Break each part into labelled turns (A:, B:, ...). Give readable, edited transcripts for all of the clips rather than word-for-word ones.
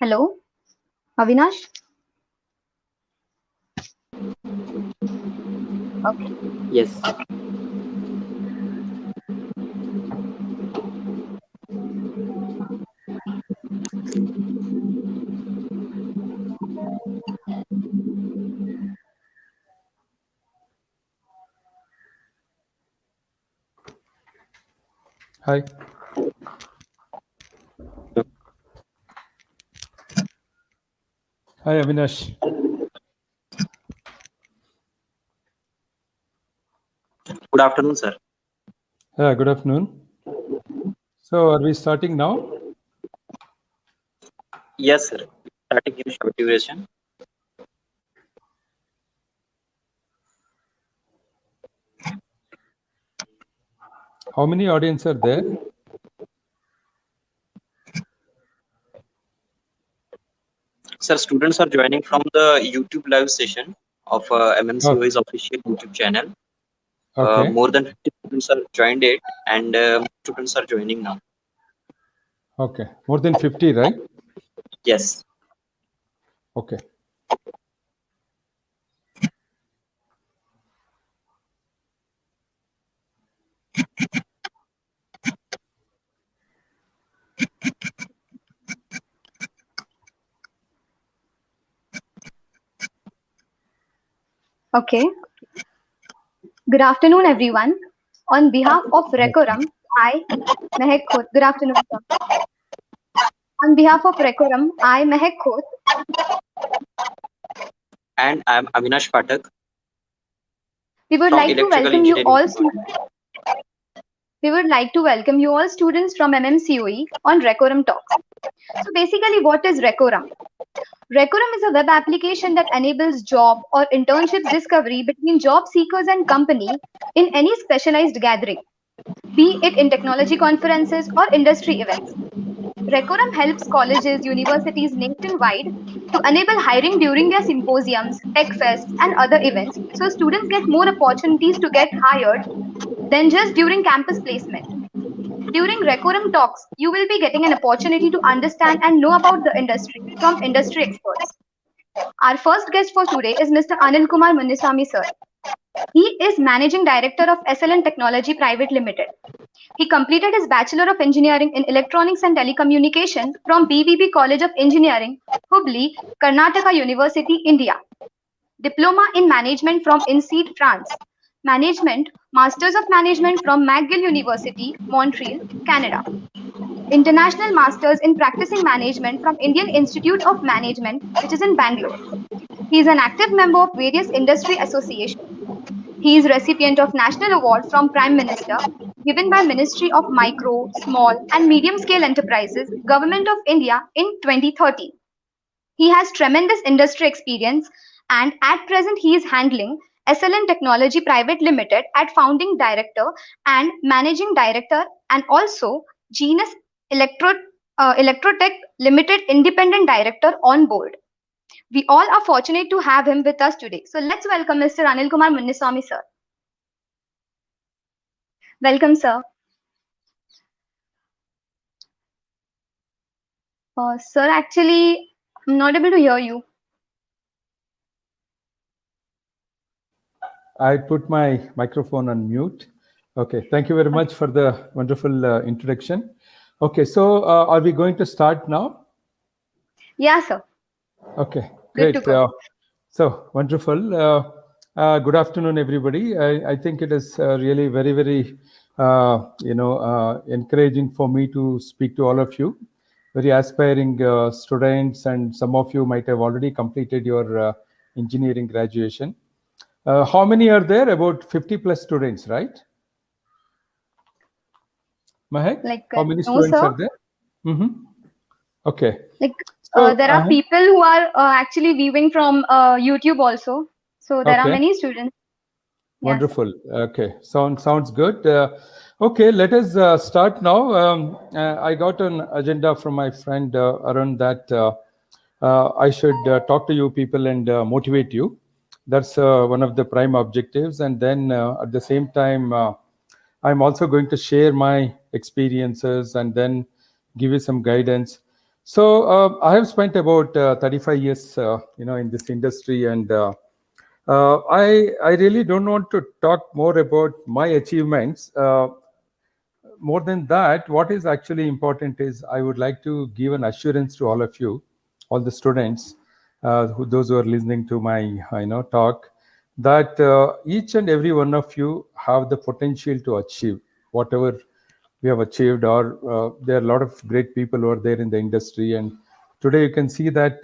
A: Hello, Avinash. Okay.
B: Yes.
C: Hi. Hi, Avinash.
B: Good afternoon, sir.
C: Good afternoon. So, are we starting now?
B: Yes, sir. Starting in short duration.
C: How many audience are there?
B: Sir, students are joining from the YouTube live session of MMCO's official YouTube channel.
C: Okay.
B: More than 50 students are joined it, and students are joining now.
C: Okay. More than 50, right?
B: Yes.
C: Okay.
A: Okay. Good afternoon, everyone. On behalf of Recorem, I, Mehek Khot. Good afternoon, sir. On behalf of Recorem, I, Mehek Khot.
B: And I'm Avinash Pathak
A: We would
B: from
A: like to
B: Electrical
A: welcome you
B: Engineering.
A: all. We would like to welcome you all students from MMCOE on Recorem Talks. So basically, what is Recorem? Recorem is a web application that enables job or internships discovery between job seekers and company in any specialized gathering, be it in technology conferences or industry events. Recorem helps colleges, universities nationwide to enable hiring during their symposiums, tech fests, and other events so students get more opportunities to get hired than just during campus placement. During Recorem Talks, you will be getting an opportunity to understand and know about the industry from industry experts. Our first guest for today is Mr. Anil Kumar Muniswamy, sir. He is Managing Director of SLN Technology Private Limited. He completed his Bachelor of Engineering in Electronics and Telecommunication from BVB College of Engineering, Hubli, Karnataka University, India. Diploma in Management from INSEAD, France. Management, Masters of Management from McGill University, Montreal, Canada. International Masters in Practicing Management from Indian Institute of Management, which is in Bangalore. He is an active member of various industry associations. He is recipient of National Award from Prime Minister, given by Ministry of Micro, Small and Medium Scale Enterprises, Government of India in 2013. He has tremendous industry experience and at present he is handling SLN Technology Private Limited at founding director and managing director and also Genus Electrotech Limited independent director on board. We all are fortunate to have him with us today. So let's welcome Mr. Anil Kumar Muniswamy, sir. Welcome, sir. Sir, actually, I'm not able to hear you.
C: I put my microphone on mute. Okay. Thank you very much for the wonderful introduction. Okay. So, are we going to start now?
A: Yeah, sir.
C: Okay.
A: Good
C: Great.
A: to go.
C: So wonderful. Good afternoon, everybody. I think it is really very, very, encouraging for me to speak to all of you. Very aspiring students, and some of you might have already completed your engineering graduation. How many are there? About 50 plus students, right? Mahek, how many
A: no,
C: students
A: sir.
C: are there? Mm-hmm. Okay.
A: There are people who are actually viewing from YouTube also. So there are many students.
C: Wonderful. Okay, sounds good. Okay, let us start now. I got an agenda from my friend Arun that I should talk to you people and motivate you. That's one of the prime objectives. And then at the same time, I'm also going to share my experiences and then give you some guidance. So I have spent about 35 years, in this industry, and I really don't want to talk more about my achievements. More than that, what is actually important is I would like to give an assurance to all of you, all the students, those who are listening to my talk, that each and every one of you have the potential to achieve whatever we have achieved, or there are a lot of great people who are there in the industry, and today you can see that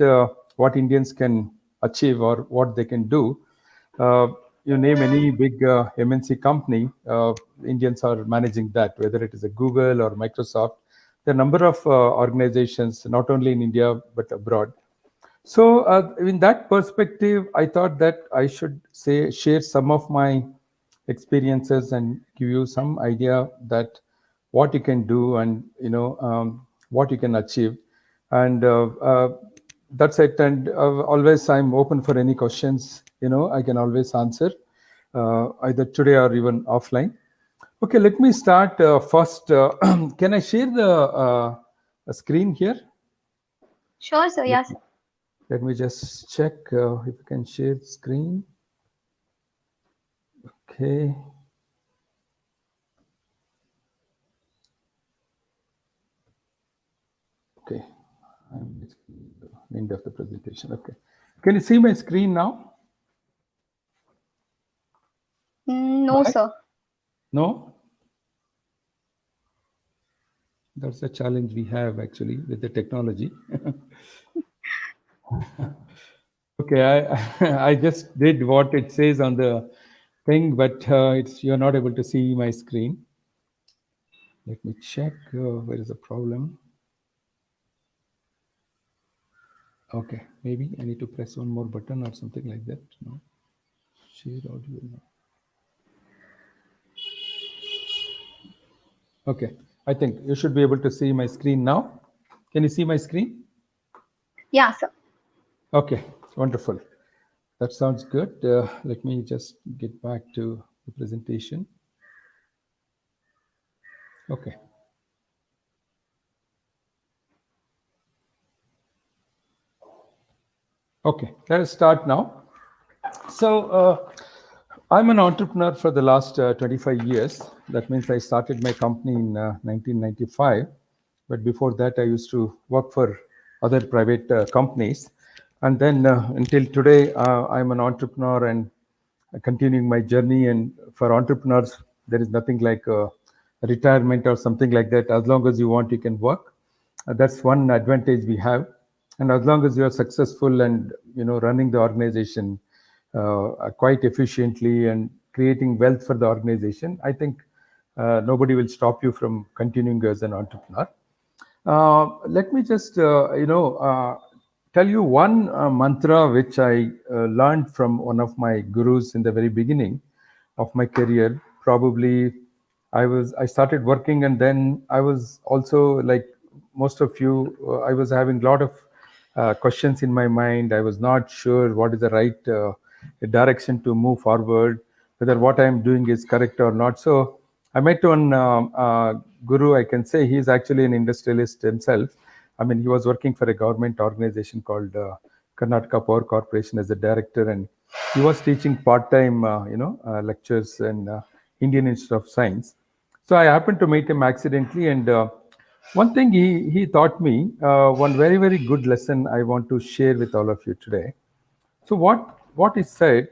C: what Indians can achieve or what they can do. uh, you name any big MNC company, Indians are managing that, whether it is a Google or Microsoft. There are a number of organizations, not only in India but abroad. So, in that perspective, I thought that I should share some of my experiences and give you some idea that what you can do, and what you can achieve, and that's it. And always I'm open for any questions. I can always answer, either today or even offline. Okay, let me start first. Can I share the screen here?
A: Sure, sir.
C: Let
A: Yes.
C: me, let me just check if you can share the screen. Okay. Okay. I'm end of the presentation. Okay. Can you see my screen now?
A: No, sir.
C: No? That's a challenge we have actually with the technology. Okay, I just did what it says on the thing, but you're not able to see my screen. Let me check where is the problem. Okay, maybe I need to press one more button or something like that. No, share audio. No. Okay, I think you should be able to see my screen now. Can you see my screen?
A: Yeah, sir.
C: Okay, wonderful. That sounds good. Let me just get back to the presentation. Okay. Okay, let us start now. So, I'm an entrepreneur for the last 25 years. That means I started my company in 1995. But before that, I used to work for other private companies. And then until today, I'm an entrepreneur and continuing my journey. And for entrepreneurs, there is nothing like retirement or something like that. As long as you want, you can work. That's one advantage we have. And as long as you are successful and running the organization quite efficiently and creating wealth for the organization, I think nobody will stop you from continuing as an entrepreneur. Let me just tell you one mantra which I learned from one of my gurus in the very beginning of my career. Probably I started working, and then I was also, like most of you, I was having a lot of questions in my mind. I was not sure what is the right direction to move forward, whether what I'm doing is correct or not. So I met one guru. I can say he's actually an industrialist himself. I mean, he was working for a government organization called Karnataka Power Corporation as a director, and he was teaching part-time, lectures in Indian Institute of Science. So I happened to meet him accidentally, and one thing he taught me, one very very good lesson I want to share with all of you today. So what he said.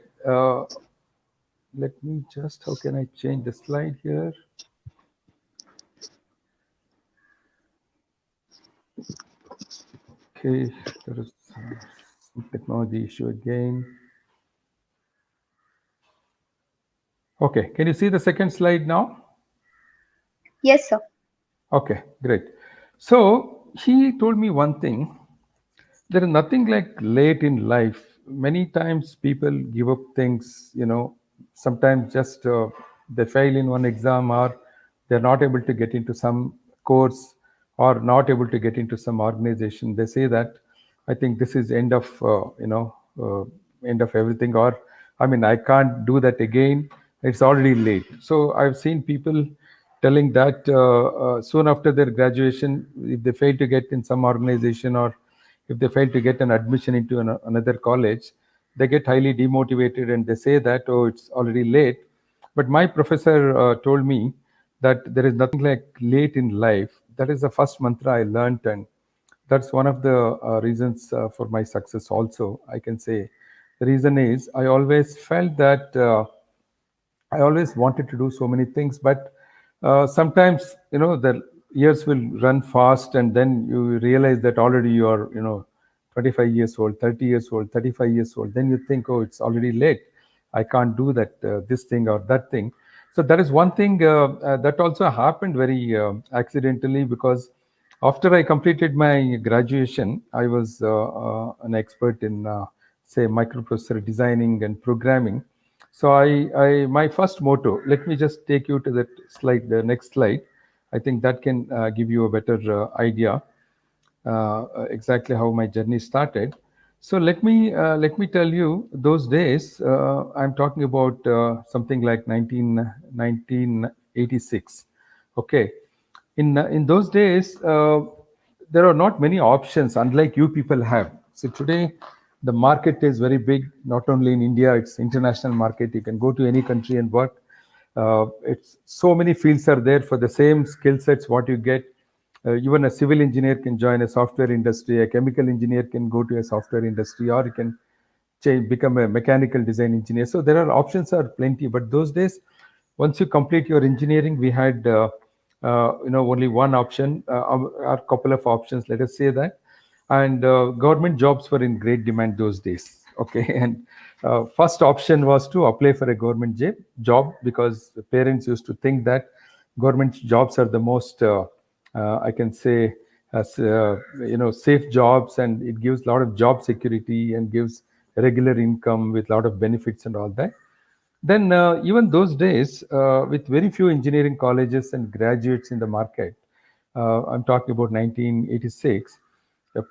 C: Let me just. How can I change the slide here? Okay, there is some technology issue again. Okay, can you see the second slide now?
A: Yes, sir.
C: Okay, great. So he told me one thing. There is nothing like late in life. Many times people give up things, sometimes just they fail in one exam, or they're not able to get into some course, or not able to get into some organization. They say that, I think this is end of, end of everything, or I mean, I can't do that again. It's already late. So I've seen people telling that soon after their graduation, if they fail to get in some organization, or if they fail to get an admission into another college, they get highly demotivated and they say that, oh, it's already late. But my professor told me that there is nothing like late in life. That is the first mantra I learned, and that's one of the reasons for my success also, I can say. The reason is I always felt that I always wanted to do so many things, but sometimes, the years will run fast, and then you realize that already you are, 25 years old, 30 years old, 35 years old. Then you think, oh, it's already late. I can't do that, this thing or that thing. So that is one thing that also happened very accidentally, because after I completed my graduation, I was an expert in, say, microprocessor designing and programming. So my first motto. Let me just take you to that slide, the next slide. I think that can give you a better idea exactly how my journey started. So let me tell you those days. I'm talking about something like 1986. Okay, in those days, there are not many options, unlike you people have. So today, the market is very big. Not only in India, it's international market. You can go to any country and work. It's so many fields are there for the same skill sets. What you get, even a civil engineer can join a software industry. A chemical engineer can go to a software industry, or you can become a mechanical design engineer. So there are options are plenty. But those days, once you complete your engineering, we had only one option, or a couple of options, let us say that. And government jobs were in great demand those days. Okay, and first option was to apply for a government job, because the parents used to think that government jobs are the most, I can say, as safe jobs, and it gives a lot of job security and gives regular income with a lot of benefits and all that. Then, even those days, with very few engineering colleges and graduates in the market, I'm talking about 1986,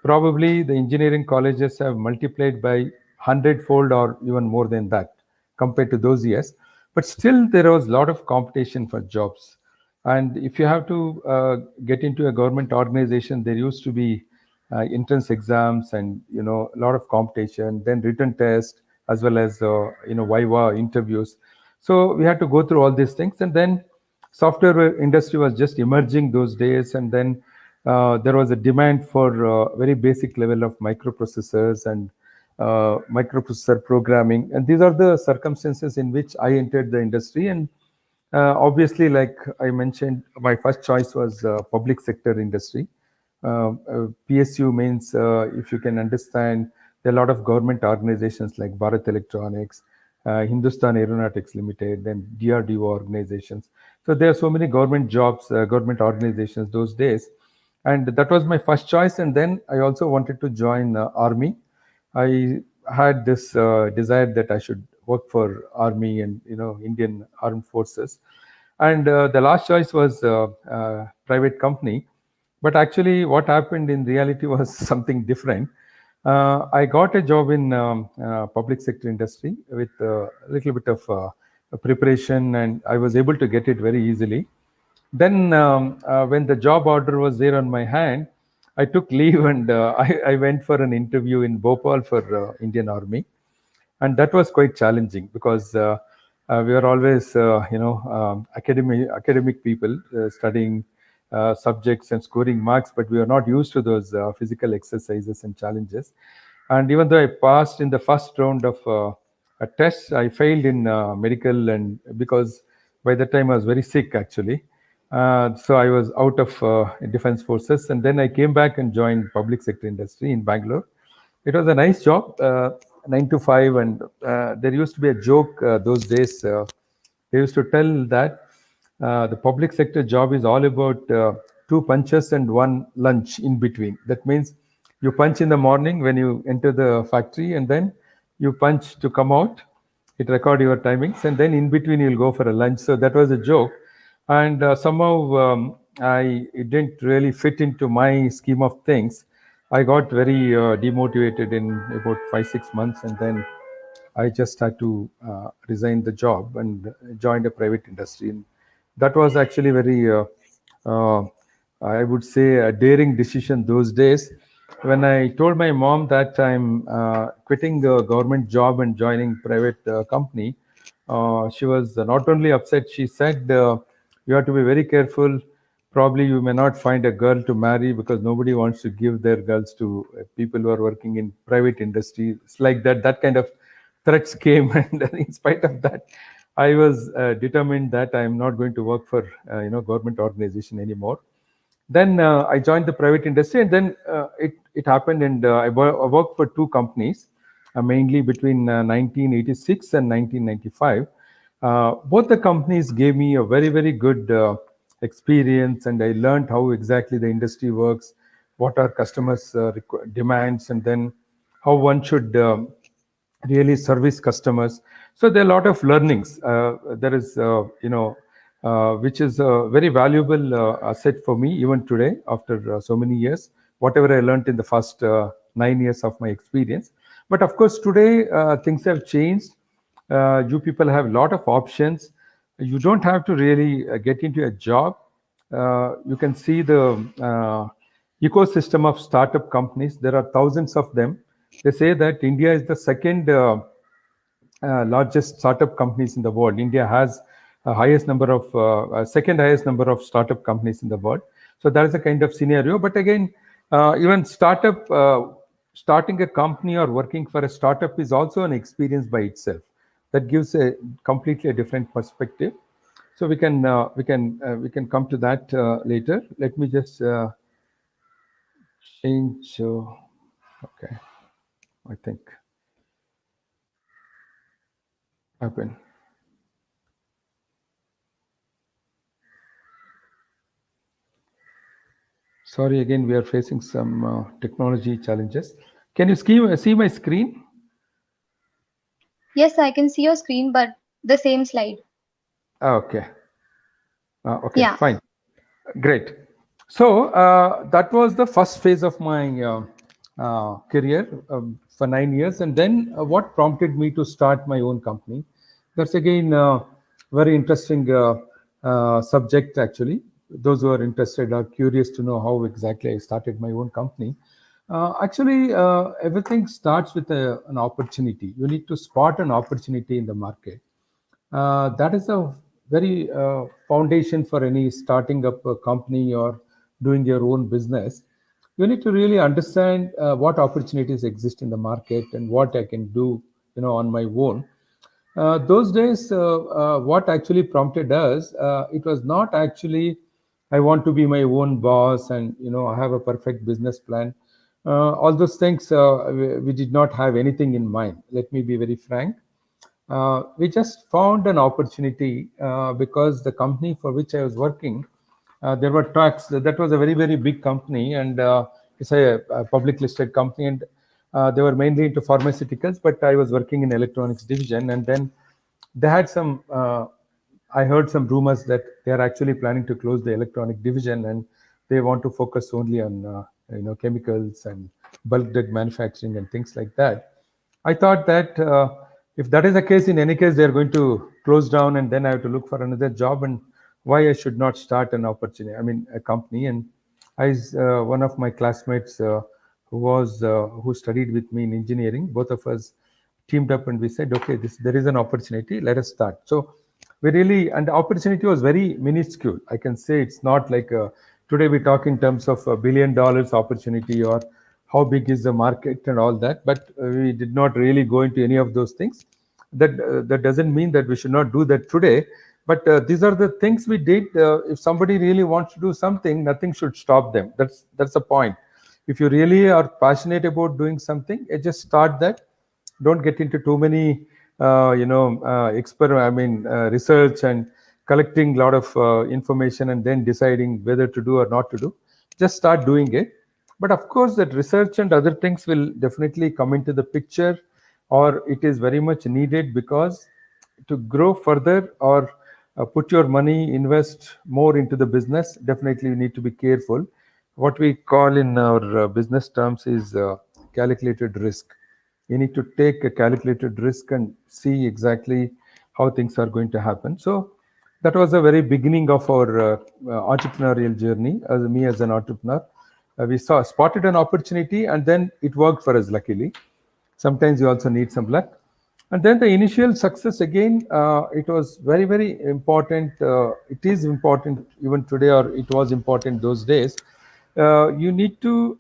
C: probably the engineering colleges have multiplied by hundredfold or even more than that compared to those years. But still, there was a lot of competition for jobs. And if you have to get into a government organization, there used to be entrance exams, and a lot of competition, then written test, as well as viva interviews. So we had to go through all these things. And then software industry was just emerging those days, and then there was a demand for very basic level of microprocessors and microprocessor programming. And these are the circumstances in which I entered the industry. And obviously, like I mentioned, my first choice was public sector industry. PSU means, if you can understand, there are a lot of government organizations like Bharat Electronics, Hindustan Aeronautics Limited, then DRDO organizations. So there are so many government jobs, government organizations those days. And that was my first choice. And then I also wanted to join Army. I had this desire that I should work for Army and Indian Armed Forces. And the last choice was private company. But actually, what happened in reality was something different. I got a job in public sector industry with a little bit of preparation, and I was able to get it very easily. Then, when the job order was there on my hand, I took leave, and I went for an interview in Bhopal for Indian Army. And that was quite challenging, because we are always, academic people studying subjects and scoring marks, but we are not used to those physical exercises and challenges. And even though I passed in the first round of a test, I failed in medical, and because by that time I was very sick actually. So I was out of defense forces, and then I came back and joined public sector industry in Bangalore. It was a nice job, 9 to 5, and there used to be a joke those days. They used to tell that the public sector job is all about two punches and one lunch in between. That means you punch in the morning when you enter the factory, and then you punch to come out. It record your timings, and then in between you'll go for a lunch. So that was a joke, and somehow it didn't really fit into my scheme of things. I got very demotivated in about 5 6 months, and then I just had to resign the job and joined a private industry. that was actually very, uh, I would say, a daring decision those days. When I told my mom that I'm quitting the government job and joining private company, she was not only upset. She said, "You have to be very careful. Probably you may not find a girl to marry because nobody wants to give their girls to people who are working in private industry." It's like that. That kind of threats came, and in spite of that, I was determined that I am not going to work for government organization anymore. Then I joined the private industry, and then it happened, and I worked for two companies, mainly between 1986 and 1995. Both the companies gave me a very good experience, and I learned how exactly the industry works, what are customers' demands, and then how one should really service customers. So there are a lot of learnings. There is, which is a very valuable asset for me even today after so many years. Whatever I learned in the first 9 years of my experience. But of course, today things have changed. You people have a lot of options. You don't have to really get into a job. You can see the ecosystem of startup companies. There are thousands of them. They say that India is the second largest startup companies in the world. India has highest number of second highest number of startup companies in the world. So that is a kind of scenario. But again, even starting a company or working for a startup is also an experience by itself. That gives a completely a different perspective. So we can come to that later. Let me just change. Okay, I think happen. Sorry, again, we are facing some technology challenges. Can you see my screen?
A: Yes, I can see your screen, but the same slide.
C: Okay. Okay,
A: Yeah.
C: fine. Great. So that was the first phase of my career for 9 years. And then what prompted me to start my own company? That's again very interesting subject, actually. Those who are interested are curious to know how exactly I started my own company. Actually, everything starts with an opportunity. You need to spot an opportunity in the market. That is a very foundation for any starting up a company or doing your own business. You need to really understand what opportunities exist in the market and what I can do, on my own. Those days, what actually prompted us, it was not actually I want to be my own boss and I have a perfect business plan. All those things, we did not have anything in mind. Let me be very frank. We just found an opportunity because the company for which I was working, there were talks. That was a very big company, and it's a public listed company, and they were mainly into pharmaceuticals. But I was working in electronics division, and then they had some. I heard some rumors that they are actually planning to close the electronic division, and they want to focus only on chemicals and bulk drug manufacturing and things like that. I thought that if that is the case, in any case, they are going to close down, and then I have to look for another job. And why I should not start an opportunity? I mean, a company. And one of my classmates who studied with me in engineering, both of us teamed up, and we said, okay, there is an opportunity. Let us start. So we really, and the opportunity was very minuscule. I can say it's not like today we talk in terms of $1 billion opportunity or how big is the market and all that, but we did not really go into any of those things. That doesn't mean that we should not do that today, but these are the things we did. If somebody really wants to do something, nothing should stop them. That's the point. If you really are passionate about doing something, just start that. Don't get into too many research and collecting a lot of information and then deciding whether to do or not to do. Just start doing it. But of course, that research and other things will definitely come into the picture, or it is very much needed, because to grow further or put your money, invest more into the business, definitely you need to be careful. What we call in our business terms is calculated risk. You need to take a calculated risk and see exactly how things are going to happen. So That was the very beginning of our entrepreneurial journey. As me as an entrepreneur, we spotted an opportunity, and then it worked for us. Luckily, sometimes you also need some luck. And then the initial success again, it was very important. It is important even today, or it was important those days. You need to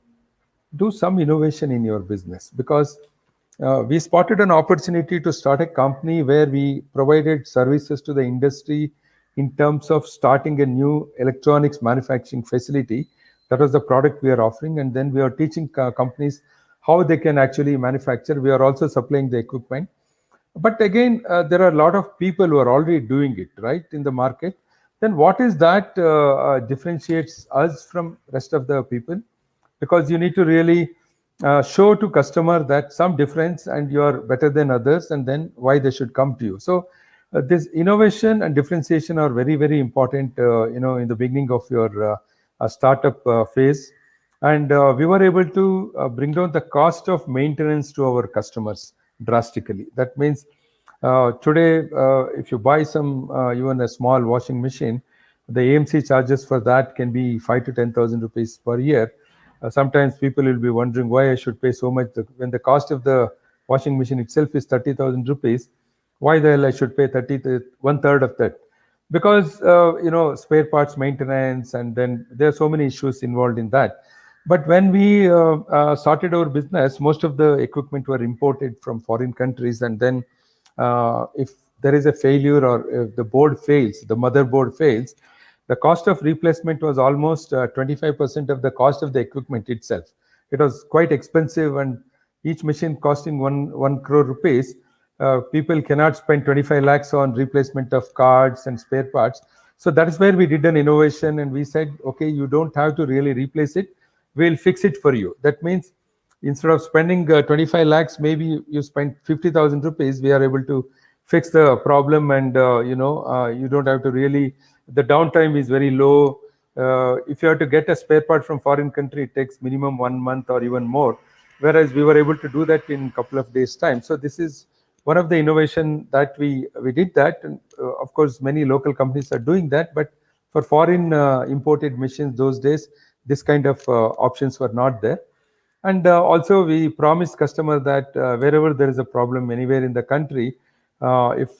C: do some innovation in your business, because we spotted an opportunity to start a company where we provided services to the industry in terms of starting a new electronics manufacturing facility. That was the product we are offering, and then we are teaching companies how they can actually manufacture. We are also supplying the equipment. But again, there are a lot of people who are already doing it right in the market. Then what is that differentiates us from rest of the people? Because you need to really show to customer that some difference and you are better than others, and then why they should come to you. So this innovation and differentiation are very important, in the beginning of your startup phase. And we were able to bring down the cost of maintenance to our customers drastically. That means today, if you buy some even a small washing machine, the AMC charges for that can be 5 to 10,000 rupees per year. Sometimes people will be wondering why I should pay so much when the cost of the washing machine itself is 30,000 rupees. Why the hell I should pay 30 to one third of that? Because spare parts maintenance, and then there are so many issues involved in that. But when we started our business, most of the equipment were imported from foreign countries, and then if there is a failure, or if the board fails, the motherboard fails, the cost of replacement was almost 25% of the cost of the equipment itself. It was quite expensive, and each machine costing one crore rupees. People cannot spend 25 lakhs on replacement of cards and spare parts. So that is where we did an innovation, and we said, okay, you don't have to really replace it. We'll fix it for you. That means instead of spending 25 lakhs, maybe you spend 50,000 rupees. We are able to fix the problem, and you don't have to really. The downtime is very low. If you have to get a spare part from foreign country, it takes minimum 1 month or even more, whereas we were able to do that in a couple of days time. So this is one of the innovation that we did that. And of course many local companies are doing that, but for foreign imported machines those days, this kind of options were not there. And also we promised customer that wherever there is a problem anywhere in the country, if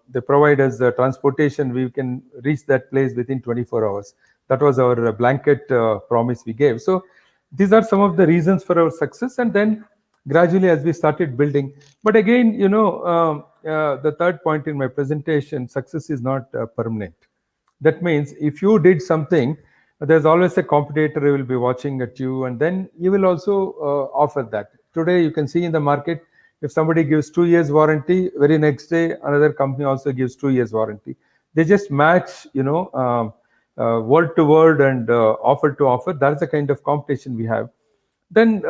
C: they provide us transportation, we can reach that place within 24 hours. That was our blanket promise we gave. So these are some of the reasons for our success. And then gradually as we started building, but again, the third point in my presentation, success is not permanent. That means if you did something, there's always a competitor who will be watching at you, and then you will also offer that. Today you can see in the market, if somebody gives 2 years warranty, very next day another company also gives 2 years warranty. They just match, word to word and offer to offer. That's the kind of competition we have. Then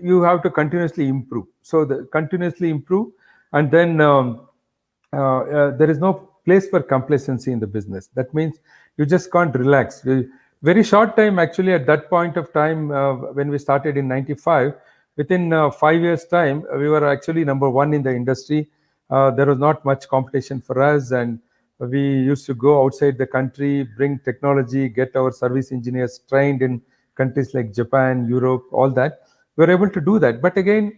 C: you have to continuously improve. So continuously improve, and then there is no place for complacency in the business. That means you just can't relax. Very short time, actually, at that point of time, when we started in 95, within 5 years time, we were actually number one in the industry. There was not much competition for us, and we used to go outside the country, bring technology, get our service engineers trained in countries like Japan, Europe, all that. We were able to do that. But again,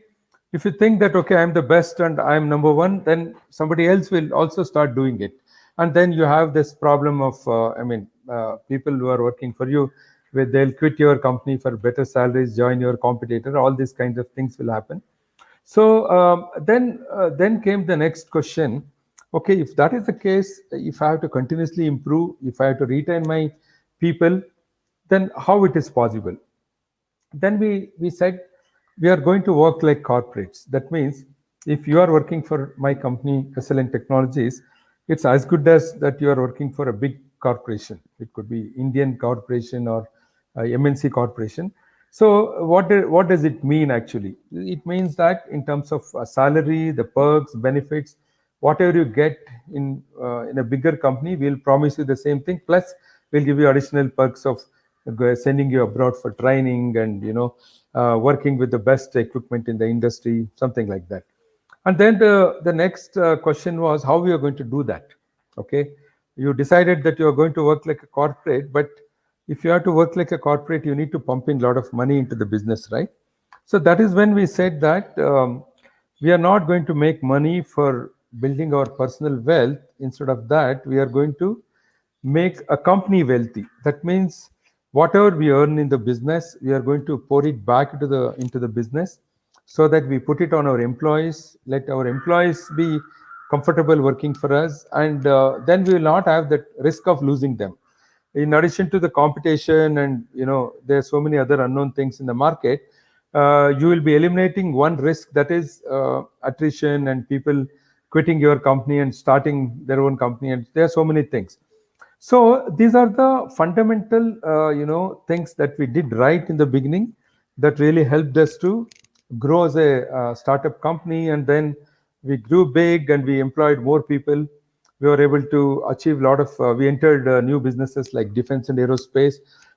C: if you think that, okay, I'm the best and I'm number one, then somebody else will also start doing it. And then you have this problem of, people who are working for you, where they'll quit your company for better salaries, join your competitor, all these kinds of things will happen. So then came the next question. Okay, if that is the case, if I have to continuously improve, if I have to retain my people, then how it is possible? Then we said we are going to work like corporates. That means if you are working for my company, Excellent Technologies, it's as good as that you are working for a big corporation. It could be Indian corporation or MNC corporation. So what does it mean actually? It means that in terms of salary, the perks, benefits, whatever you get in a bigger company, we'll promise you the same thing. Plus, we'll give you additional perks of sending you abroad for training, and working with the best equipment in the industry, something like that. And then the next question was how we are going to do that. Okay, You decided that you are going to work like a corporate, but if you have to work like a corporate, you need to pump in a lot of money into the business, right? So that is when we said that we are not going to make money for building our personal wealth. Instead of that, we are going to make a company wealthy. That means whatever we earn in the business, we are going to pour it back into the business, so that we put it on our employees. Let our employees be comfortable working for us, and then we will not have that risk of losing them. In addition to the competition, and there are so many other unknown things in the market, you will be eliminating one risk, that is attrition and people quitting your company and starting their own company, and there are so many things. So these are the fundamental things that we did right in the beginning, that really helped us to grow as a startup company. And then we grew big and we employed more people. We were able to achieve a lot of we entered new businesses like defense and aerospace.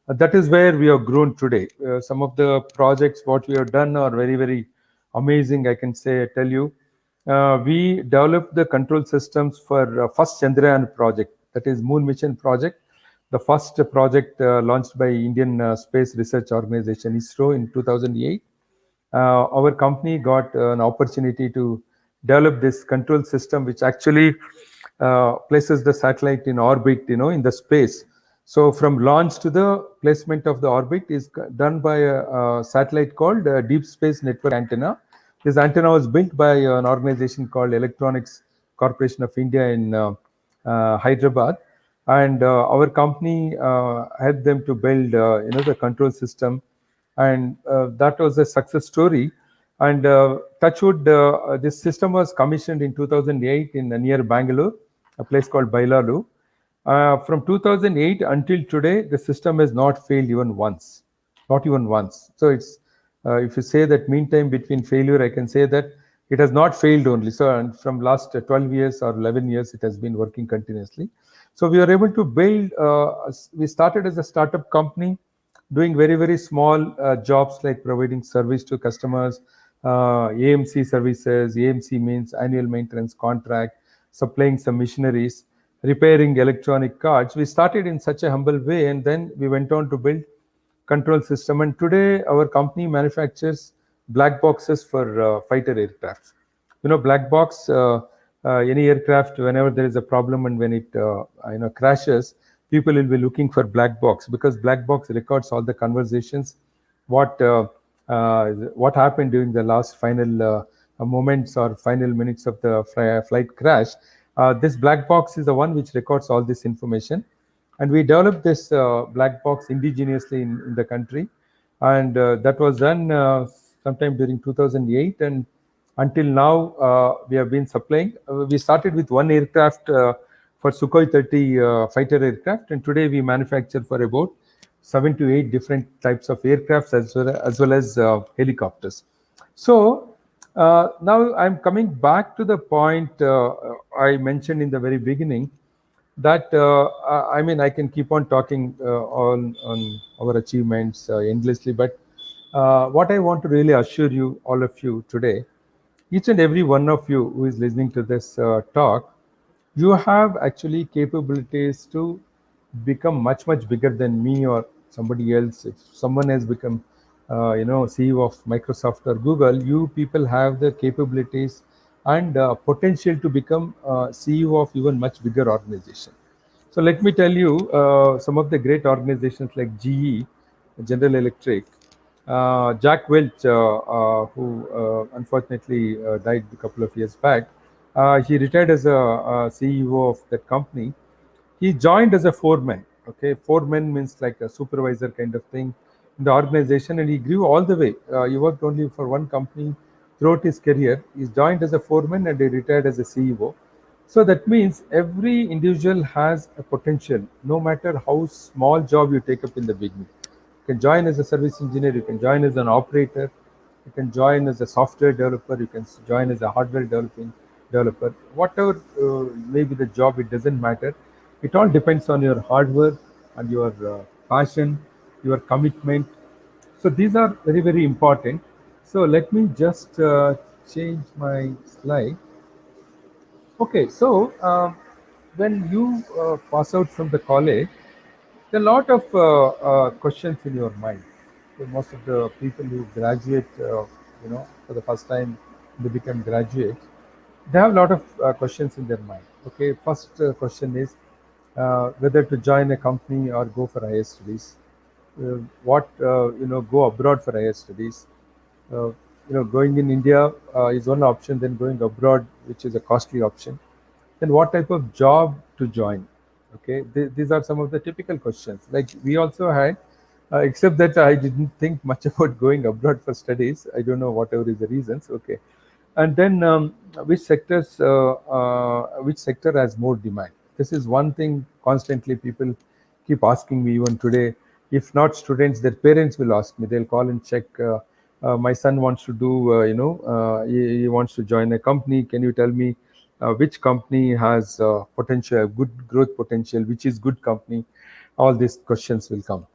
C: That is where we have grown today. Some of the projects what we have done are very, very amazing, I can tell you. We developed the control systems for first Chandrayaan project, that is Moon Mission project, the first project launched by Indian Space Research Organization ISRO in 2008. Our company got an opportunity to develop this control system, which actually places the satellite in orbit, in the space. So from launch to the placement of the orbit is done by a satellite called Deep Space Network Antenna. This antenna was built by an organization called Electronics Corporation of India in Hyderabad, and our company helped them to build, the control system, and that was a success story. And touchwood, this system was commissioned in 2008 in near Bangalore, a place called Bailalu. From 2008 until today, the system has not failed even once, not even once. So it's if you say that meantime between failure, I can say that it has not failed only. So and from last 12 years or 11 years, it has been working continuously. So we are able to build. We started as a startup company, doing very, very small jobs like providing service to customers, AMC services. AMC means annual maintenance contract, supplying some machineries, repairing electronic cards. We started in such a humble way, and then we went on to build control system. And today our company manufactures black boxes for fighter aircraft. Black box, any aircraft, whenever there is a problem and when it crashes, people will be looking for black box, because black box records all the conversations, what what happened during the last final moments or final minutes of the flight crash. This black box is the one which records all this information, and we developed this black box indigenously in the country, and that was done sometime during 2008, and until now we have been supplying. We started with one aircraft for Sukhoi 30 fighter aircraft, and today we manufacture for about 7 to 8 different types of aircrafts, as well as helicopters. So now I'm coming back to the point I mentioned in the very beginning, that I mean, I can keep on talking on our achievements endlessly, but what I want to really assure you, all of you today, each and every one of you who is listening to this talk, you have actually capabilities to become much, much bigger than me or somebody else. If someone has become CEO of Microsoft or Google, you people have the capabilities and potential to become CEO of even much bigger organization. So let me tell you some of the great organizations like GE, General Electric. Jack Welch, who unfortunately died a couple of years back, he retired as a CEO of that company. He joined as a foreman. Okay, foreman means like a supervisor kind of thing in the organization, and he grew all the way. He worked only for one company throughout his career. He joined as a foreman and he retired as a CEO. So that means every individual has a potential, no matter how small job you take up in the beginning. You can join as a service engineer, you can join as an operator, you can join as a software developer, you can join as a hardware developer. Whatever may be the job, it doesn't matter. It all depends on your hard work and your passion, your commitment. So these are very, very important. So let me just change my slide. Okay, so when you pass out from the college, there are a lot of questions in your mind. So most of the people who graduate, for the first time, they become graduates. They have a lot of questions in their mind. Okay, first question is whether to join a company or go for higher studies. What go abroad for higher studies. Uh, going in India is one option. Then going abroad, which is a costly option. Then what type of job to join? Okay, these are some of the typical questions. Like we also had, except that I didn't think much about going abroad for studies. I don't know whatever is the reasons. Okay, and then which sector has more demand? This is one thing constantly people keep asking me even today. If not students, their parents will ask me. They'll call and check. My son wants to do, he wants to join a company. Can you tell me which company has potential, good growth potential, which is good company? All these questions will come.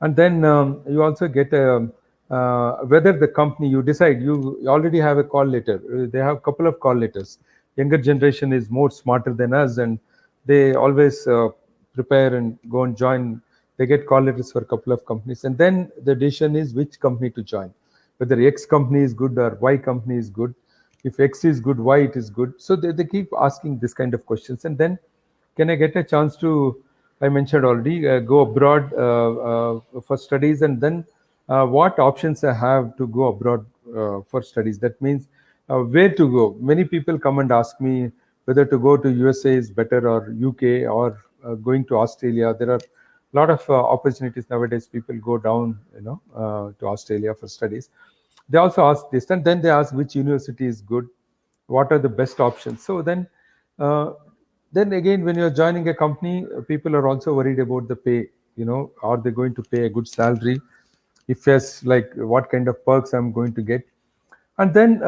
C: And then you also get whether the company you decide, you already have a call letter. They have a couple of call letters. Younger generation is more smarter than us, and they always prepare and go and join. They get call letters for a couple of companies, and then the decision is which company to join, whether X company is good or Y company is good. If X is good, Y it is good. So they keep asking this kind of questions. And then can I get a chance to, I mentioned already, go abroad for studies, and then what options I have to go abroad for studies. That means where to go. Many people come and ask me whether to go to USA is better, or UK, or going to Australia. There are a lot of opportunities nowadays. People go down, to Australia for studies. They also ask this, and then they ask which university is good, what are the best options. So uh, then again, when you're joining a company, people are also worried about the pay. Are they going to pay a good salary? If yes, like what kind of perks I'm going to get? And then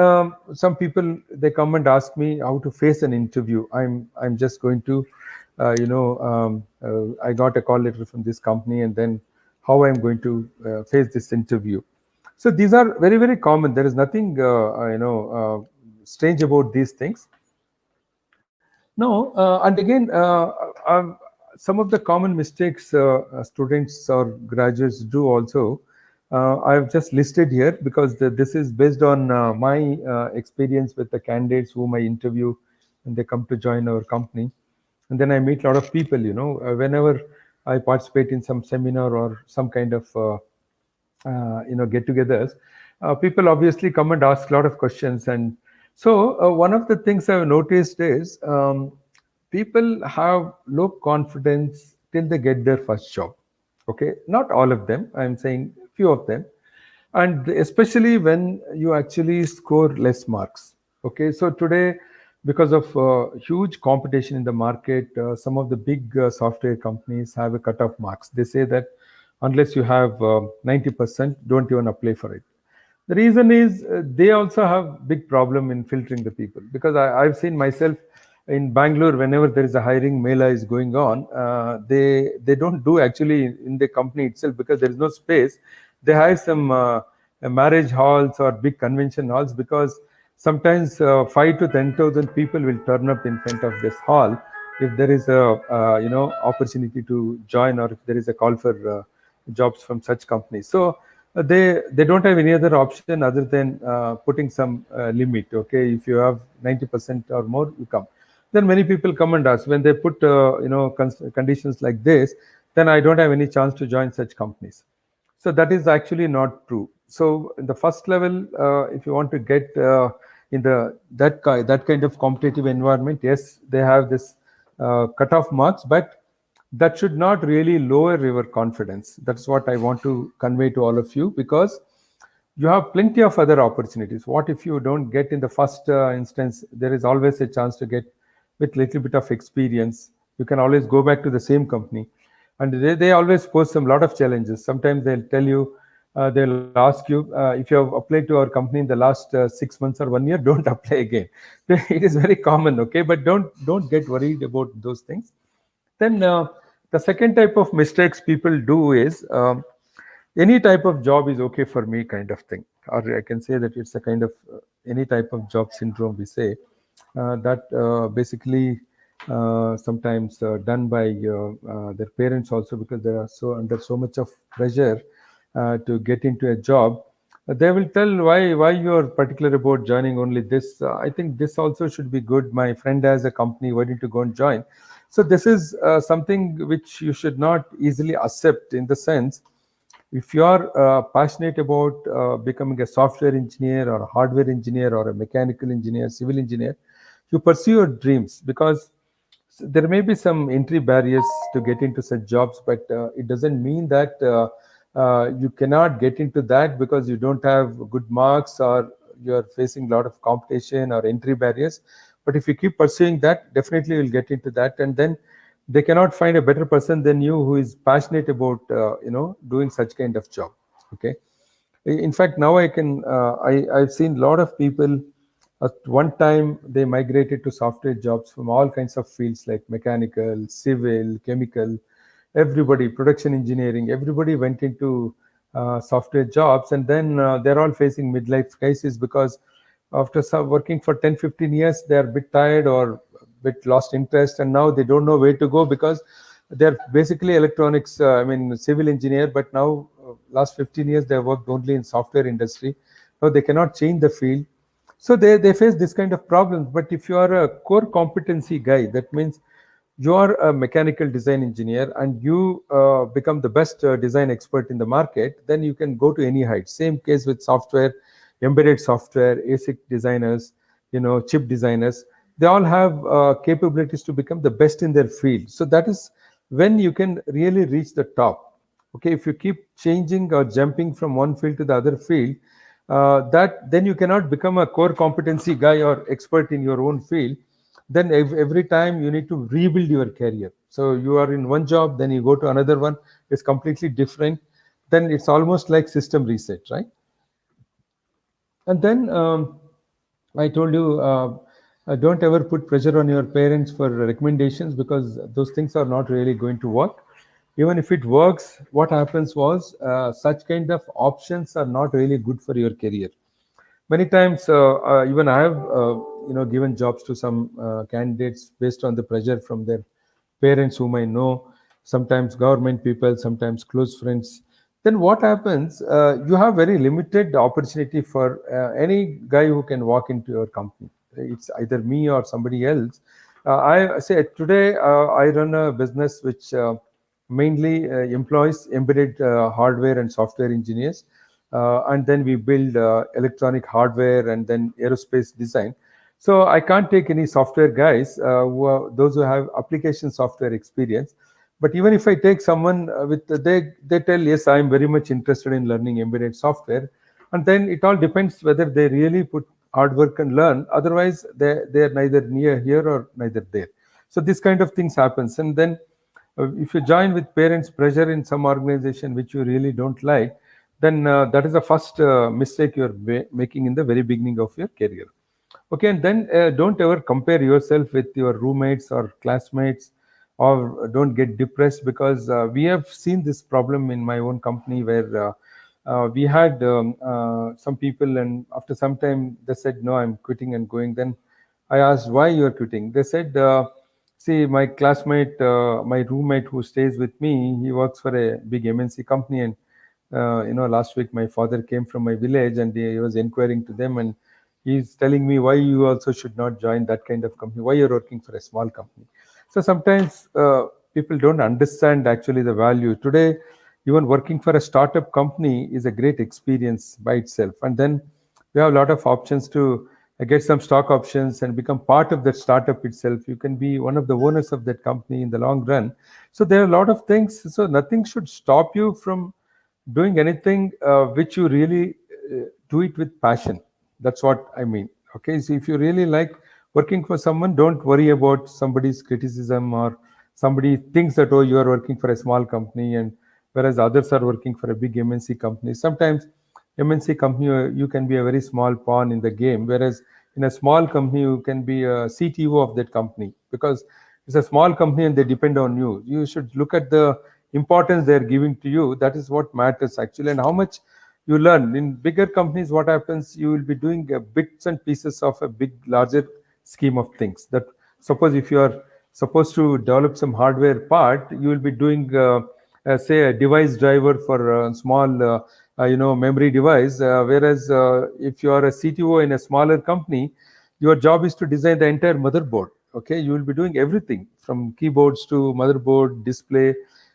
C: some people, they come and ask me how to face an interview. I'm just going to, I got a call letter from this company, and then how I'm going to face this interview. So these are very, very common. There is nothing strange about these things. No, and again, some of the common mistakes students or graduates do also, I've just listed here because this is based on my experience with the candidates whom I interview when they come to join our company. And then I meet a lot of people, whenever I participate in some seminar or some kind of get-togethers, people obviously come and ask a lot of questions. And so one of the things I've noticed is people have low confidence till they get their first job. Okay, not all of them, I'm saying few of them. And especially when you actually score less marks. Okay, so today, because of huge competition in the market, some of the big software companies have a cut-off marks. They say that unless you have 90%, don't even apply for it. The reason is they also have big problem in filtering the people, because I've seen myself in Bangalore. Whenever there is a hiring mela is going on, they don't do actually in the company itself, because there is no space. They hire some marriage halls or big convention halls, because sometimes 5 to 10,000 people will turn up in front of this hall if there is a opportunity to join, or if there is a call for jobs from such companies. So they don't have any other option other than putting some limit. Okay, if you have 90% or more, you come. Then many people come and ask. When they put conditions like this, then I don't have any chance to join such companies. So that is actually not true. So in the first level, if you want to get in that kind of competitive environment, yes, they have this cutoff marks, but that should not really lower your confidence. That's what I want to convey to all of you, because you have plenty of other opportunities. What if you don't get in the first instance? There is always a chance to get with little bit of experience. You can always go back to the same company, and they always pose some lot of challenges. Sometimes they'll tell you, they'll ask you, if you have applied to our company in the last 6 months or 1 year, don't apply again. It is very common. Okay, but don't get worried about those things. Then the second type of mistakes people do is any type of job is okay for me kind of thing, or I can say that it's a kind of any type of job syndrome. We say that basically sometimes done by their parents also, because they are so under so much of pressure to get into a job. They will tell why you are particular about joining only this. I think this also should be good. My friend has a company. Why don't you go and join? So this is something which you should not easily accept, in the sense, if you are passionate about becoming a software engineer or a hardware engineer or a mechanical engineer, civil engineer, you pursue your dreams, because there may be some entry barriers to get into such jobs, but it doesn't mean that you cannot get into that because you don't have good marks or you're facing a lot of competition or entry barriers. But if you keep pursuing that, definitely you'll get into that, and then they cannot find a better person than you who is passionate about doing such kind of job. Okay. In fact, now I've seen a lot of people at one time they migrated to software jobs from all kinds of fields like mechanical, civil, chemical, everybody, production engineering, everybody went into software jobs, and then they're all facing midlife crisis, because after working for 10, 15 years, they're a bit tired or bit lost interest, and now they don't know where to go, because they're basically electronics, civil engineer, but now last 15 years they have worked only in software industry. Now they cannot change the field, so they face this kind of problems. But if you are a core competency guy, that means you are a mechanical design engineer and you become the best design expert in the market, then you can go to any height. Same case with software, embedded software, ASIC designers, chip designers. They all have capabilities to become the best in their field. So that is when you can really reach the top. Okay, if you keep changing or jumping from one field to the other field, that then you cannot become a core competency guy or expert in your own field. Then every time you need to rebuild your career. So you are in one job, then you go to another one, it's completely different. Then it's almost like system reset, right? And then I told you, don't ever put pressure on your parents for recommendations, because those things are not really going to work. Even if it works, what happens was such kind of options are not really good for your career. Many times, even I have given jobs to some candidates based on the pressure from their parents whom I know, sometimes government people, sometimes close friends. Then what happens? You have very limited opportunity for any guy who can walk into your company. It's either me or somebody else. I say today I run a business which mainly employs embedded hardware and software engineers, and then we build electronic hardware and then aerospace design. So I can't take any software guys, those who have application software experience. But even if I take someone with, they tell, yes, I'm very much interested in learning embedded software. And then it all depends whether they really put hard work and learn. Otherwise, they're neither near here or neither there. So this kind of things happens. And then if you join with parents' pressure in some organization which you really don't like, then that is the first mistake you're making in the very beginning of your career. Okay, and then don't ever compare yourself with your roommates or classmates, or don't get depressed, because we have seen this problem in my own company, where we had some people, and after some time they said, no, I'm quitting and going. Then I asked, why you're quitting? They said, see, my classmate, my roommate who stays with me, he works for a big MNC company, and last week my father came from my village and he was inquiring to them, and he's telling me, why you also should not join that kind of company, why you're working for a small company. So sometimes people don't understand actually the value. Today, even working for a startup company is a great experience by itself. And then we have a lot of options to get some stock options and become part of that startup itself. You can be one of the owners of that company in the long run. So there are a lot of things. So nothing should stop you from doing anything which you really do it with passion. That's what I mean. Okay, so if you really like working for someone, don't worry about somebody's criticism, or somebody thinks that, oh, you are working for a small company, and whereas others are working for a big MNC company. Sometimes MNC company, you can be a very small pawn in the game, whereas in a small company you can be a CTO of that company, because it's a small company and they depend on you. You should look at the importance they're giving to you. That is what matters actually, and how much you learn. In bigger companies, what happens, you will be doing bits and pieces of a big larger scheme of things. That suppose if you are supposed to develop some hardware part, you will be doing, say, a device driver for a small, memory device. Whereas if you are a CTO in a smaller company, your job is to design the entire motherboard. Okay, you will be doing everything from keyboards to motherboard, display,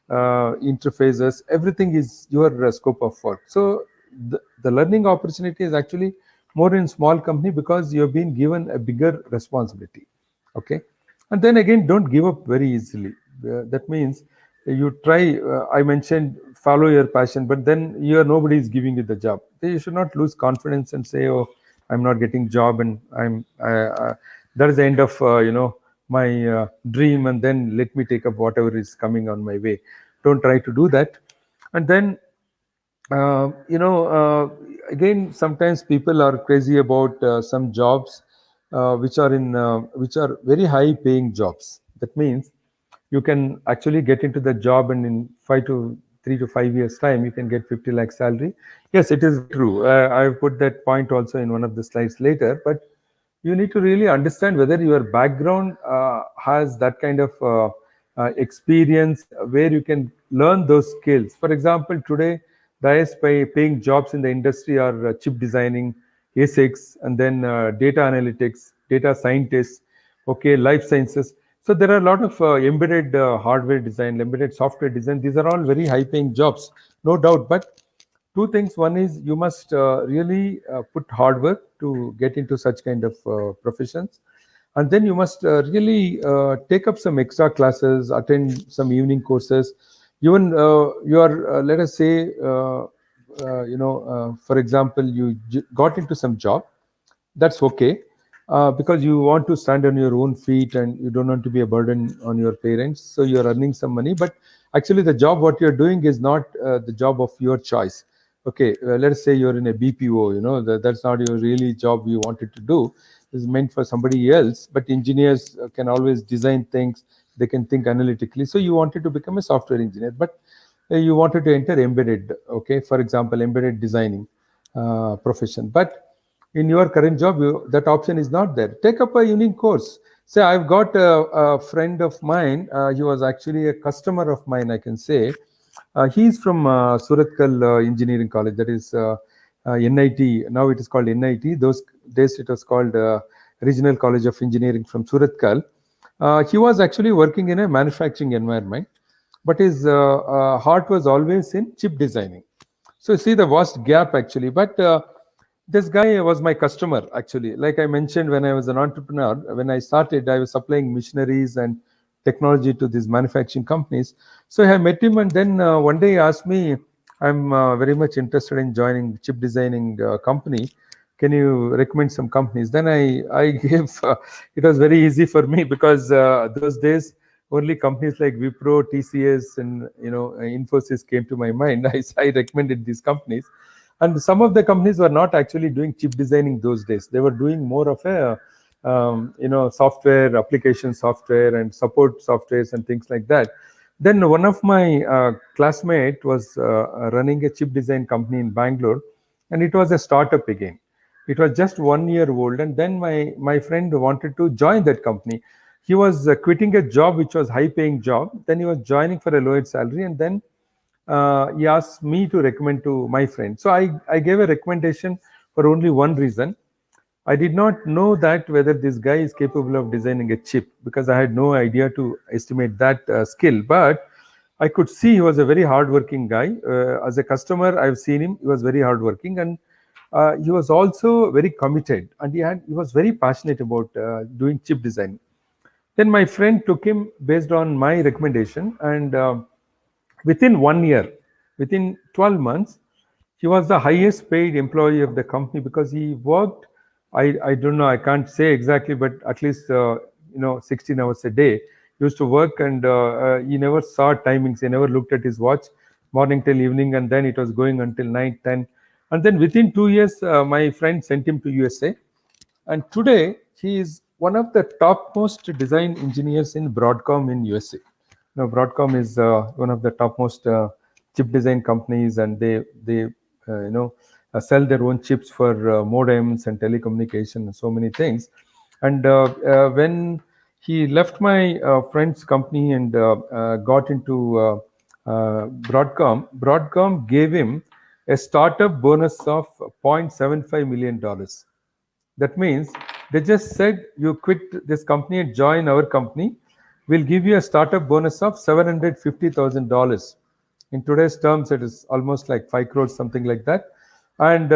C: interfaces. Everything is your scope of work. So the learning opportunity is actually more in small company because you have been given a bigger responsibility. Okay, and then again, don't give up very easily. That means you try. I mentioned follow your passion, but then nobody is giving you the job. You should not lose confidence and say, "Oh, I'm not getting job, and that is the end of my dream." And then let me take up whatever is coming on my way. Don't try to do that. And then again, sometimes people are crazy about some jobs which are very high paying jobs. That means you can actually get into the job, and in 3 to 5 years time you can get 50 lakh salary. Yes, it is true. I've put that point also in one of the slides later, but you need to really understand whether your background has that kind of experience where you can learn those skills. For example, today the highest paying jobs in the industry are chip designing, ASICs, and then data analytics, data scientists, okay, life sciences. So there are a lot of embedded hardware design, embedded software design. These are all very high paying jobs, no doubt. But two things: one is you must really put hard work to get into such kind of professions, and then you must really take up some extra classes, attend some evening courses. Even you are, let us say, for example, you got into some job. That's okay, because you want to stand on your own feet and you don't want to be a burden on your parents. So you're earning some money, but actually the job what you're doing is not the job of your choice. Okay, let's say you're in a BPO, that's not your really job you wanted to do. It's meant for somebody else, but engineers can always design things. They can think analytically. So you wanted to become a software engineer, but you wanted to enter embedded, okay, for example, embedded designing profession. But in your current job, that option is not there. Take up a unique course. Say, I've got a friend of mine. He was actually a customer of mine, I can say. He's from Suratkal Engineering College, that is NIT. Now it is called NIT. Those days it was called Regional College of Engineering from Suratkal. He was actually working in a manufacturing environment, but his heart was always in chip designing. So see the vast gap actually. But this guy was my customer actually. Like I mentioned, when I was an entrepreneur, when I started, I was supplying machineries and technology to these manufacturing companies. So I met him, and then one day he asked me, I'm very much interested in joining chip designing company. Can you recommend some companies? Then I gave, it was very easy for me because those days only companies like Wipro, TCS, and Infosys came to my mind. I recommended these companies, and some of the companies were not actually doing chip designing those days. They were doing more of a software, application software, and support softwares and things like that. Then one of my classmate was running a chip design company in Bangalore, and it was a startup again. It was just 1 year old, and then my friend wanted to join that company. He was quitting a job which was high paying job. Then he was joining for a lower salary, and then he asked me to recommend to my friend. So I gave a recommendation for only one reason. I did not know that whether this guy is capable of designing a chip, because I had no idea to estimate that skill. But I could see he was a very hardworking guy. As a customer, I've seen him. He was very hardworking, and he was also very committed, and he was very passionate about doing chip design. Then my friend took him based on my recommendation, and within 1 year, within 12 months, he was the highest paid employee of the company because he worked, I don't know, I can't say exactly, but at least 16 hours a day. He used to work, and he never saw timings. He never looked at his watch, morning till evening, and then it was going until 9, 10. And then within 2 years, my friend sent him to USA. And today, he is one of the topmost design engineers in Broadcom in USA. Now, Broadcom is one of the topmost chip design companies, and they sell their own chips for modems and telecommunication and so many things. And when he left my friend's company and got into Broadcom. Broadcom gave him a startup bonus of $0.75 million. That means they just said, you quit this company and join our company, we'll give you a startup bonus of $750,000. In today's terms, it is almost like 5 crores, something like that. And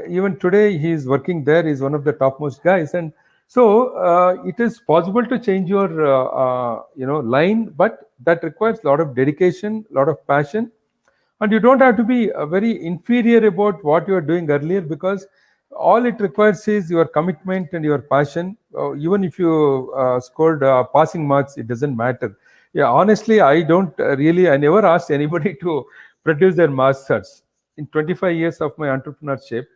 C: even today, he is working there. He's one of the topmost guys. And so it is possible to change your line, but that requires a lot of dedication, a lot of passion, and you don't have to be very inferior about what you are doing earlier, because all it requires is your commitment and your passion. Even if you scored passing marks, it doesn't matter. Yeah, honestly, I never asked anybody to produce their masters. In 25 years of my entrepreneurship,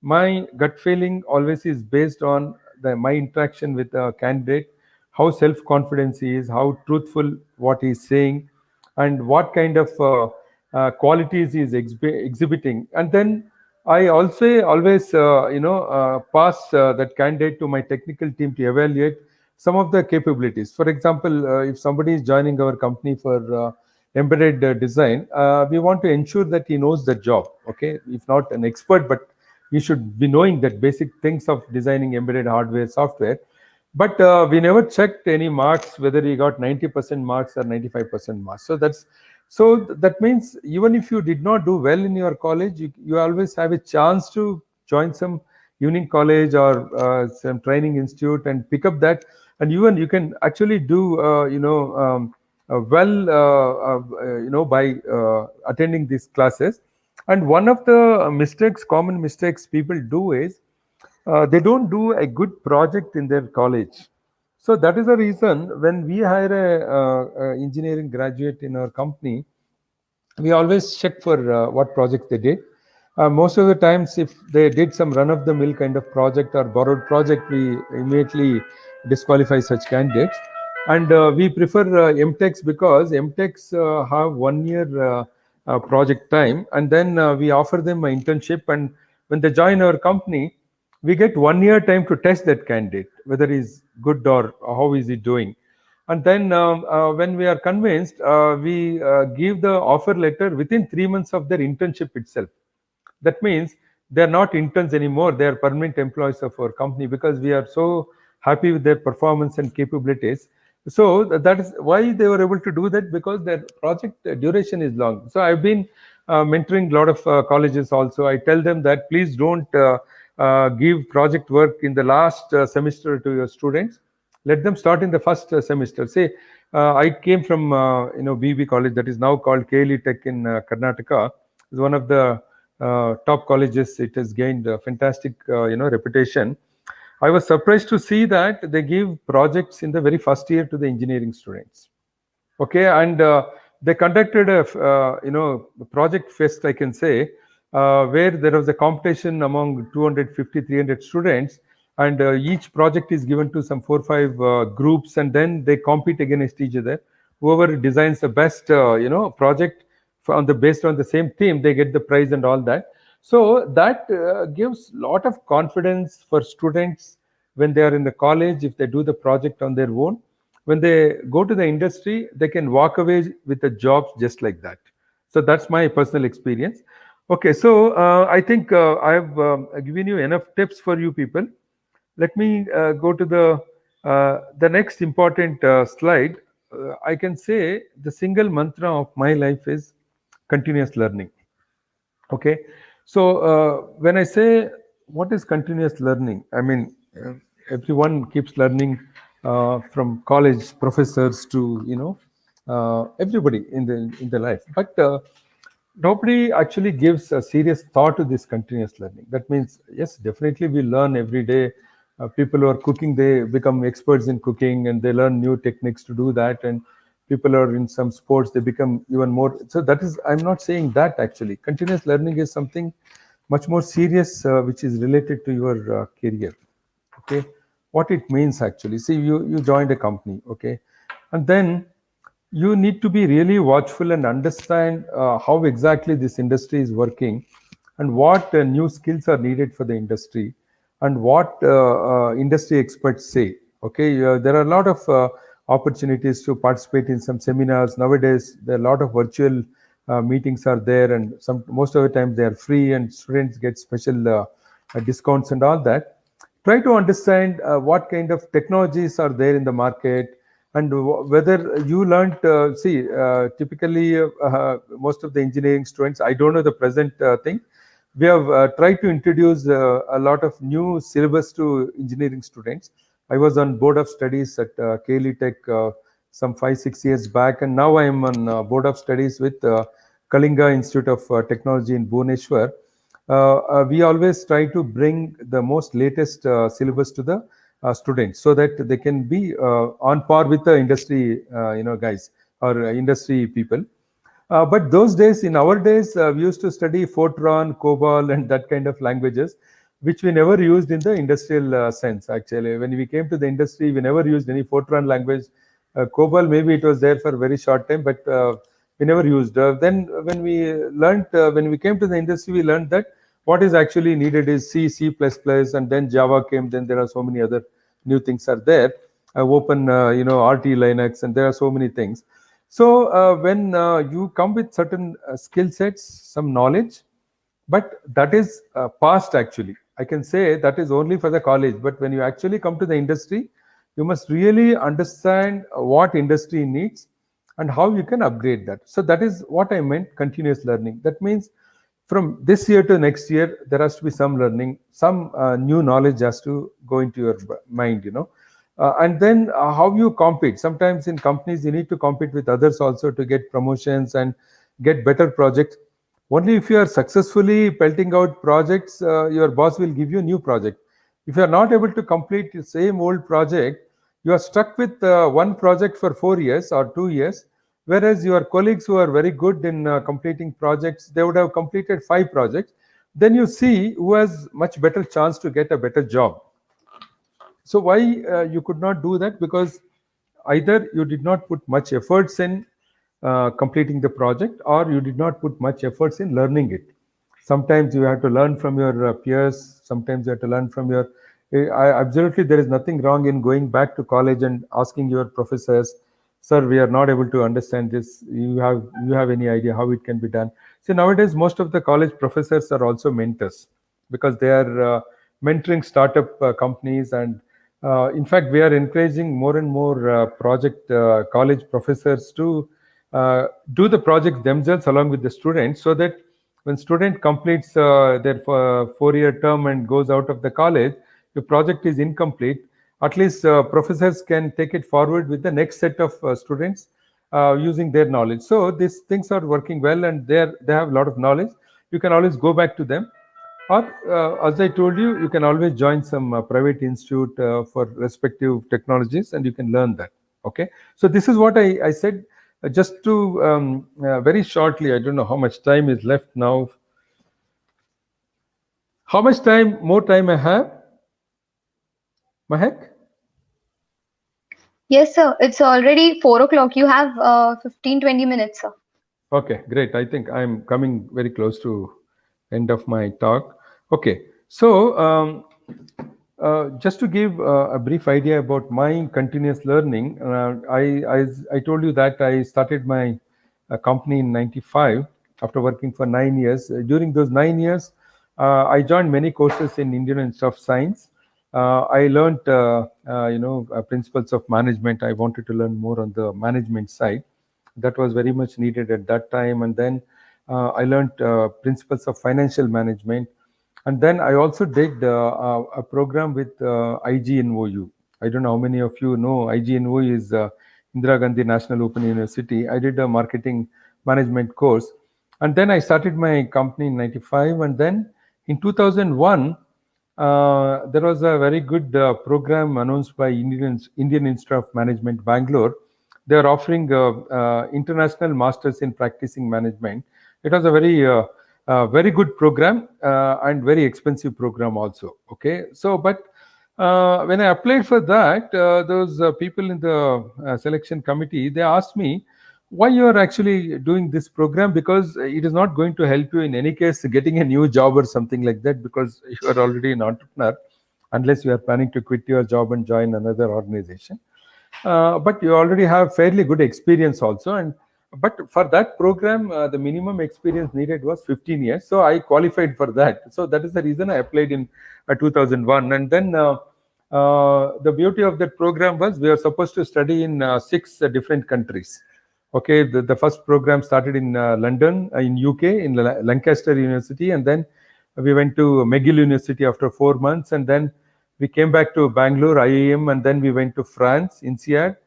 C: my gut feeling always is based on my interaction with the candidate, how self-confidence he is, how truthful what he is saying, and what kind of qualities he is exhibiting. And then I also always pass that candidate to my technical team to evaluate some of the capabilities. For example, if somebody is joining our company for embedded design, we want to ensure that he knows the job. Okay, if not an expert, but you should be knowing that basic things of designing embedded hardware, software. But we never checked any marks, whether he got 90% marks or 95% marks. So that means even if you did not do well in your college, you always have a chance to join some evening college or some training institute and pick up that. And even you can actually do by attending these classes. And one of the common mistakes people do is they don't do a good project in their college. So that is the reason when we hire a engineering graduate in our company, we always check for what project they did. Most of the times, if they did some run-of-the-mill kind of project or borrowed project, we immediately disqualify such candidates. And we prefer MTechs because MTechs have 1 year project time, and then we offer them an internship. And when they join our company, we get 1 year time to test that candidate, whether he's good or how is he doing. And then when we are convinced, we give the offer letter within 3 months of their internship itself. That means they're not interns anymore. They're permanent employees of our company because we are so happy with their performance and capabilities. So that is why they were able to do that, because their project duration is long. So I've been mentoring a lot of colleges also. I tell them that please don't give project work in the last semester to your students. Let them start in the first semester. Say, I came from BB College, that is now called KLE Tech in Karnataka. It's one of the top colleges. It has gained a fantastic reputation. I was surprised to see that they give projects in the very first year to the engineering students. Okay, and they conducted a project fest, I can say, where there was a competition among 250, 300 students, and each project is given to some 4 or 5 groups, and then they compete against each other. Whoever designs the best project based on the same theme, they get the prize and all that. So that gives a lot of confidence for students when they are in the college. If they do the project on their own, when they go to the industry, they can walk away with the jobs just like that. So that's my personal experience. Okay, so I think I have given you enough tips for you people. Let me go to the next important slide. I can say the single mantra of my life is continuous learning. Okay, so when I say what is continuous learning, I mean everyone keeps learning from college professors to everybody in the life, but nobody actually gives a serious thought to this continuous learning. That means, yes, definitely we learn every day. People who are cooking, they become experts in cooking and they learn new techniques to do that. And people are in some sports, they become even more. So that is, I'm not saying that actually. Continuous learning is something much more serious, which is related to your career. Okay, what it means actually. See, you joined a company, okay, and then you need to be really watchful and understand how exactly this industry is working, and what new skills are needed for the industry, and what industry experts say. Okay, there are a lot of opportunities to participate in some seminars nowadays. There are a lot of virtual meetings are there, and most of the time they are free, and students get special discounts and all that. Try to understand what kind of technologies are there in the market, and whether you learned. Typically, most of the engineering students, I don't know the present thing. We have tried to introduce a lot of new syllabus to engineering students. I was on board of studies at KLE Tech some 5-6 years back, and now I am on board of studies with Kalinga Institute of Technology in Bhubaneswar. We always try to bring the most latest syllabus to the students, so that they can be on par with the industry, guys, or industry people. But those days, in our days, we used to study Fortran, COBOL, and that kind of languages, which we never used in the industrial sense. Actually, when we came to the industry, we never used any Fortran language. COBOL, maybe it was there for a very short time, but we never used. Then, when we came to the industry, we learned that what is actually needed is C, C++, and then Java came. Then there are so many other new things are there. Open, RT Linux, and there are so many things. So when you come with certain skill sets, some knowledge, but that is past actually. I can say that is only for the college. But when you actually come to the industry, you must really understand what industry needs and how you can upgrade that. So that is what I meant continuous learning. That means from this year to next year, there has to be some learning, some new knowledge has to go into your mind, and then how you compete. Sometimes in companies, you need to compete with others also to get promotions and get better projects. Only if you are successfully pelting out projects, your boss will give you a new project. If you are not able to complete the same old project, you are stuck with one project for 4 years or 2 years, whereas your colleagues who are very good in completing projects, they would have completed 5 projects. Then you see who has much better chance to get a better job. So why you could not do that? Because either you did not put much efforts in completing the project, or you did not put much efforts in learning it. Sometimes you have to learn from your peers. Sometimes you have to learn from your. Absolutely, there is nothing wrong in going back to college and asking your professors, "Sir, we are not able to understand this. You have any idea how it can be done?" So nowadays, most of the college professors are also mentors, because they are mentoring startup companies. And in fact, we are encouraging more and more college professors to do the project themselves along with the students, so that when student completes their 4-year term and goes out of the college, the project is incomplete. At least professors can take it forward with the next set of students using their knowledge. So these things are working well, and they have a lot of knowledge. You can always go back to them. Or, as I told you, you can always join some private institute for respective technologies, and you can learn that. Okay. So this is what I said. Just to very shortly, I don't know how much time is left now. How much more time I have? Mahek?
A: Yes, sir. It's already 4 o'clock. You have 15-20 minutes, sir.
C: Okay, great. I think I'm coming very close to end of my talk. Okay, so just to give a brief idea about my continuous learning, I told you that I started my company in '95 after working for 9 years. During those 9 years, I joined many courses in Indian Institute of Science. I learned, principles of management. I wanted to learn more on the management side. That was very much needed at that time. And then I learned principles of financial management. And then I also did a program with IGNOU. I don't know how many of you know IGNOU is Indira Gandhi National Open University. I did a marketing management course. And then I started my company in '95. And then in 2001, there was a very good program announced by Indian Institute of Management, Bangalore. They are offering international masters in practicing management. It was a very good program and very expensive program also. Okay, so but when I applied for that, those people in the selection committee, they asked me why you are actually doing this program, because it is not going to help you in any case getting a new job or something like that, because you are already an entrepreneur. unless you are planning to quit your job and join another organization. But you already have fairly good experience also. And but for that program, the minimum experience needed was 15 years. So I qualified for that. So that is the reason I applied in 2001. And then the beauty of that program was we were supposed to study in 6 different countries. Okay, the first program started in London, in UK, in Lancaster University, and then we went to McGill University after 4 months, and then we came back to Bangalore IIM, and then we went to France, INSEAD,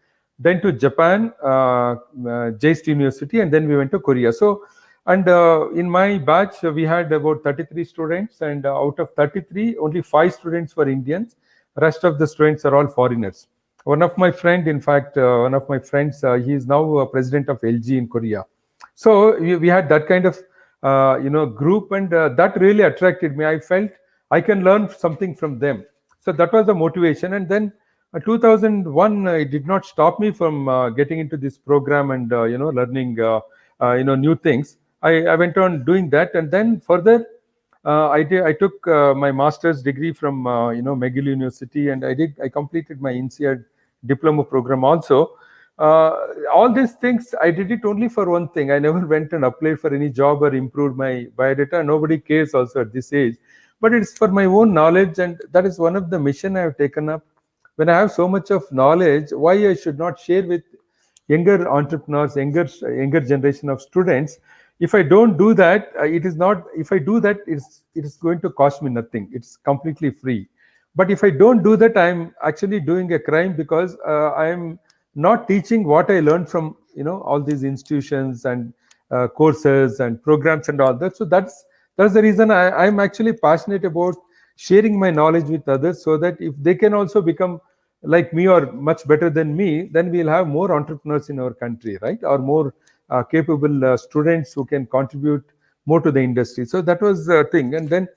C: then to Japan, JST University, and then we went to Korea. So, and in my batch, we had about 33 students, and out of 33, only 5 students were Indians. Rest of the students are all foreigners. One of my friend, in fact, one of my friends, he is now president of LG in Korea. So we had that kind of group, and that really attracted me. I felt I can learn something from them. So that was the motivation. And then 2001, it did not stop me from getting into this program and learning new things. I went on doing that, and then further I took my master's degree from McGill University, and I completed my INSEAD diploma program also. All these things I did it only for one thing. I never went and applied for any job or improved my biodata. Nobody cares also at this age, but it's for my own knowledge, and that is one of the mission I have taken up. When I have so much of knowledge, why I should not share with younger entrepreneurs, younger generation of students? If I don't do that, it is not. If I do that, it is going to cost me nothing. It's completely free. But if I don't do that, I'm actually doing a crime, because I'm not teaching what I learned from all these institutions and courses and programs and all that. So that's the reason I'm actually passionate about sharing my knowledge with others, so that if they can also become like me or much better than me, then we'll have more entrepreneurs in our country, right? Or more capable students who can contribute more to the industry. So that was the thing. And then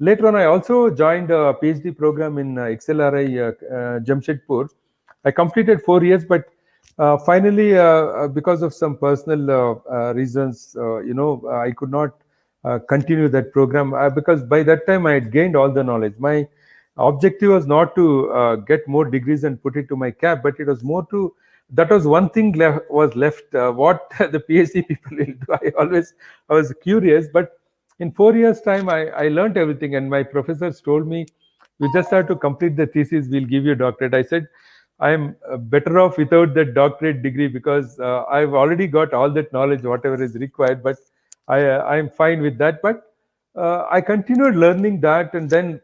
C: later on, I also joined a PhD program in XLRI Jamshedpur. I completed 4 years, but finally, because of some personal reasons, I could not continue that program, because by that time I had gained all the knowledge. My objective was not to get more degrees and put it to my cap, but it was more to, that was one thing was left. What the PhD people will do, I was curious, but in 4 years time, I learned everything, and my professors told me, you just have to complete the thesis, we'll give you a doctorate. I said, I'm better off without that doctorate degree, because I've already got all that knowledge, whatever is required, but I'm fine with that. But I continued learning that, and then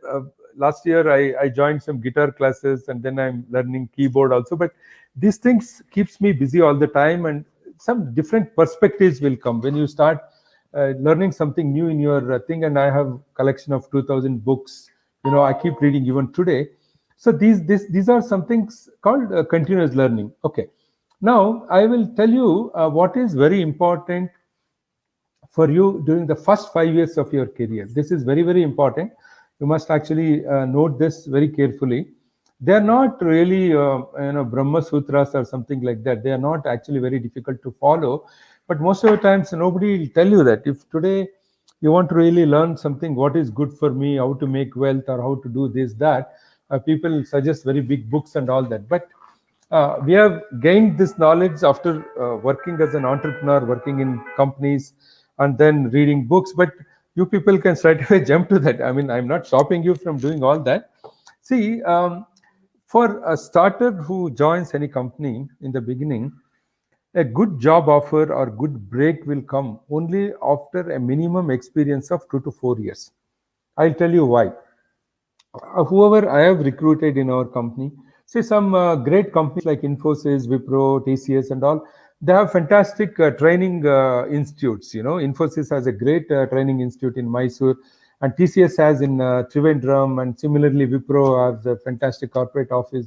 C: last year I joined some guitar classes, and then I'm learning keyboard also. But these things keeps me busy all the time, and some different perspectives will come when you start learning something new in your thing. And I have collection of 2000 books. I keep reading even today. So these are some things called continuous learning. Okay. Now I will tell you what is very important for you during the first 5 years of your career. This is very, very important. You must actually note this very carefully. They are not really Brahma Sutras or something like that. They are not actually very difficult to follow. But most of the times, nobody will tell you that. If today you want to really learn something, what is good for me, how to make wealth, or how to do this, that, people suggest very big books and all that. But we have gained this knowledge after working as an entrepreneur, working in companies, and then reading books. But you people can straight away jump to that. I mean, I'm not stopping you from doing all that. See, for a starter who joins any company in the beginning, a good job offer or good break will come only after a minimum experience of 2 to 4 years. I'll tell you why. Whoever I have recruited in our company, say some great companies like Infosys, Wipro, TCS and all, they have fantastic training institutes. Infosys has a great training institute in Mysore, and TCS has in Trivandrum, and similarly Wipro has a fantastic corporate office.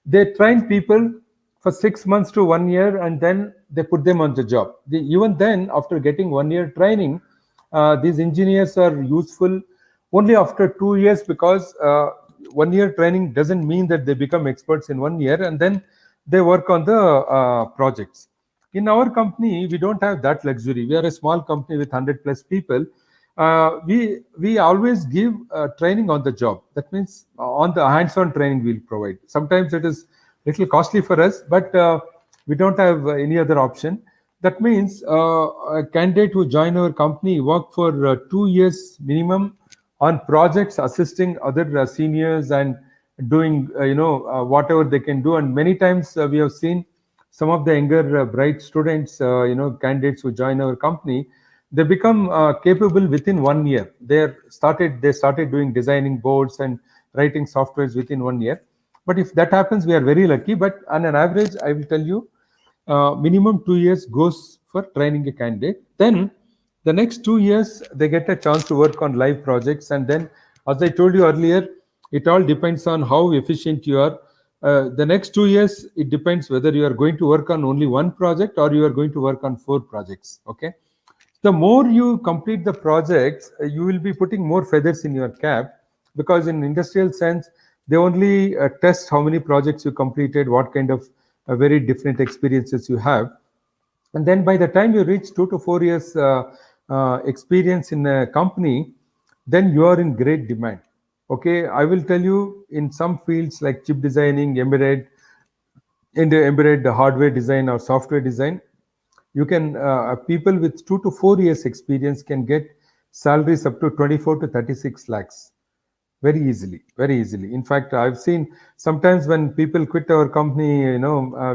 C: They train people for 6 months to 1 year, and then they put them on the job. Even then, after getting 1 year training, these engineers are useful only after 2 years, because 1 year training doesn't mean that they become experts in 1 year and then they work on the projects. In our company, we don't have that luxury. We are a small company with 100 plus people. we always give training on the job. That means on the hands-on training we'll provide. Sometimes it is little costly for us, but we don't have any other option. That means a candidate who join our company work for 2 years minimum on projects, assisting other seniors and doing whatever they can do. And many times we have seen some of the younger bright students, candidates who join our company, they become capable within 1 year. They started doing designing boards and writing softwares within 1 year. But if that happens, we are very lucky. But on an average, I will tell you, minimum 2 years goes for training a candidate. Then the next 2 years, they get a chance to work on live projects. And then, as I told you earlier, it all depends on how efficient you are. The next 2 years, it depends whether you are going to work on only one project or you are going to work on 4 projects. Okay. The more you complete the projects, you will be putting more feathers in your cap, because in industrial sense, they only test how many projects you completed, what kind of very different experiences you have. And then by the time you reach 2 to 4 years experience in a company, then you are in great demand. Okay, I will tell you, in some fields like chip designing, embedded hardware design or software design, you can people with 2 to 4 years experience can get salaries up to 24 to 36 lakhs very easily, very easily. In fact, I've seen sometimes when people quit our company,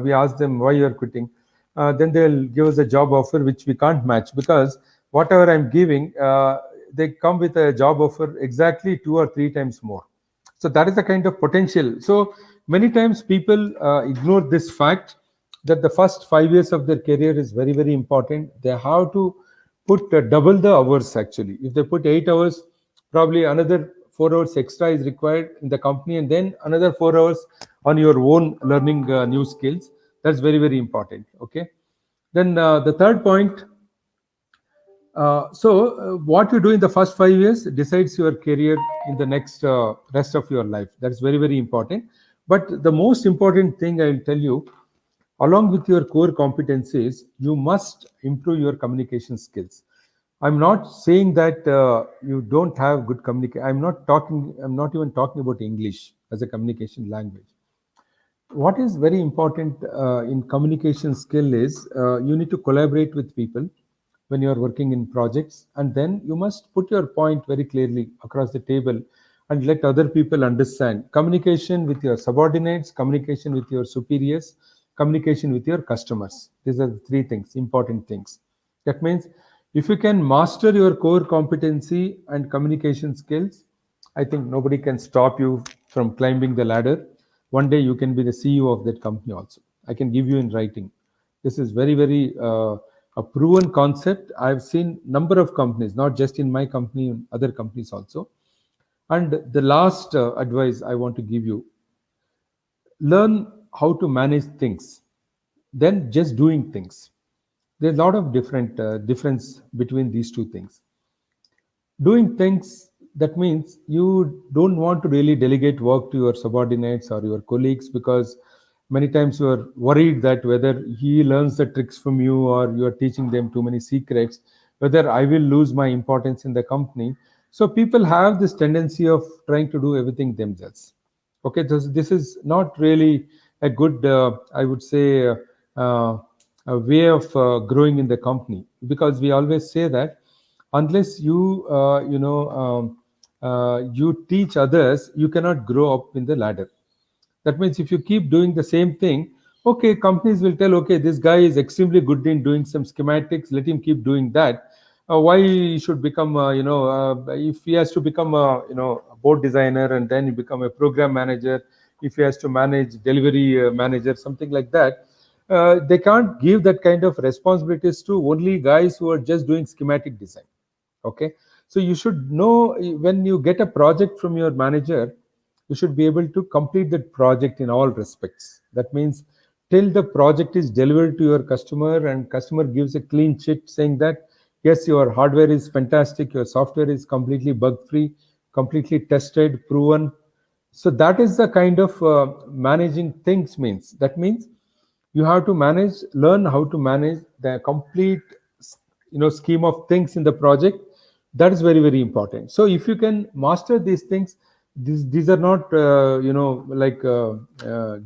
C: we ask them why you're quitting. Then they'll give us a job offer which we can't match, because whatever I'm giving, they come with a job offer exactly 2 or 3 times more. So that is the kind of potential. So many times people ignore this fact that the first 5 years of their career is very, very important. They have to put double the hours. Actually, if they put 8 hours, probably another 4 hours extra is required in the company, and then another 4 hours on your own learning new skills. That's very, very important. Okay. Then the third point, what you do in the first 5 years decides your career in the next rest of your life. That's very, very important. But the most important thing I will tell you, along with your core competencies, you must improve your communication skills. I'm not saying that you don't have good communication. I'm not even talking about English as a communication language. What is very important in communication skill is you need to collaborate with people when you are working in projects, and then you must put your point very clearly across the table and let other people understand. Communication with your subordinates, communication with your superiors, communication with your customers. These are the three things, important things. That means if you can master your core competency and communication skills, I think nobody can stop you from climbing the ladder. One day you can be the CEO of that company also. I can give you in writing. This is very, very a proven concept. I've seen number of companies, not just in my company, in other companies also. And the last advice I want to give you, learn how to manage things, then just doing things. There's a lot of difference between these two things. Doing things, that means you don't want to really delegate work to your subordinates or your colleagues, because many times you are worried that whether he learns the tricks from you or you are teaching them too many secrets, whether I will lose my importance in the company. So people have this tendency of trying to do everything themselves. Okay, this is not really a good, I would say, a way of growing in the company, because we always say that unless you teach others, you cannot grow up in the ladder. That means if you keep doing the same thing, okay, companies will tell, okay, this guy is extremely good in doing some schematics, let him keep doing that. Why he should become, if he has to become a board designer and then he become a program manager, if he has to manage delivery manager, something like that, they can't give that kind of responsibilities to only guys who are just doing schematic design. Okay, so you should know, when you get a project from your manager, you should be able to complete that project in all respects. That means till the project is delivered to your customer and customer gives a clean chit saying that yes, your hardware is fantastic, your software is completely bug free, completely tested, proven. So that is the kind of managing things means. That means you have to learn how to manage the complete scheme of things in the project, That is very, very important. So if you can master these things, these are not like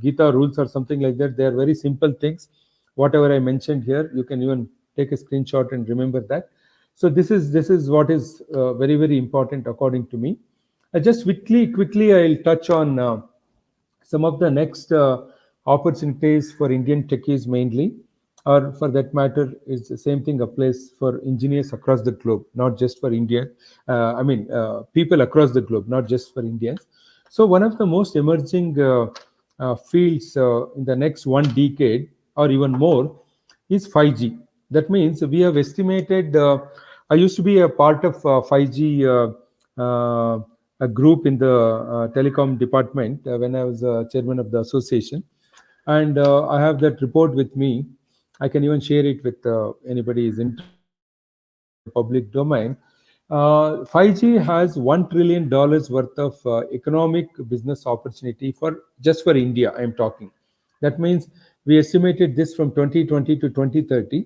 C: Gita rules or something like that. They are very simple things. Whatever I mentioned here, you can even take a screenshot and remember that. So this is what is very, very important according to me. Just quickly I'll touch on some of the next opportunities for Indian techies mainly, or for that matter, is the same thing applies for engineers across the globe, not just for India. People across the globe, not just for Indians. So one of the most emerging fields in the next 1 decade or even more is 5G. That means we have estimated. I used to be a part of 5G. A group in the telecom department when I was chairman of the association, and I have that report with me. I can even share it with anybody is interested. It's in the public domain. 5G has $1 trillion worth of economic business opportunity for just for India. I am talking. That means we estimated this from 2020 to 2030.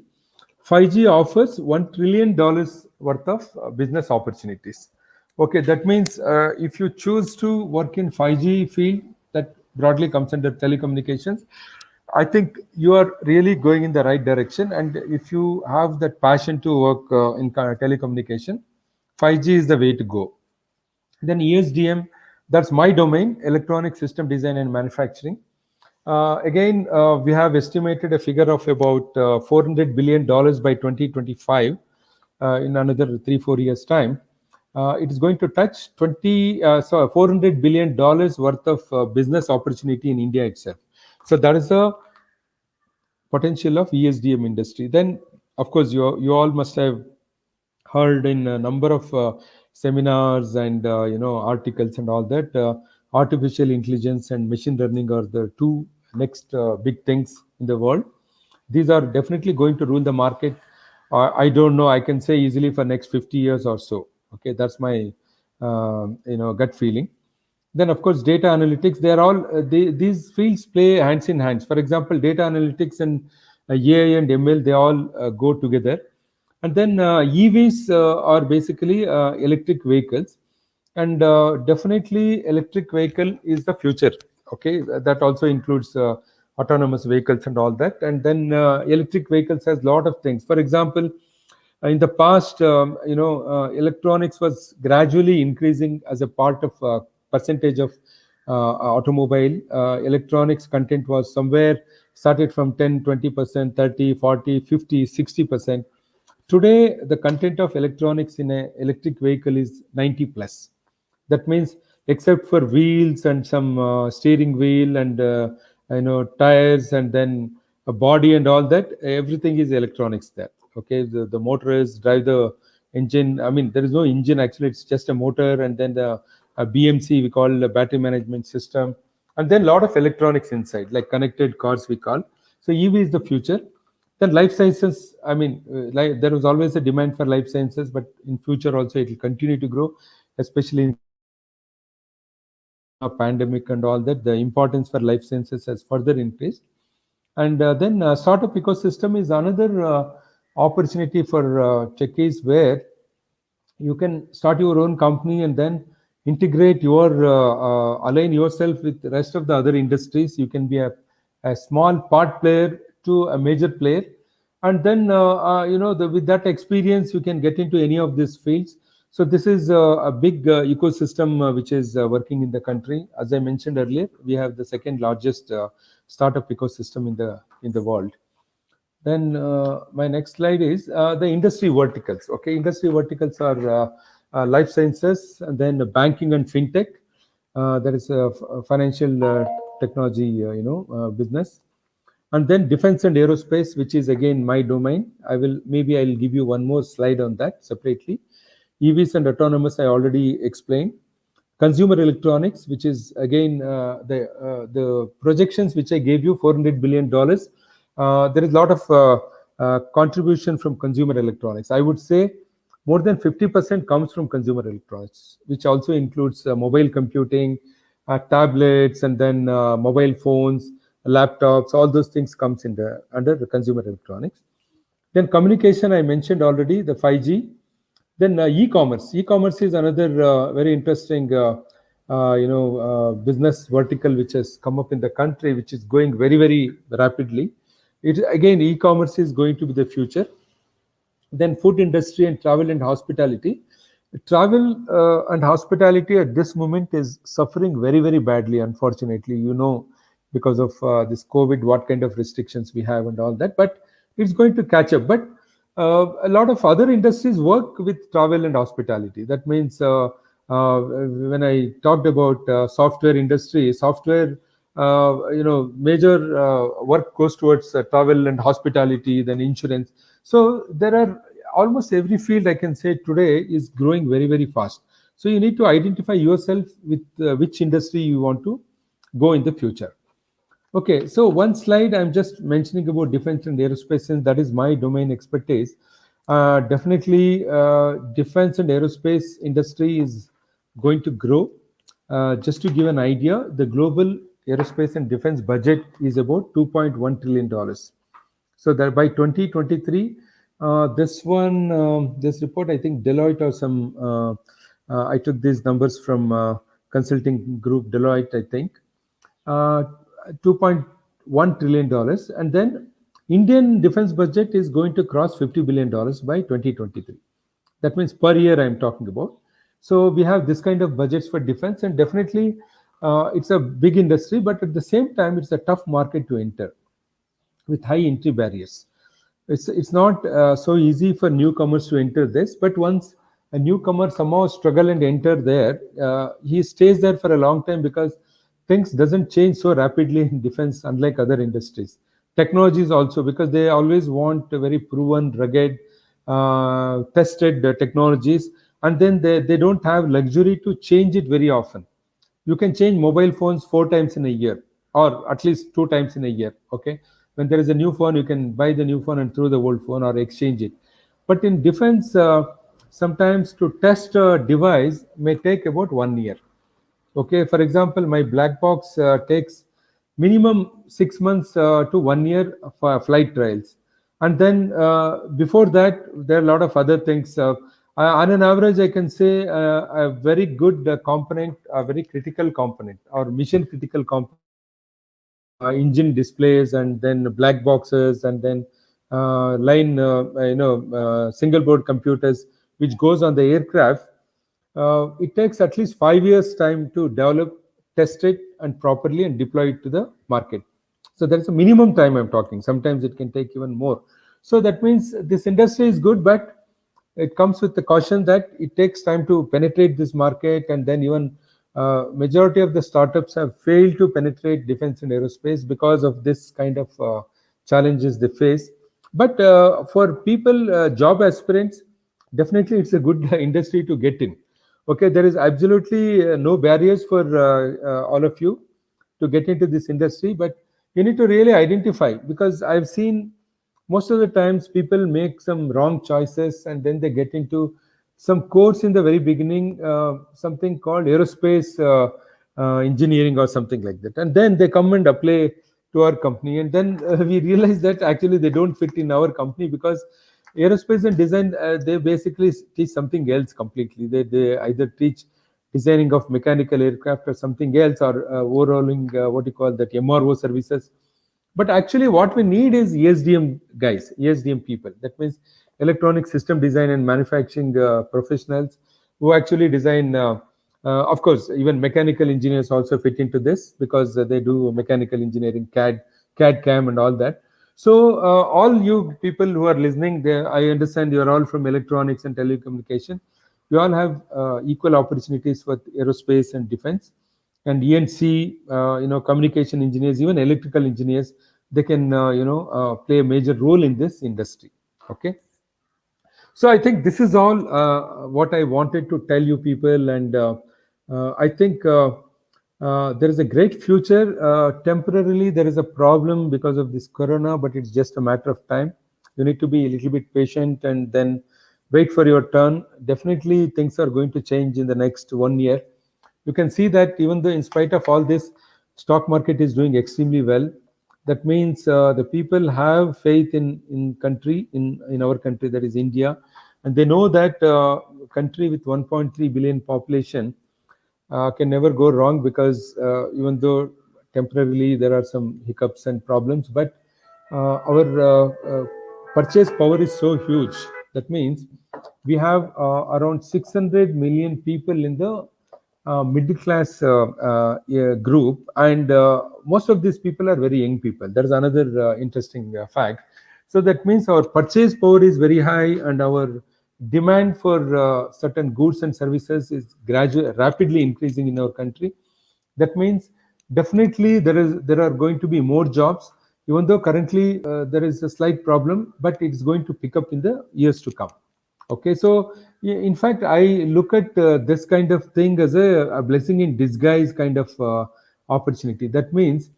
C: 5G offers $1 trillion worth of business opportunities. Okay, that means if you choose to work in 5G field, that broadly comes under telecommunications. I think you are really going in the right direction. And if you have that passion to work in telecommunication, 5G is the way to go. Then ESDM, that's my domain, electronic system design and manufacturing. Again, we have estimated a figure of about $400 billion by 2025, in another 3-4 years' time. It is going to touch $400 billion worth of business opportunity in India itself. So that is the potential of ESDM industry. Then, of course, you all must have heard in a number of seminars and articles and all that. Artificial intelligence and machine learning are the two next big things in the world. These are definitely going to rule the market. I don't know. I can say easily for next 50 years or so. Okay, that's my gut feeling. Then, of course, data analytics. They are all these fields play hands in hands. For example, data analytics and AI and ML, they all go together. And then EVs are basically electric vehicles, and definitely electric vehicle is the future. Okay, that also includes autonomous vehicles and all that. And then electric vehicles has a lot of things. For example, in the past, electronics was gradually increasing as a part of percentage of automobile. Electronics content was somewhere started from 10, 20%, 30, 40, 50, 60%. Today, the content of electronics in an electric vehicle is 90 plus. That means, except for wheels and some steering wheel and tires and then a body and all that, everything is electronics there. Okay, the motors drive the engine. I mean, there is no engine actually; it's just a motor, and then the BMC we call the battery management system, and then a lot of electronics inside, like connected cars we call. So EV is the future. Then life sciences. I mean, there was always a demand for life sciences, but in future also it will continue to grow, especially in corona pandemic and all that. The importance for life sciences has further increased. And then startup ecosystem is another opportunity for techies, where you can start your own company and then integrate align yourself with the rest of the other industries. You can be a small part player to a major player, and then with that experience you can get into any of these fields. So this is a big ecosystem which is working in the country. As I mentioned earlier, we have the second largest startup ecosystem in the world. Then my next slide is the industry verticals. Okay, industry verticals are life sciences, and then banking and fintech. That is a financial technology, business, and then defense and aerospace, which is again my domain. I'll give you one more slide on that separately. EVs and autonomous, I already explained. Consumer electronics, which is again the projections which I gave you, $400 billion. There is a lot of contribution from consumer electronics. I would say more than 50% comes from consumer electronics, which also includes mobile computing, tablets, and then mobile phones, laptops. All those things comes under the consumer electronics. Then communication, I mentioned already, the 5G. Then e-commerce. E-commerce is another very interesting, business vertical which has come up in the country, which is going very, very rapidly. It again, e-commerce is going to be the future. Then food industry and travel and hospitality. Travel and hospitality at this moment is suffering very, very badly, unfortunately, because of this COVID, what kind of restrictions we have and all that. But it's going to catch up. But a lot of other industries work with travel and hospitality. That means when I talked about software industry, software, major work goes towards travel and hospitality, then insurance. So there are almost every field, I can say, today is growing very, very fast. So you need to identify yourself with which industry you want to go in the future. Okay, so one slide I'm just mentioning about defense and aerospace, since that is my domain expertise. Definitely, defense and aerospace industry is going to grow. Just to give an idea, the global aerospace and defense budget is about $2.1 trillion. So that by 2023, this report, I think Deloitte or some, I took these numbers from consulting group Deloitte, I think. $2.1 trillion. And then Indian defense budget is going to cross $50 billion by 2023. That means per year I'm talking about. So we have this kind of budgets for defense, and definitely it's a big industry, but at the same time, it's a tough market to enter with high entry barriers. It's not so easy for newcomers to enter this, but once a newcomer somehow struggle and enter there, he stays there for a long time, because things doesn't change so rapidly in defense, unlike other industries. Technologies also, because they always want a very proven, rugged, tested technologies, and then they don't have luxury to change it very often. You can change mobile phones 4 times in a year, or at least 2 times in a year. Okay, when there is a new phone, you can buy the new phone and throw the old phone or exchange it. But in defense, sometimes to test a device may take about 1 year. Okay, for example, my black box takes minimum 6 months to 1 year for flight trials, and then before that, there are a lot of other things. On an average, I can say a very good component, a very critical component, or mission critical component, engine displays, and then black boxes, and then single board computers, which goes on the aircraft. It takes at least 5 years time to develop, test it, and properly and deploy it to the market. So that's a minimum time I'm talking. Sometimes it can take even more. So that means this industry is good, but it comes with the caution that it takes time to penetrate this market, and then even majority of the startups have failed to penetrate defense and aerospace because of this kind of challenges they face. But for people, job aspirants, definitely it's a good industry to get in. Okay, there is absolutely no barriers for all of you to get into this industry, but you need to really identify, because I've seen most of the times people make some wrong choices, and then they get into some course in the very beginning, something called aerospace engineering or something like that, and then they come and apply to our company, and then we realize that actually they don't fit in our company, because aerospace and design, they basically teach something else completely. They either teach designing of mechanical aircraft or something else, or overhauling what you call that MRO services. But actually what we need is ESDM guys, ESDM people. That means electronic system design and manufacturing professionals who actually design, of course, even mechanical engineers also fit into this, because they do mechanical engineering, CAD, CAM and all that. So all you people who are listening there, I understand you are all from electronics and telecommunication. You all have equal opportunities for aerospace and defense, and ENC, communication engineers, even electrical engineers, they can play a major role in this industry. Okay, so I think this is all what I wanted to tell you people, and I think there is a great future. Temporarily there is a problem because of this corona, but it's just a matter of time. You need to be a little bit patient and then wait for your turn. Definitely things are going to change in the next 1 year. You can see that even though in spite of all this, stock market is doing extremely well. That means the people have faith in our country, that is India, and they know that country with 1.3 billion population can never go wrong, because even though temporarily there are some hiccups and problems, but our purchase power is so huge. That means we have around 600 million people in the middle class group, and most of these people are very young people. That is another interesting fact. So that means our purchase power is very high, and our demand for certain goods and services is rapidly increasing in our country. That means definitely there are going to be more jobs, even though currently there is a slight problem, but it's going to pick up in the years to come. Okay, so in fact, I look at this kind of thing as a blessing in disguise kind of opportunity. That means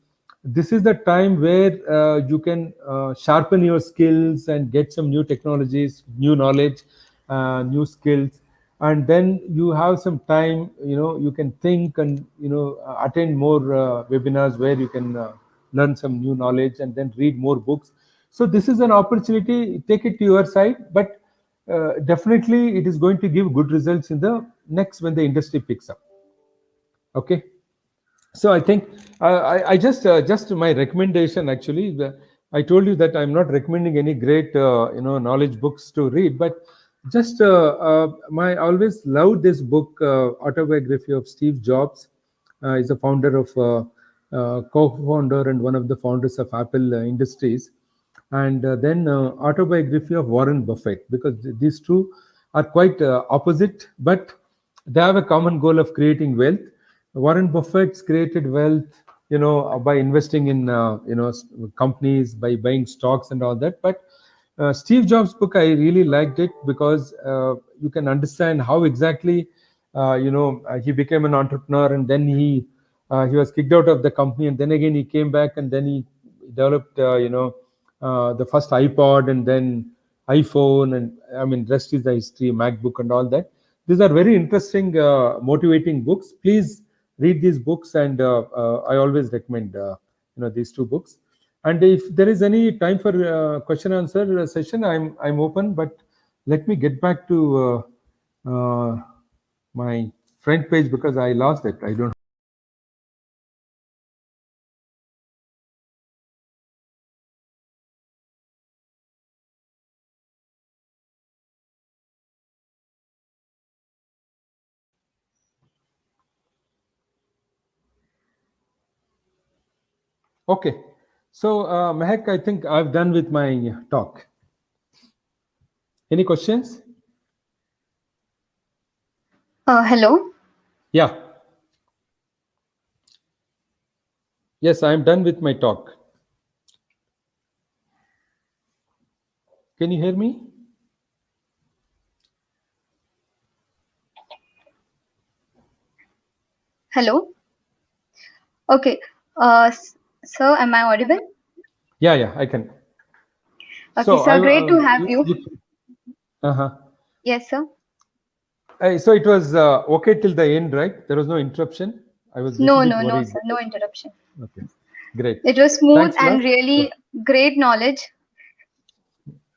C: this is the time where you can sharpen your skills and get some new technologies, new knowledge, new skills, and then you have some time. You can think and attend more webinars where you can learn some new knowledge and then read more books. So this is an opportunity. Take it to your side, but definitely it is going to give good results in the next when the industry picks up. Okay, so I think I just my recommendation actually. I told you that I'm not recommending any great knowledge books to read, but just my I always loved this book, autobiography of Steve Jobs. He's a founder of co-founder and one of the founders of Apple Industries, and then autobiography of Warren Buffett, because these two are quite opposite, but they have a common goal of creating wealth. Warren Buffett's created wealth, by investing in companies, by buying stocks and all that. But Steve Jobs' book, I really liked it because you can understand how exactly he became an entrepreneur, and then he was kicked out of the company, and then again he came back, and then he developed the first iPod, and then iPhone, and I mean rest is the history, MacBook and all that. These are very interesting, motivating books. Please read these books, and I always recommend these two books. And if there is any time for question answer session, I'm open. But let me get back to my front page because I lost it. I don't. Okay, so Mehak, I think I've done with my talk. Any questions?
A: Hello.
C: Yeah. Yes, I'm done with my talk. Can you hear me?
A: Hello. Okay. Sir, am I audible?
C: Yeah, I can.
A: Okay,
C: So
A: sir, great to have you.
C: Uh-huh.
A: Yes, sir.
C: So it was okay till the end, right? There was no interruption. I was a
A: No,
C: little bit
A: no, no,
C: worried.
A: sir. No interruption.
C: Okay, great.
A: It was smooth
C: Thanks a
A: and
C: lot.
A: really great knowledge.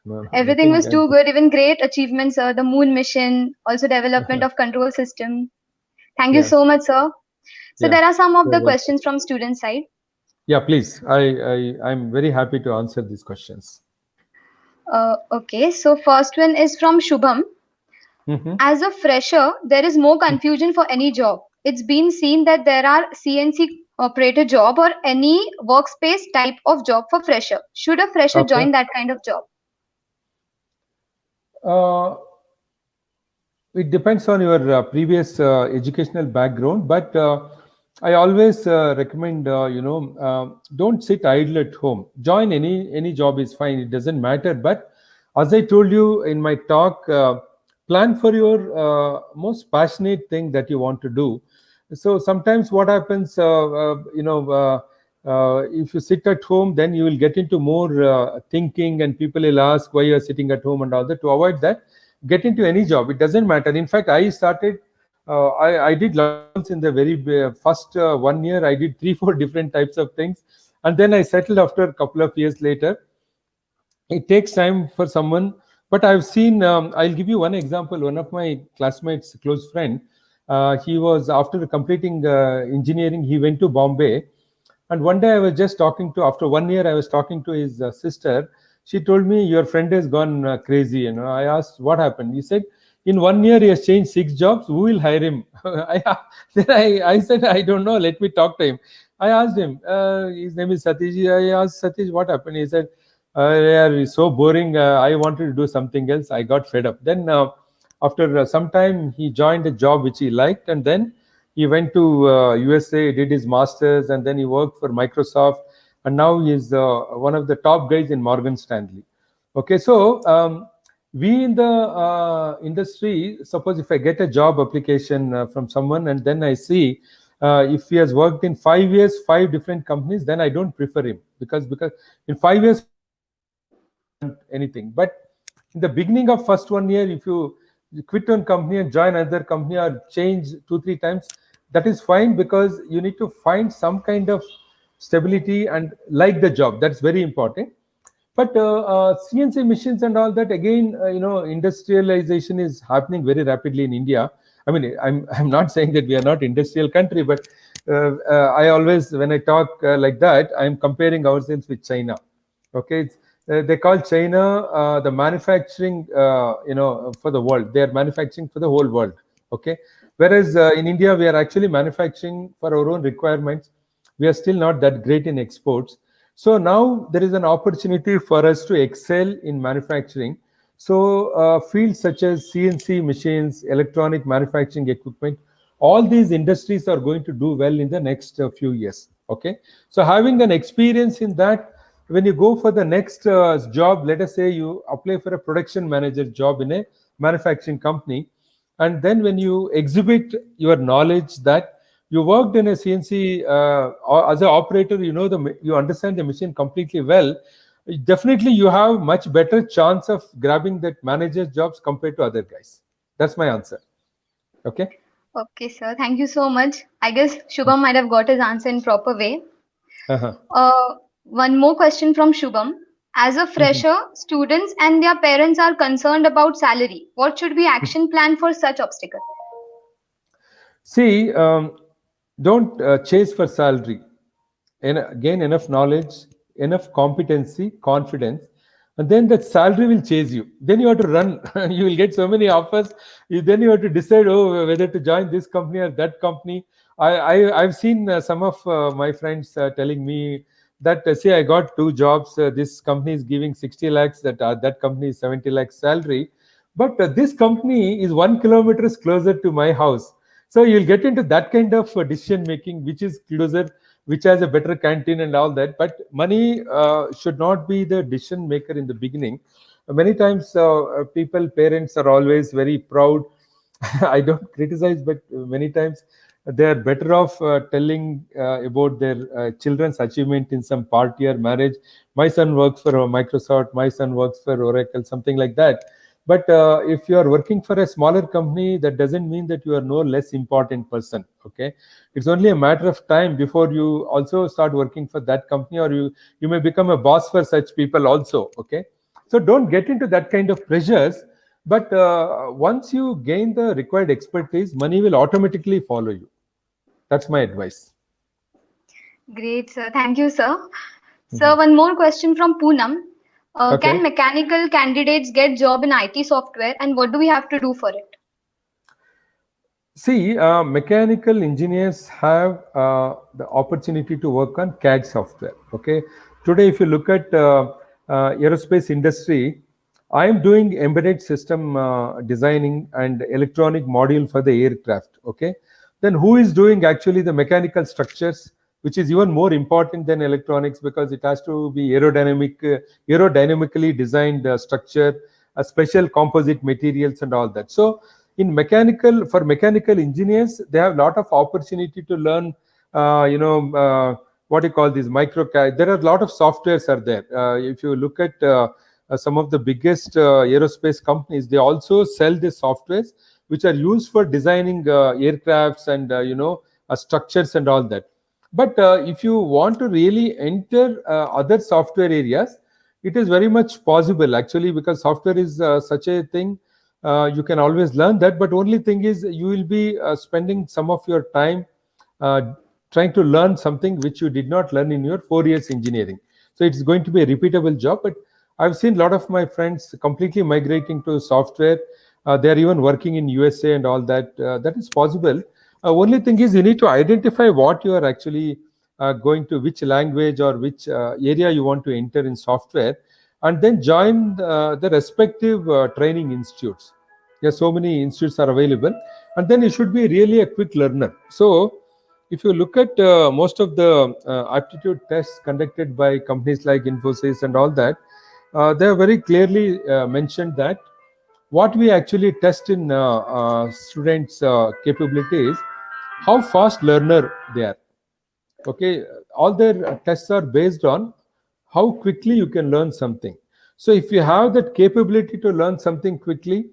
C: No,
A: Everything
C: nothing.
A: was too good. Even great achievements, sir. The moon mission, also development of control system. Thank you
C: Yeah,
A: so much, sir. So
C: yeah.
A: there are some of
C: You're
A: the
C: welcome.
A: questions from student side.
C: Yeah, please. I'm very happy to answer these questions.
A: Okay, so first one is from Shubham.
C: Mm-hmm.
A: As a fresher, there is more confusion for any job. It's been seen that there are CNC operator job or any workspace type of job for fresher. Should a fresher
C: Okay.
A: join that kind of job?
C: Uh, it depends on your previous educational background, but I always recommend don't sit idle at home. Join any job is fine. It doesn't matter. But as I told you in my talk, plan for your most passionate thing that you want to do. So sometimes what happens, if you sit at home, then you will get into more thinking, and people will ask why you are sitting at home and all that. To avoid that, get into any job. It doesn't matter. In fact, I started. I did lockdowns in the very first 1 year. I did 3-4 different types of things, and then I settled after a couple of years later. It takes time for someone But I've seen. I'll give you one example. One of my classmates, close friend, he was after completing engineering, he went to Bombay, and one day I was just talking to. After 1 year, I was talking to his sister. She told me, "Your friend has gone crazy." You know, I asked what happened. He said, "In 1 year, he has changed 6 jobs. Who will hire him?" I said, "I don't know. Let me talk to him." I asked him. His name is Satish. I asked Satish what happened. He said, "Yeah, it's so boring. I wanted to do something else. I got fed up." Then after some time, he joined a job which he liked, and then he went to USA, did his masters, and then he worked for Microsoft, and now he is one of the top guys in Morgan Stanley. Okay, so we in the industry, suppose if I get a job application from someone, and then I see if he has worked in 5 years, 5 different companies, then I don't prefer him, because in 5 years, 5 companies, he might not have learned anything. But in the beginning of first 1 year, if you quit one company and join another company or change 2 3 times, that is fine, because you need to find some kind of stability and like the job. That's very important. But CNC machines and all that, again, industrialization is happening very rapidly in India. I mean, I'm not saying that we are not industrial country, but I always, when I talk like that, I'm comparing ourselves with China. Okay, they call China the manufacturing, for the world. They are manufacturing for the whole world. Okay, whereas in India, we are actually manufacturing for our own requirements. We are still not that great in exports. So now there is an opportunity for us to excel in manufacturing. So fields such as CNC machines, electronic manufacturing equipment, all these industries are going to do well in the next few years. Okay, so having an experience in that, when you go for the next job, let us say you apply for a production manager job in a manufacturing company, and then when you exhibit your knowledge that you worked in a CNC or as an operator, you understand the machine completely well, definitely you have much better chance of grabbing that manager's jobs compared to other guys. That's my answer. Okay.
A: Okay, sir. Thank you so much. I guess Shubham might have got his answer in proper way.
C: Uh-huh.
A: One more question from Shubham. As a
C: Mhm.
A: fresher, students and their parents are concerned about salary. What should be action plan for such obstacle?
C: See, don't chase for salary. Gain enough knowledge, enough competency, confidence, and then that salary will chase you. Then you have to run. You will get so many offers. Then you have to decide, whether to join this company or that company. I've seen some of my friends telling me that see, I got 2 jobs. This company is giving 60 lakhs. That company is 70 lakhs salary, but this company is 1 kilometer closer to my house. So you'll get into that kind of decision making, which is closer, which has a better canteen and all that. But money should not be the decision maker in the beginning. Many times, parents are always very proud. I don't criticize, but many times they are better off telling about their children's achievement in some party or marriage. My son works for Microsoft, my son works for Oracle, something like that. But if you are working for a smaller company, that doesn't mean that you are no less important person. Okay, it's only a matter of time before you also start working for that company, or you may become a boss for such people also. Okay, so don't get into that kind of pressures. But once you gain the required expertise, money will automatically follow you. That's my advice.
A: Great, sir. Thank you, sir. Sir,
C: Mhm.
A: one more question from Poonam. Can
C: Okay.
A: mechanical candidates get job in IT software, and what do we have to do for it?
C: See, mechanical engineers have the opportunity to work on CAD software. Okay. Today, if you look at aerospace industry, I am doing embedded system designing and electronic module for the aircraft. Okay. Then who is doing actually the mechanical structures, which is even more important than electronics, because it has to be aerodynamically designed structure, special composite materials and all that. So for mechanical engineers, they have a lot of opportunity to learn what you call these microcad. There are a lot of softwares are there. If you look at some of the biggest aerospace companies, they also sell the softwares which are used for designing aircrafts and structures and all that. But if you want to really enter other software areas, it is very much possible actually, because software is such a thing. You can always learn that, but only thing is you will be spending some of your time uh, trying to learn something which you did not learn in your 4 years engineering. So it's going to be a repeatable job. But I've seen a lot of my friends completely migrating to software. They are even working in USA and all that. That is possible. Only thing is you need to identify what you are actually going to, which language or which area you want to enter in software, and then join the respective training institutes. Yes, so many institutes are available, and then you should be really a quick learner. So if you look at most of the aptitude tests conducted by companies like Infosys and all that, they have very clearly mentioned that what we actually test in students' capabilities, how fast learner they are. Okay, all their tests are based on how quickly you can learn something. So if you have that capability to learn something quickly,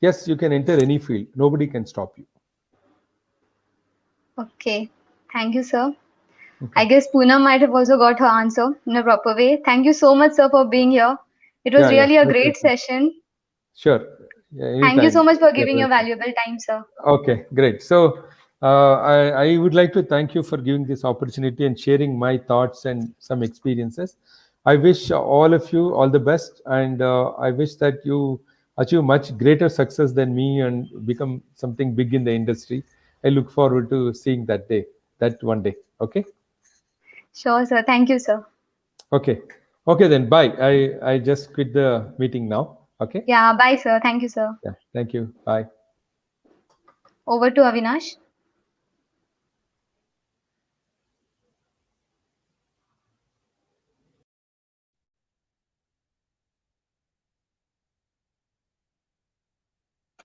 C: yes, you can enter any field. Nobody can stop you.
A: Okay. Thank you, sir. I guess Poonam might have also got her answer in a proper way. Thank you so much, sir, for being here. It was
C: Yeah, yeah,
A: really a great
C: definitely.
A: session.
C: Sure. Yeah,
A: Thank you so
C: anytime.
A: much for giving your
C: Definitely.
A: valuable time, sir.
C: Okay, great. So I would like to thank you for giving this opportunity and sharing my thoughts and some experiences. I wish all of you all the best, and I wish that you achieve much greater success than me and become something big in the industry. I look forward to seeing that day, that one day. Okay.
A: Sure, sir. Thank you, sir.
C: Okay. Okay, then bye. I just quit the meeting now. Okay.
A: Yeah, bye, sir. Thank you, sir.
C: Yeah. Thank you. Bye.
A: Over to Avinash.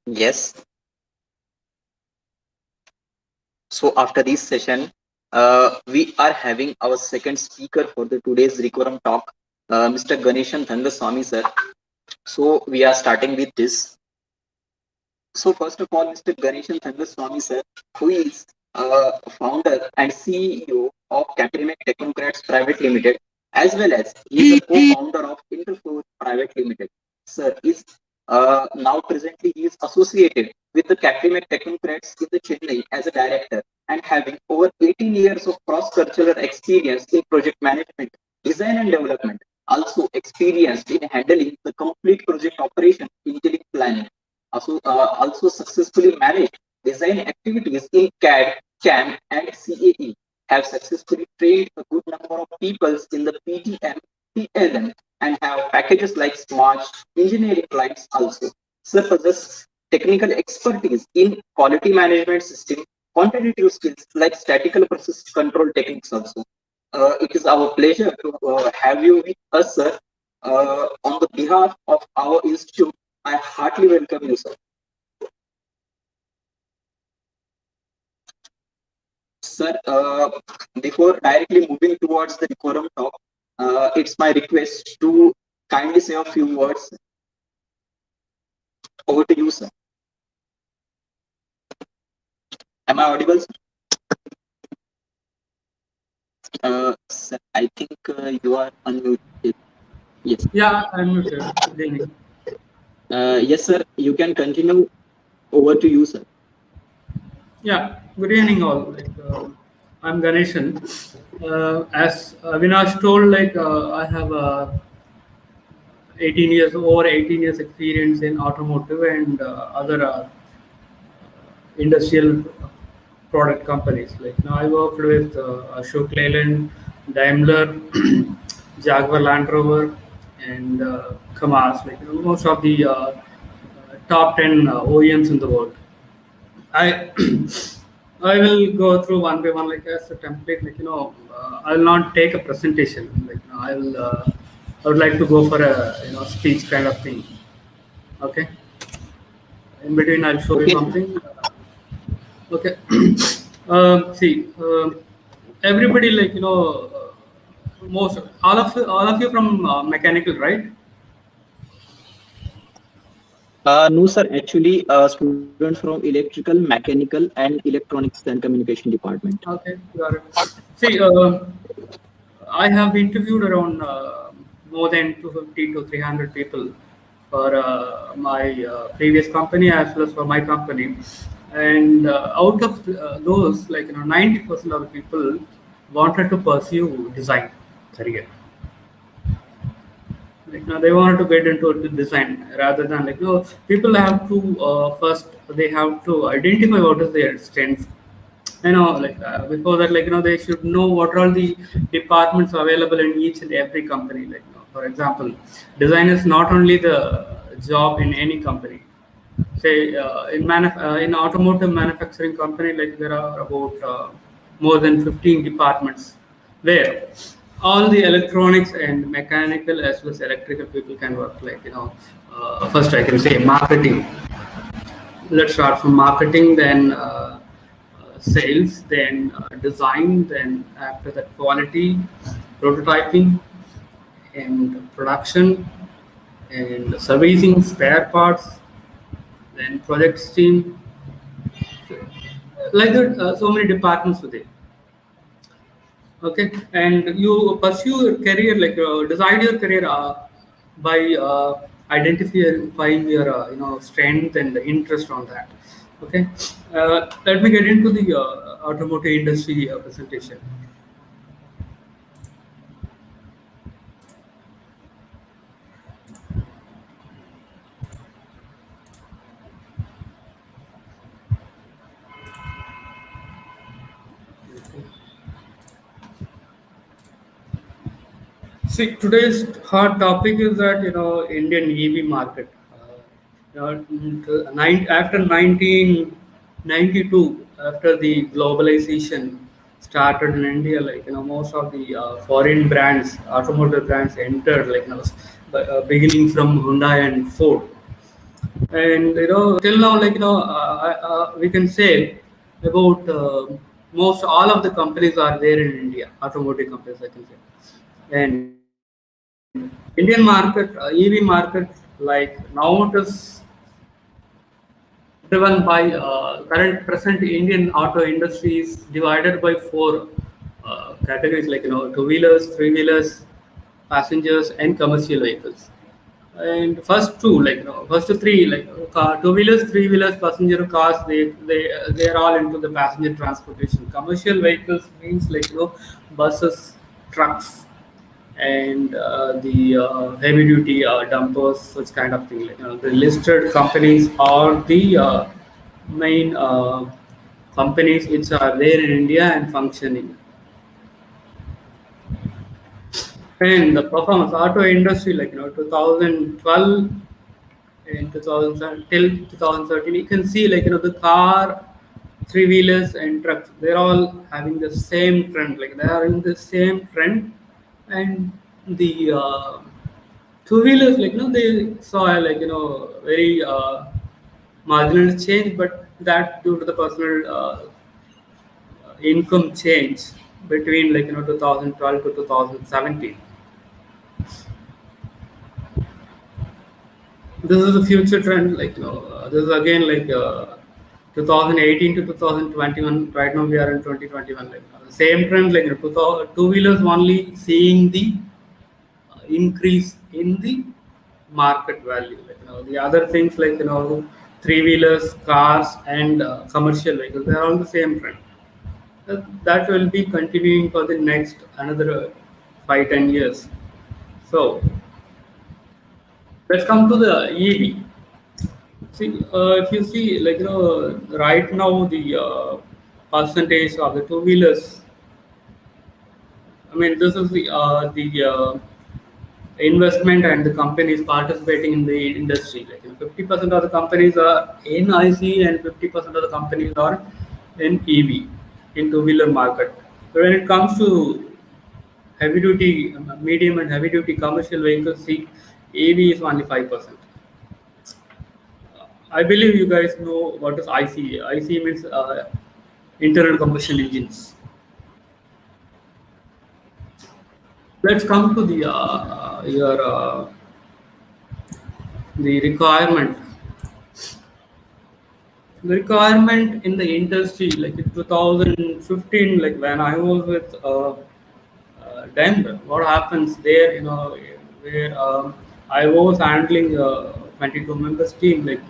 B: Yes. So after this session, we are having our second speaker for the today's Recorem talk, Mr. Ganeshan Thangaswamy sir. So we are starting with this. So first of all, Mr. Ganeshan Thangaswamy sir, who is founder and CEO of Capitec Technocrats Private Limited, as well as he is a co-founder of Interforce Private Limited. Sir is now presently he is associated with the Capitec Technocrats in the Chennai as a director and having over 18 years of cross-cultural experience in project management, design and development. Also experienced in handling the complete project operation, intelligent planning, also successfully managed design activities in CAD, CAM, and CAE, have successfully trained a good number of people in the PTM, PLM, and have packages like Smart engineering clients also. Sir possesses technical expertise in quality management system, quantitative skills like statistical process control techniques also. It is our pleasure to have you with us, sir. On the behalf of our institute, I heartily welcome you, sir. Sir, before directly moving towards the decorum talk, it's my request to kindly say a few words. Over to you, sir. Am I audible, sir? Sir, I think you are unmuted. Yes.
D: Yeah, I'm muted. Good evening.
B: Yes, sir. You can continue. Over to you, sir.
D: Yeah, good evening all. I'm Ganeshan. As Avinash told, I have 18 years, over 18 years experience in automotive and other industrial product companies. Like now, I worked with Ashok Leyland, Daimler, Jaguar Land Rover, and Kamaz. Most of the top 10 OEMs in the world. I I will go through one by one like as a template. I will not take a presentation. I would like to go for a speech kind of thing. Okay. In between, I'll show you
B: Okay.
D: something. Okay. See, everybody most all of you from mechanical, right?
B: No, sir. Actually, students from electrical, mechanical, and electronics and communication department.
D: Okay, got it. See, I have interviewed around more than 250 to 300 people for my previous company as well as for my company. And out of those, 90% of the people wanted to pursue design career. They wanted to get into the design rather than people have to first they have to identify what is their strength. Before that, they should know what are all the departments available in each and every company. For example, design is not only the job in any company. Say in automotive manufacturing company, there are about more than 15 departments where all the electronics and mechanical as well as electrical people can work. First I can say marketing. Let's start from marketing, then sales, then design, then after that quality, prototyping, and production, and servicing, spare parts, then projects team. Like that, so many departments today. Okay, and you pursue your career, decide your career by identifying your strength and interest on that. Okay, let me get into the automotive industry presentation. See, today's hot topic is that Indian EV market. After 1992, after the globalization started in India, most of the foreign brands, automotive brands entered, beginning from Hyundai and Ford, and till now, we can say about most all of the companies are there in India, automotive companies, I can say. And Indian market, EV market, now it is driven by current present Indian auto industry is divided by four categories, two-wheelers, three-wheelers, passengers, and commercial vehicles. And first two, first three, two-wheelers, three-wheelers, passenger cars, they are all into the passenger transportation. Commercial vehicles means buses, trucks, and the heavy duty dumpers, such kind of thing. The listed companies are the main companies which are there in India and functioning. And the performance auto industry, 2012 and 2007 till 2013, you can see the car, three wheelers, and trucks. They're all having the same trend. They are in the same trend, and the two wheelers, they saw very marginal change, but that due to the personal income change between 2012 to 2017. This is a future trend. This is again 2018 to 2021. Right now we are in 2021. Same trend. Two wheelers only seeing the increase in the market value. The other things three wheelers, cars, and commercial vehicles, they are on the same trend. That will be continuing for the next another 5-10 years. So let's come to the EV. See, if you see, right now the percentage of the two wheelers. I mean, this is the investment and the companies participating in the industry. 50% of the companies are in IC and 50% of the companies are in EV, in two-wheeler market. But when it comes to heavy duty, medium and heavy duty commercial vehicles, see, EV is only 5%. I believe you guys know what is IC. IC means internal combustion engines. Let's come to the the requirement. The requirement in the industry, in 2015, when I was with Daimler, what happens there? where I was handling 22 members team. Like,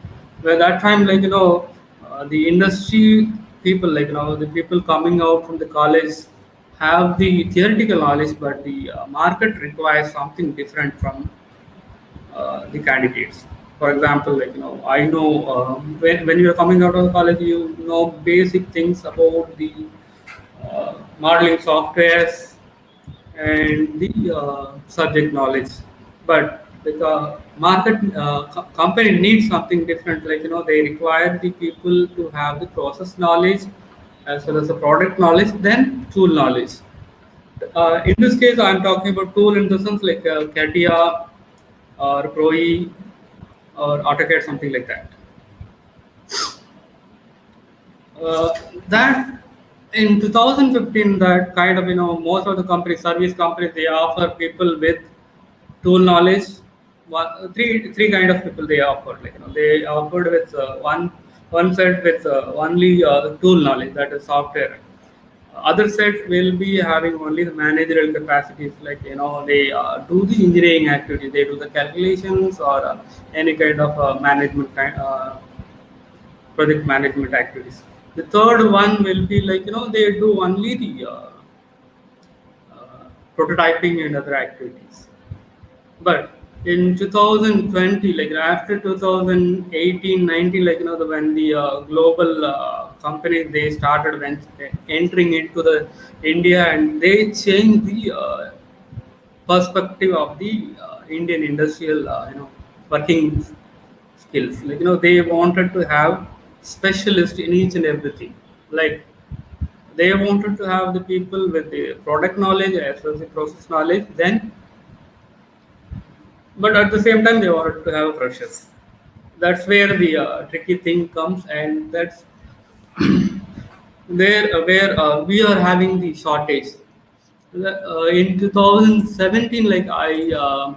D: where that time, the industry people, the people coming out from the college have the theoretical knowledge, but the market requires something different from the candidates. For example, I know when you are coming out of college, you know basic things about the modeling softwares and the subject knowledge. But the market company needs something different. They require the people to have the process knowledge as well as the product knowledge, then tool knowledge. In this case, I'm talking about tool in the sense like CATIA or Croi or AutoCAD, something like that. Uh, that in 2015, that kind of most of the companies, service companies, they offer people with tool knowledge. Three kind of people they offered. They offered with one set with only tool knowledge, that is software. Other set will be having only the managerial capacities, they do the engineering activity, they do the calculations or any kind of project management activities. The third one will be they do only the prototyping and other activities. But in 2020, like after 2018, 19, when the global companies they started entering into the India, and they changed the perspective of the Indian industrial, working skills. They wanted to have specialists in each and everything. Like they wanted to have the people with the product knowledge as well as the process knowledge. Then, but at the same time, they wanted to have freshers. That's where the tricky thing comes, and that's there where we are having the shortage. In 2017, I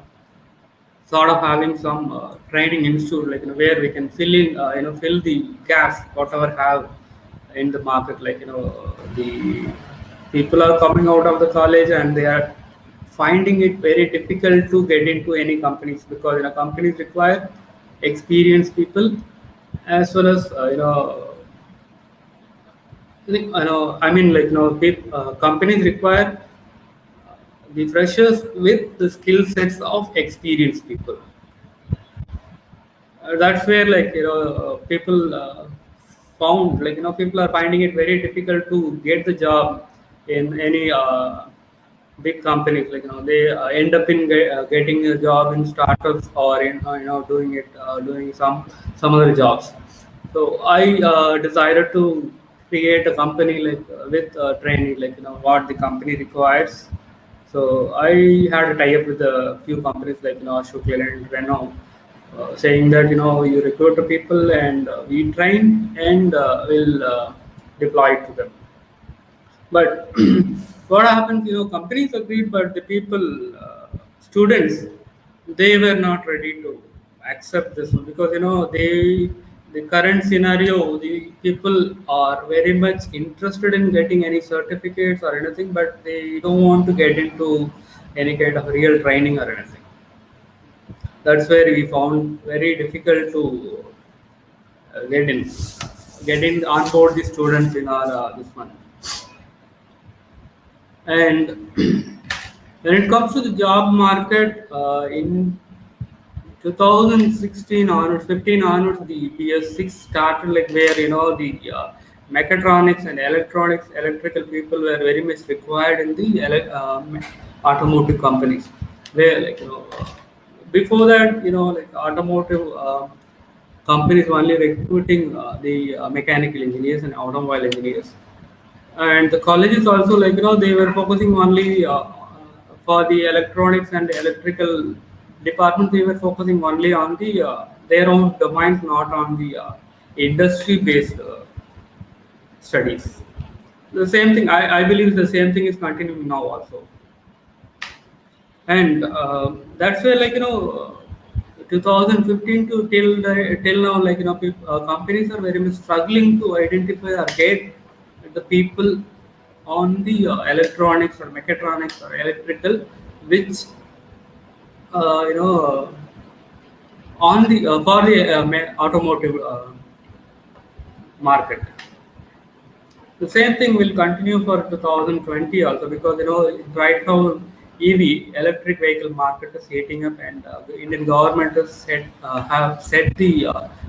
D: sort of having some training institute, where we can fill in, fill the gaps whatever have in the market. The people are coming out of the college and they are finding it very difficult to get into any companies, because companies require experienced people as well as companies require the freshers with the skill sets of experienced people. That's where people found, people are finding it very difficult to get the job in any big companies. They end up in getting a job in startups or in doing it doing some other jobs. So I decided to create a company with training, what the company requires. So I had a tie up with a few companies Ashok Leyland, Renault, saying that you recruit the people and we train and will deploy it to them. But what happens, companies agreed, but the people, students, they were not ready to accept this one, because the current scenario, the people are very much interested in getting any certificates or anything, but they don't want to get into any kind of real training or anything. That's where we found very difficult to get in on board the students in our this one. And when it comes to the job market, in 2016 onwards, 15 onwards, the PS6 started, where the mechatronics and electronics, electrical people were very much required in the automotive companies. Where before that, automotive companies only recruiting the mechanical engineers and automobile engineers. And the colleges also, they were focusing only for the electronics and electrical department. They were focusing only on the their own domains, not on the industry based studies. The same thing, I believe the same thing is continuing now also. And that's where 2015 to till now, companies are very much struggling to identify or get the people on the electronics or mechatronics or electrical, which you know, on the for the automotive market. The same thing will continue for 2020 also, because right now EV electric vehicle market is heating up, and the Indian government has have set the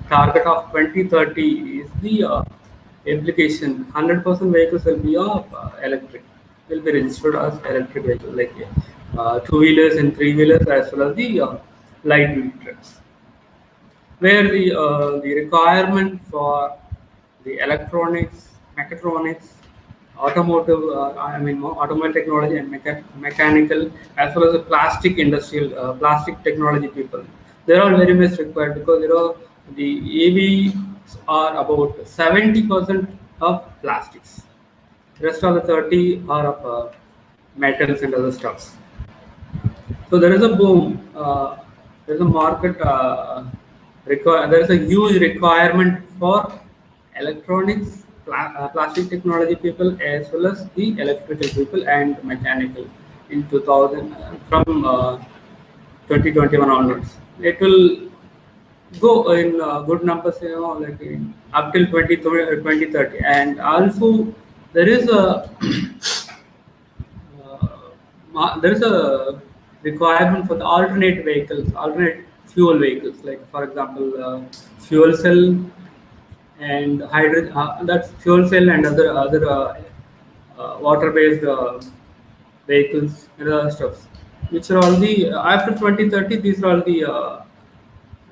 D: target of 2030 is the application. 100% vehicles will be of electric, will be registered as electric vehicle, like two-wheelers and three-wheelers, as well as the light duty trucks, where the requirement for the electronics, mechatronics, automotive, automotive technology and mechanical, as well as the plastic industrial, plastic technology people, they're all very much required, because the EVs are about 70% of plastics. Rest of the 30 are of metals and other stuffs. So there is a boom. There is a market. There is a huge requirement for electronics, plastic technology people, as well as the electrical people and mechanical in 2000 from 2021 onwards. It will go in good numbers, like up till 2030. And also there is a uh, there is a requirement for the alternate vehicles, alternate fuel vehicles, like for example, fuel cell and hydrogen. That's fuel cell and water-based vehicles and other stuff, which are all the after 2030. These are all the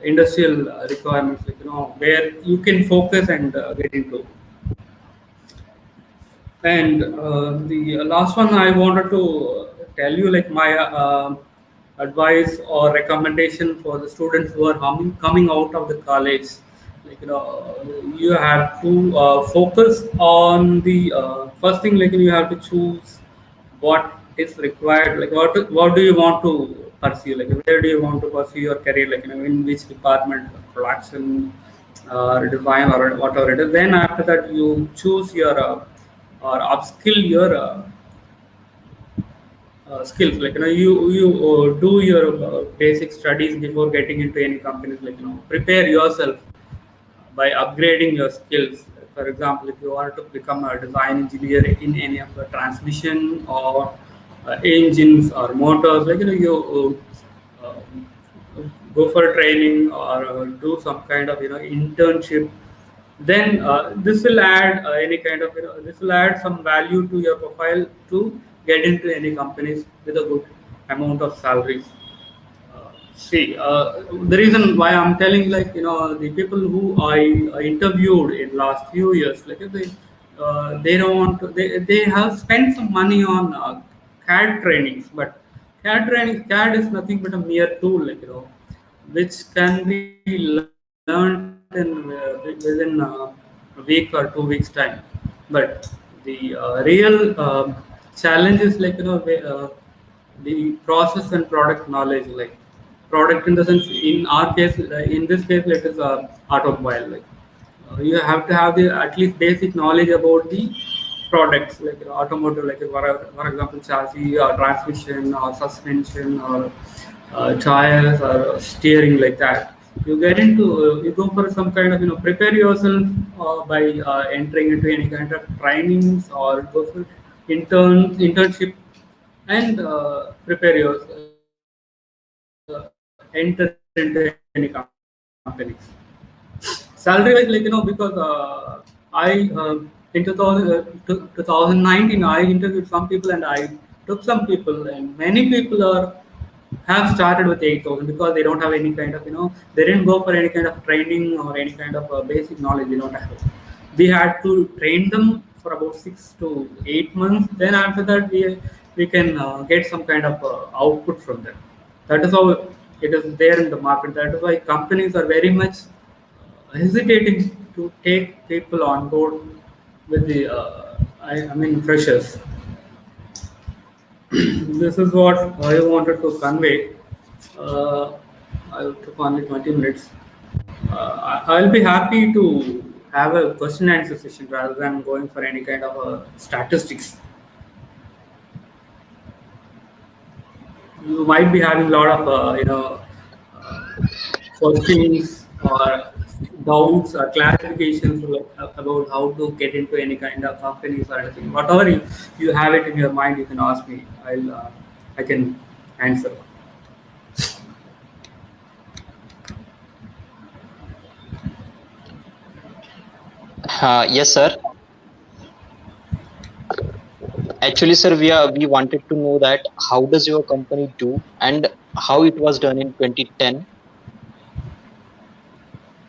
D: industrial requirements, like where you can focus and get into. And the last one I wanted to tell you, like my advice or recommendation for the students who are coming out of the college, like you have to focus on the first thing, like you have to choose what is required, like what do you want to pursue, like where do you want to pursue your career, like in which department, production, design, or whatever it is. Then after that you choose your or upskill your skills, like you do your basic studies before getting into any companies, like prepare yourself by upgrading your skills. For example, if you want to become a design engineer in any of the transmission or engines or motors, like go for training or do some kind of internship. Then this will add any kind of this will add some value to your profile to get into any companies with a good amount of salaries. See, the reason why I'm telling, like the people who I interviewed in last few years, like they don't want to, they have spent some money on CAD trainings, but CAD is nothing but a mere tool, like which can be learned in within a week or 2 weeks time. But the real challenge is, like the process and product knowledge, like product in the sense, in our case, in this case, it is automobile, like you have to have the at least basic knowledge about the products, like automotive, like for example, chassis or transmission or suspension or tires or steering, like that. You get into you go for some kind of prepare yourself by entering into any kind of trainings, or go for internship, and prepare yourself, enter into any companies. Salary wise, like because I in 2019 I interviewed some people, and I took some people, and many people are have started with 8,000, because they don't have any kind of they didn't go for any kind of training or any kind of basic knowledge. They don't have it. We had to train them for about 6 to 8 months. Then after that we can get some kind of output from them. That is how it is there in the market. That is why companies are very much hesitating to take people on board with the I mean freshers. This is what I wanted to convey. Uh, I took only 20 minutes. I'll be happy to have a question and answer session rather than going for any kind of statistics. you might be having a lot of uh, questions or doubts or clarifications about how to get into any kind of companies or anything. Whatever you have it in your mind, you can ask me. I can answer.
B: Yes, sir. Actually, sir, we wanted to know that how does your company do and how it was done in 2010.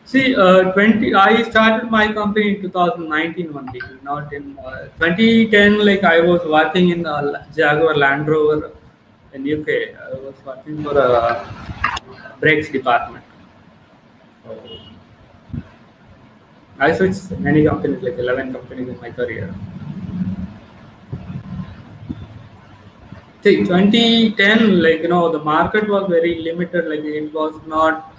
D: See, 20. I started my company in 2019 only, not in 2010. Like I was working in Jaguar Land Rover in UK. I was working for a brakes department. So I switched many companies, like 11 companies in my career. See, 2010, like the market was very limited. Like it was not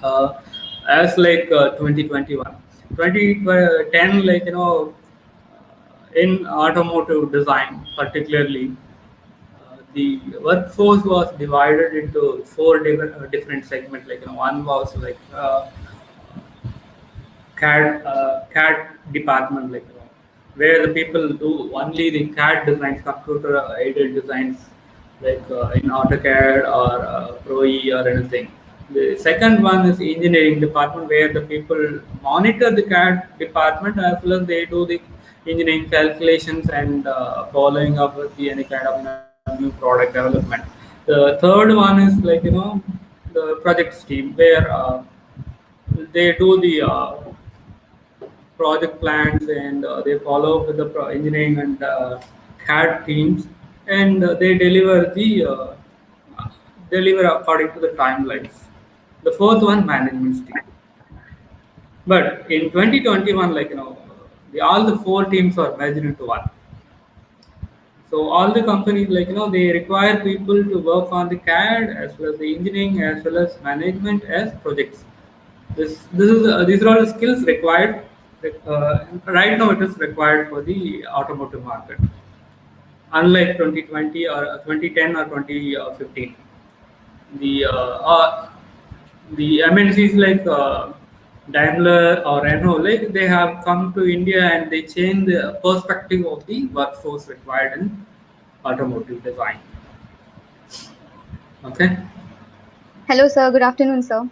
D: as like 2021. 2010, like in automotive design, particularly, the workforce was divided into four different segments. Like one was like CAD department, like where the people do only the CAD designs, computer aided designs, like in AutoCAD or Pro E or anything. The second one is engineering department, where the people monitor the CAD department as well as they do the engineering calculations and following up with any kind of new product development. The third one is like the projects team, where they do the project plans and they follow up with the engineering and CAD teams, and they deliver according to the timelines. The fourth one, management team. But in 2021, like all the four teams are merged into one. So all the companies, like they require people to work on the CAD as well as the engineering as well as management as projects. These are all the skills required. Right now, it is required for the automotive market, unlike 2020 or 2010 or 2015. The the MNCs like Daimler or Renault, like they have come to India and they change the perspective of the workforce required in automotive design. Okay.
A: Hello, sir. Good afternoon, sir.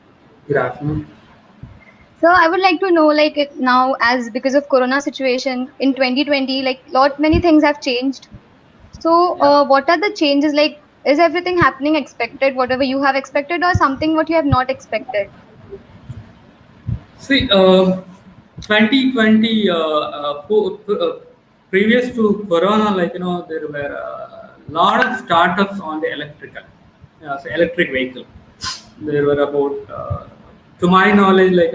D: Good afternoon.
A: So I would like to know, like now, as because of Corona situation in 2020, like lot many things have changed. So,
D: Yeah.
A: what are the changes? Like, is everything happening expected, whatever you have expected, or something what you have not expected?
D: See, 2020, previous to Corona, like there were a lot of startups on the so electric vehicle. There were about, to my knowledge, like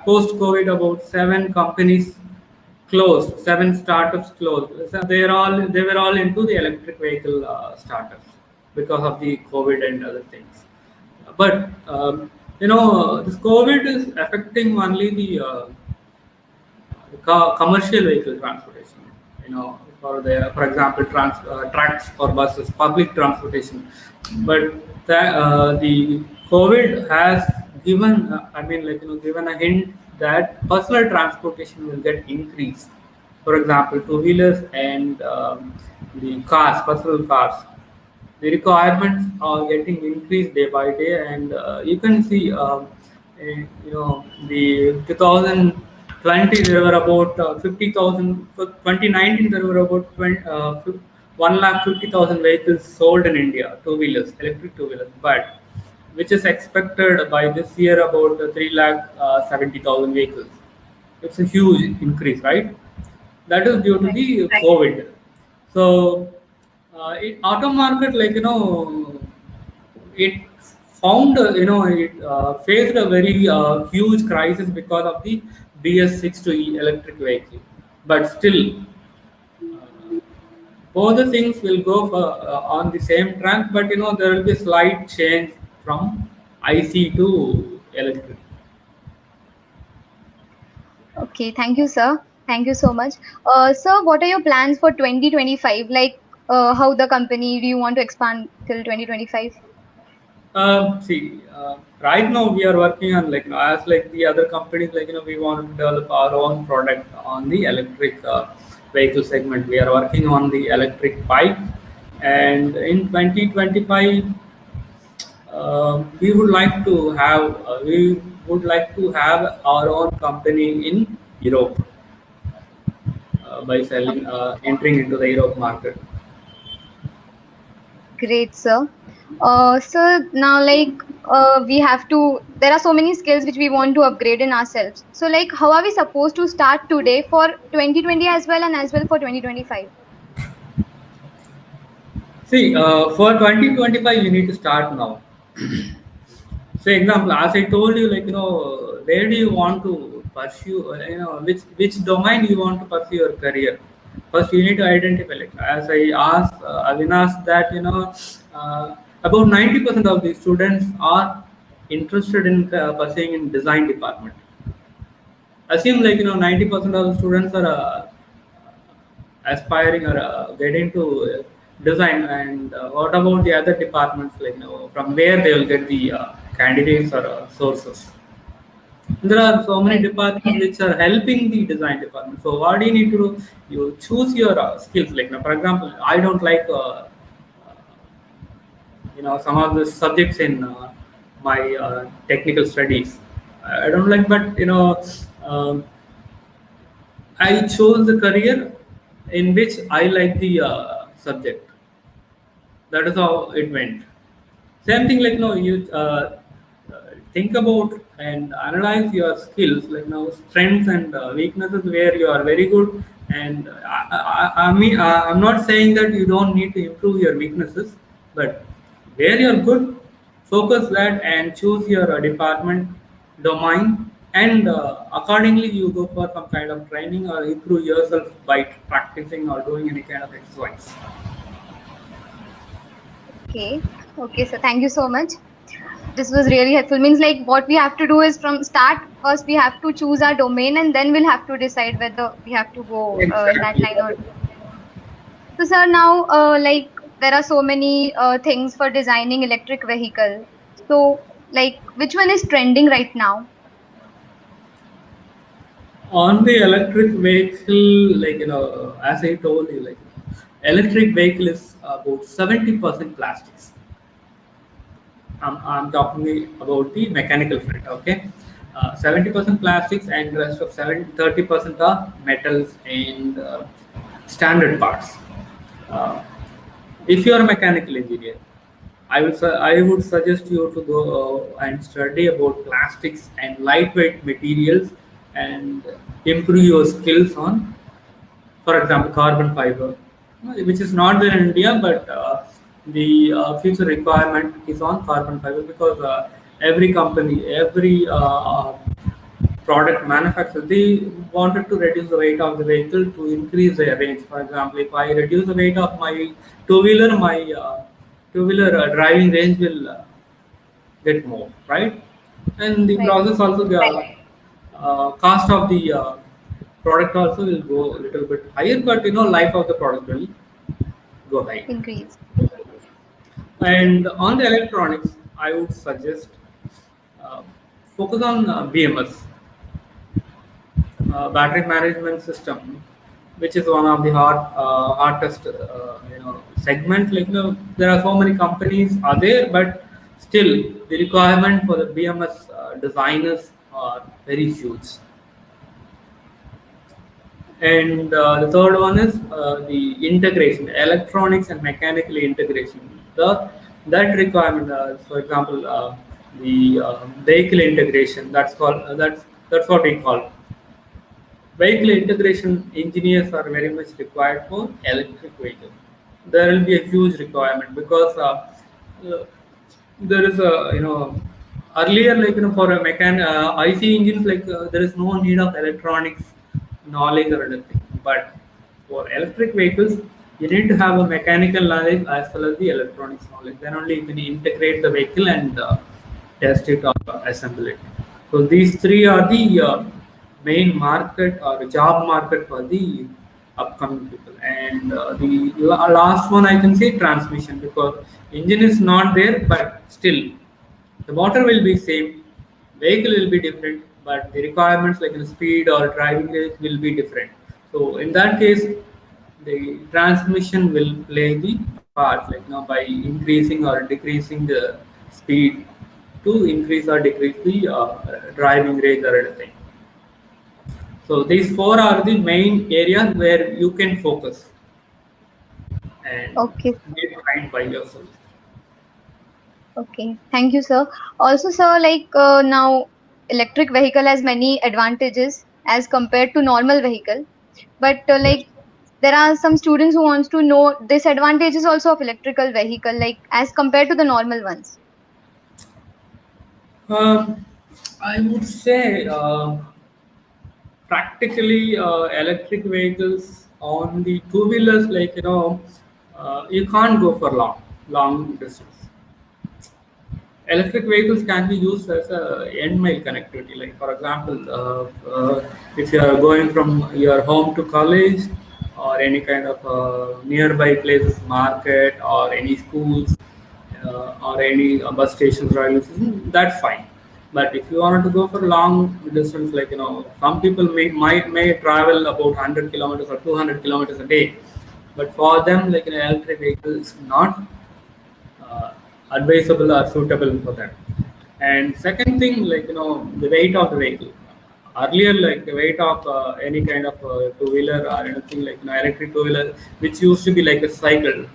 D: post COVID, about 7 companies closed, 7 startups closed. So they were all into the electric vehicle startups because of the COVID and other things. But this COVID is affecting only the commercial vehicle transportation. For example, trucks or buses, public transportation. But the COVID has given, given a hint that personal transportation will get increased. For example, two-wheelers and the cars, personal cars, the requirements are getting increased day by day, and you can see the 2020 there were about 50,000. For 2019 there were about 1,50,000 vehicles sold in India, two-wheelers, electric two-wheelers, but which is expected by this year about 3,70,000 vehicles. It's a huge increase, right? That is due to
A: Right.
D: the COVID. So, auto market, like it found it faced a very huge crisis because of the BS6 to E electric vehicle. But still, both the things will go for, on the same track. But there will be slight change from IC to electric.
A: Okay, thank you, sir. Thank you so much. Sir, what are your plans for 2025? Like, how the company do you want to expand till 2025?
D: Right now we are working on as like the other companies, we want to develop our own product on the electric vehicle segment. We are working on the electric bike, and in 2025 we would like to have our own company in Europe by selling entering into the Europe market.
A: Great, sir. Sir, now we have to, there are so many skills which we want to upgrade in ourselves. So how are we supposed to start today for 2020 as well and as well for 2025?
D: See, for 2025, you need to start now. So, example, as I told you, where do you want to pursue, which domain you want to pursue your career. First, you need to identify, as I asked Avinash, that about 90% of the students are interested in pursuing in design department. Assume 90% of the students are aspiring or getting to design, and what about the other departments, from where they will get the candidates or sources. There are so many departments which are helping the design department. So what do you need to do? You choose your skills. For example, I don't like some of the subjects in my technical studies. I don't like, but um, I chose the career in which I like the subject. That is how it went. Same thing, you think about and analyze your skills, strengths and weaknesses where you are very good. And I'm not saying that you don't need to improve your weaknesses, but where you're good, focus that and choose your department, domain, and accordingly you go for some kind of training or improve yourself by practicing or doing any kind of exercise.
A: Okay. Okay, so thank you so much. This was really helpful. Means what we have to do is from start, first we have to choose our domain and then we'll have to decide whether we have to go in that
D: Exactly.
A: line or. So sir, now there are so many things for designing electric vehicle. So which one is trending right now?
D: On the electric vehicle, as I told you, electric vehicle is about 70% plastics. I'm talking about the mechanical front, okay? 70% plastics and rest of 30% are metals and standard parts. Uh, if you are a mechanical engineer, I would suggest you to go and study about plastics and lightweight materials and improve your skills on, for example, carbon fiber, which is not there in India, but the future requirement is on carbon fiber, because every company, every product manufacturer, they wanted to reduce the weight of the vehicle to increase their range. For example, if I reduce the weight of my two-wheeler, my two-wheeler driving range will get more, right? And the
A: Right.
D: process also, the cost of the product also will go a little bit higher, but life of the product will go high.
A: Increase.
D: And on the electronics, I would suggest uh, focus on BMS, battery management system, which is one of the hottest segment. There are so many companies are there, but still the requirement for the BMS designers are very huge. And the third one is the integration, electronics and mechanical integration. That requirement, for example, the vehicle integration. That's what we call vehicle integration. Engineers are very much required for electric vehicle. There will be a huge requirement, because uh, there is a earlier, for a IC engines, there is no need of electronics knowledge or anything, but for electric vehicles you need to have a mechanical knowledge as well as the electronics knowledge. Then only you can integrate the vehicle and test it or assemble it. So these three are the main market or job market for the upcoming people. And the last one I can say transmission, because engine is not there, but still The motor will be same, vehicle will be different, but the requirements like in speed or driving range will be different. So in that case, the transmission will play the part, like by increasing or decreasing the speed to increase or decrease the driving range or anything. So these four are the main areas where you can focus and
A: Okay.
D: get right by yourself.
A: Okay, thank you, sir. Also, sir, like now electric vehicle has many advantages as compared to normal vehicle, but like there are some students who wants to know disadvantages also of electrical vehicle, like as compared to the normal ones.
D: Um, I would say practically electric vehicles on the two wheelers, like you can't go for long distance. Electric vehicles can be used as a end mile connectivity. Like for example, if you are going from your home to college or any kind of nearby places, market or any schools or any bus stations, railway station, that's fine. But if you wanted to go for long distance, like some people may travel about 100 kilometers or 200 kilometers a day, but for them, like an electric vehicle is not uh, advisable or suitable for them. And second thing, like the weight of the vehicle. Earlier, like the weight of any kind of two wheeler or anything like electric two wheeler, which used to be like a cycle,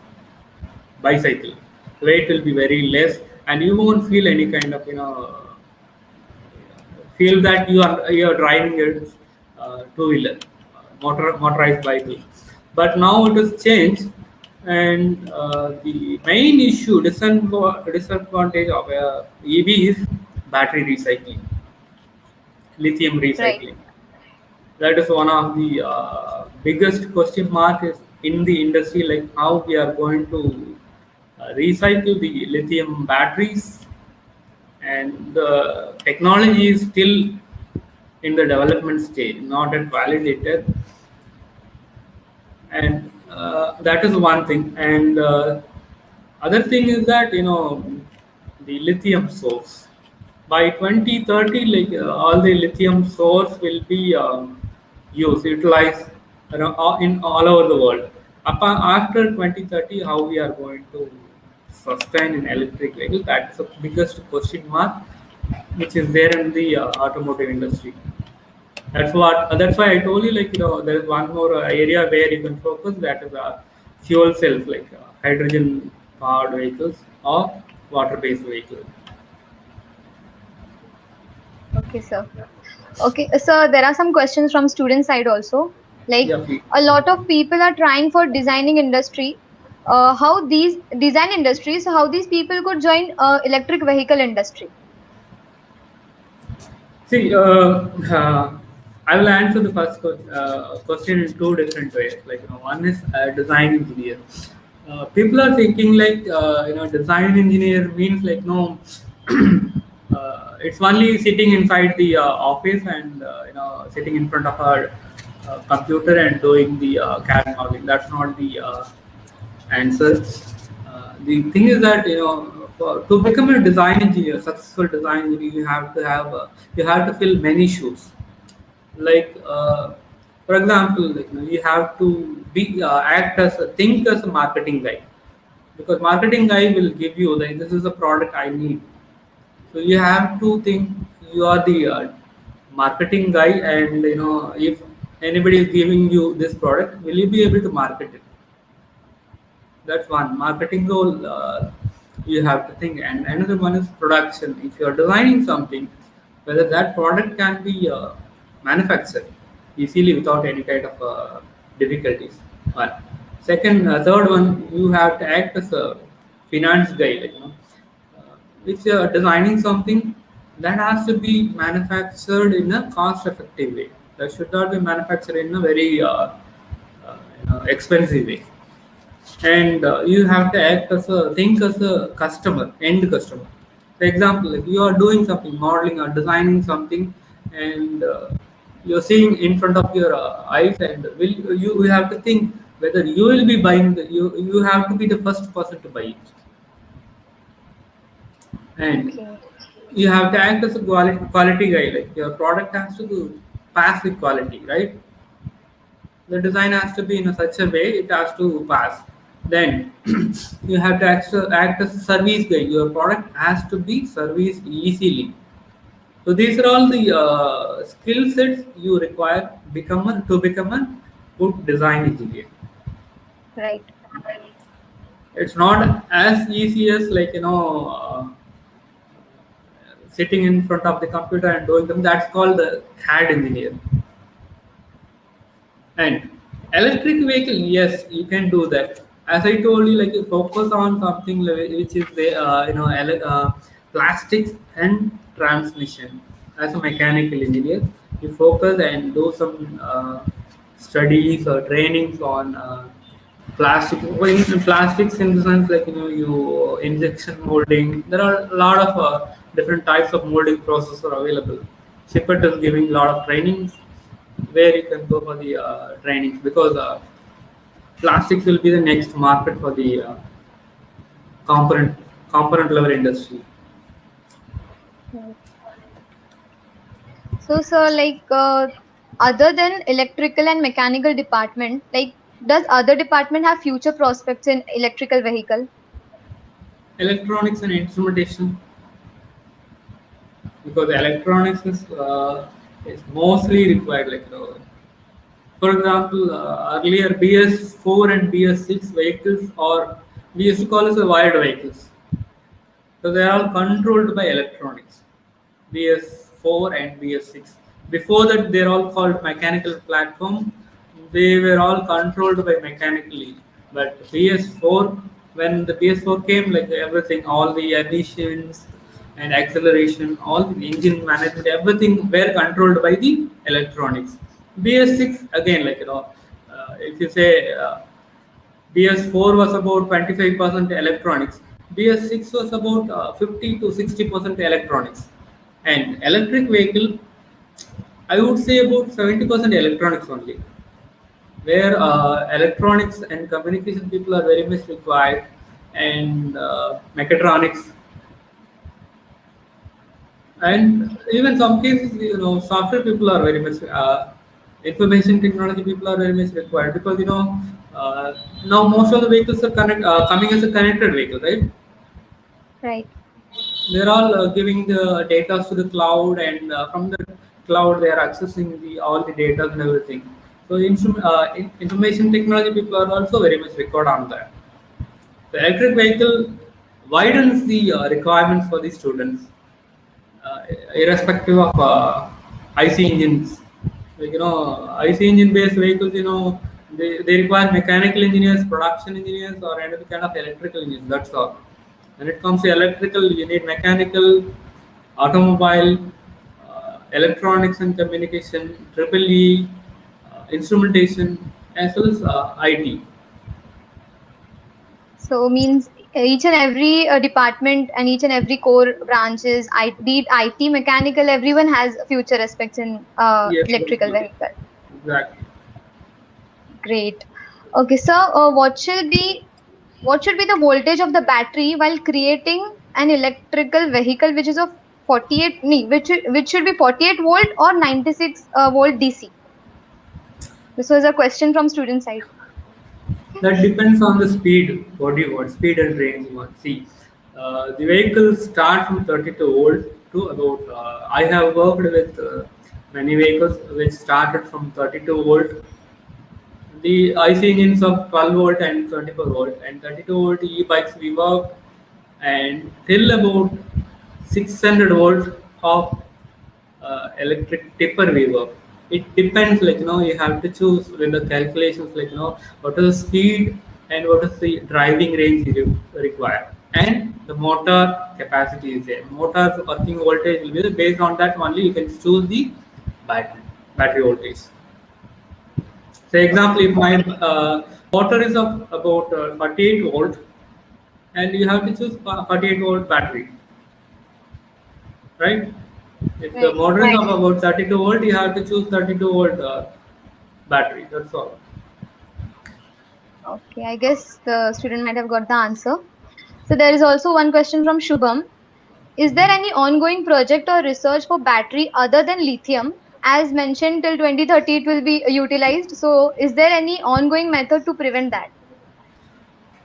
D: bicycle, weight will be very less, and you won't feel any kind of feel that you are driving a two wheeler, motorized vehicle. But now it has changed, and the main disadvantage of EV is battery recycling, lithium
A: Right.
D: recycling. That is one of the biggest question mark is in the industry, like how we are going to recycle the lithium batteries, and the technology is still in the development stage, not yet validated, and that is one thing. And other thing is that the lithium source by 2030, like all the lithium source will be utilized in all over the world. After 2030, how we are going to sustain an electric vehicle, that's the biggest question mark which is there in the automotive industry. That's why I told you, like there is one more area where you can focus, that is fuel cells, like hydrogen powered vehicles or water based vehicles.
A: Okay, sir. Okay, sir, there are some questions from student side also. Like
D: Yeah, please.
A: a lot of people are trying for designing industry. How these design industries, how these people could join electric vehicle industry?
D: See, I will answer the first question in two different ways. Like, one is design engineer. People are thinking like, design engineer means like, no, it's only sitting inside the office and sitting in front of our computer and doing the CAD modeling. That's not the answer. The thing is that to become a design engineer, successful design engineer, you have to fill many shoes. Like for example, like, you have to be act as think as a marketing guy, because marketing guy will give you like, this is a product I need. So you have to think you are the marketing guy, and if anybody is giving you this product, will you be able to market it? That's one marketing role you have to think. And another one is production. If you are designing something, whether that product can be manufactured easily without any kind of difficulties. One. Second, third one, you have to act as a finance guy. Like, if you are designing something, that has to be manufactured in a cost-effective way. That should not be manufactured in a very expensive way. And you have to act as a think as a customer, end customer. For example, if you are doing something, modeling or designing something, and you're seeing in front of your eyes, and you have to think whether you will be buying you have to be the first person to buy it. And
A: Okay.
D: you have to act as a quality guy. Like your product has to pass with quality, right? The design has to be in such a way it has to pass. Then you have to act as a service guy. Your product has to be serviced easily. So these are all the skill sets you require to become a good design engineer.
A: Right.
D: It's not as easy as sitting in front of the computer and doing them. That's called the CAD engineer. And electric vehicle, yes, you can do that. As I told you, like you focus on something which is the plastics and transmission. As a mechanical engineer, you focus and do some studies or trainings on plastics in the sense like you injection molding. There are a lot of different types of molding processes are available. Shipper is giving a lot of trainings where you can go for the trainings because plastics will be the next market for the component component level industry.
A: Right. So, sir, like other than electrical and mechanical department, like does other department have future prospects in electrical vehicle?
D: Electronics and instrumentation, because electronics is mostly required. For example, earlier BS4 and BS6 vehicles, or we used to call it the wired vehicles. So they are all controlled by electronics. BS4 and BS6. Before that, they're all called mechanical platform. They were all controlled by mechanically. But BS4, when the BS4 came, like everything, all the emissions and acceleration, all the engine management, everything were controlled by the electronics. BS6 again, if you say BS4 was about 25% electronics. BS6 was about 50 to 60% electronics. And electric vehicle, I would say about 70% electronics only, where electronics and communication people are very much required, and mechatronics, and even some cases, software people are very much information technology people are very much required because uh, now most of the vehicles are coming as a connected vehicle, right?
A: Right.
D: They're all giving the data to the cloud, and from the cloud they are accessing the all the data and everything. So information technology people are also very much required on that. The electric vehicle widens the requirements for the students, uh, irrespective of IC engines. IC engine based vehicles, they require mechanical engineers, production engineers, or any other kind of electrical engineers. That's all. When it comes to electrical, you need mechanical, automobile, electronics and communication, triple E, instrumentation, as well as IT.
A: So means each and every department and each and every core branches, be it IT, mechanical, everyone has future aspects in
D: Yes,
A: electrical vehicle.
D: exactly.
A: Great. Okay, so what should be the voltage of the battery while creating an electrical vehicle which is of 48 nee, which should be 48 volt or 96 volt DC? This was a question from student side.
D: That depends on the speed. What do you want? Speed and range you want. See, the vehicles start from 32 volt to about. I have worked with many vehicles which started from 32 volt. The IC engines of 12 volt and 24 volt, and 32 volt e-bikes we work, and till about 600 volt of electric tipper we work. It depends, you have to choose with the calculations, what is the speed and what is the driving range you require, and the motor capacity is there. Motor's working voltage will be based on that only. You can choose the battery voltage. Say example, if my motor is of about 48 volt, and you have to choose 48 volt battery, right? If the
A: Right.
D: motor is of about 32 volt, you have to choose 32 volt battery. That's all.
A: Okay, I guess the student might have got the answer. So there is also one question from Shubham. Is there any ongoing project or research for battery other than lithium? As mentioned, till 2030 it will be utilized. So, is there any ongoing method to prevent that?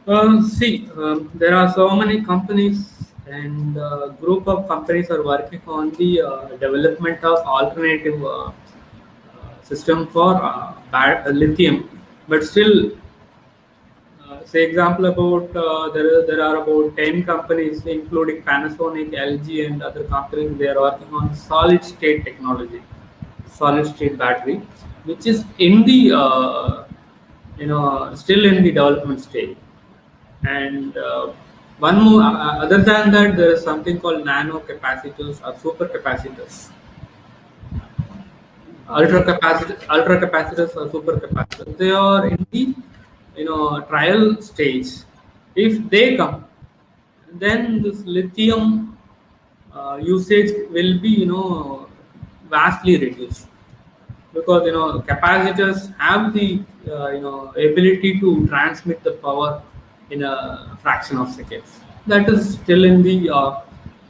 D: There are so many companies and group of companies are working on the development of alternative system for lithium, but still, say example about there are about 10 companies, including Panasonic, LG, and other companies. They are working on solid state technology, solid state battery, which is in the still in the development stage. And one more, other than that, there is something called nano capacitors or super capacitors.
A: Okay.
D: Ultra capacitors or super capacitors. They are in the trial stage. If they come, then this lithium usage will be vastly reduced, because capacitors have the ability to transmit the power in a fraction of seconds. That is still in the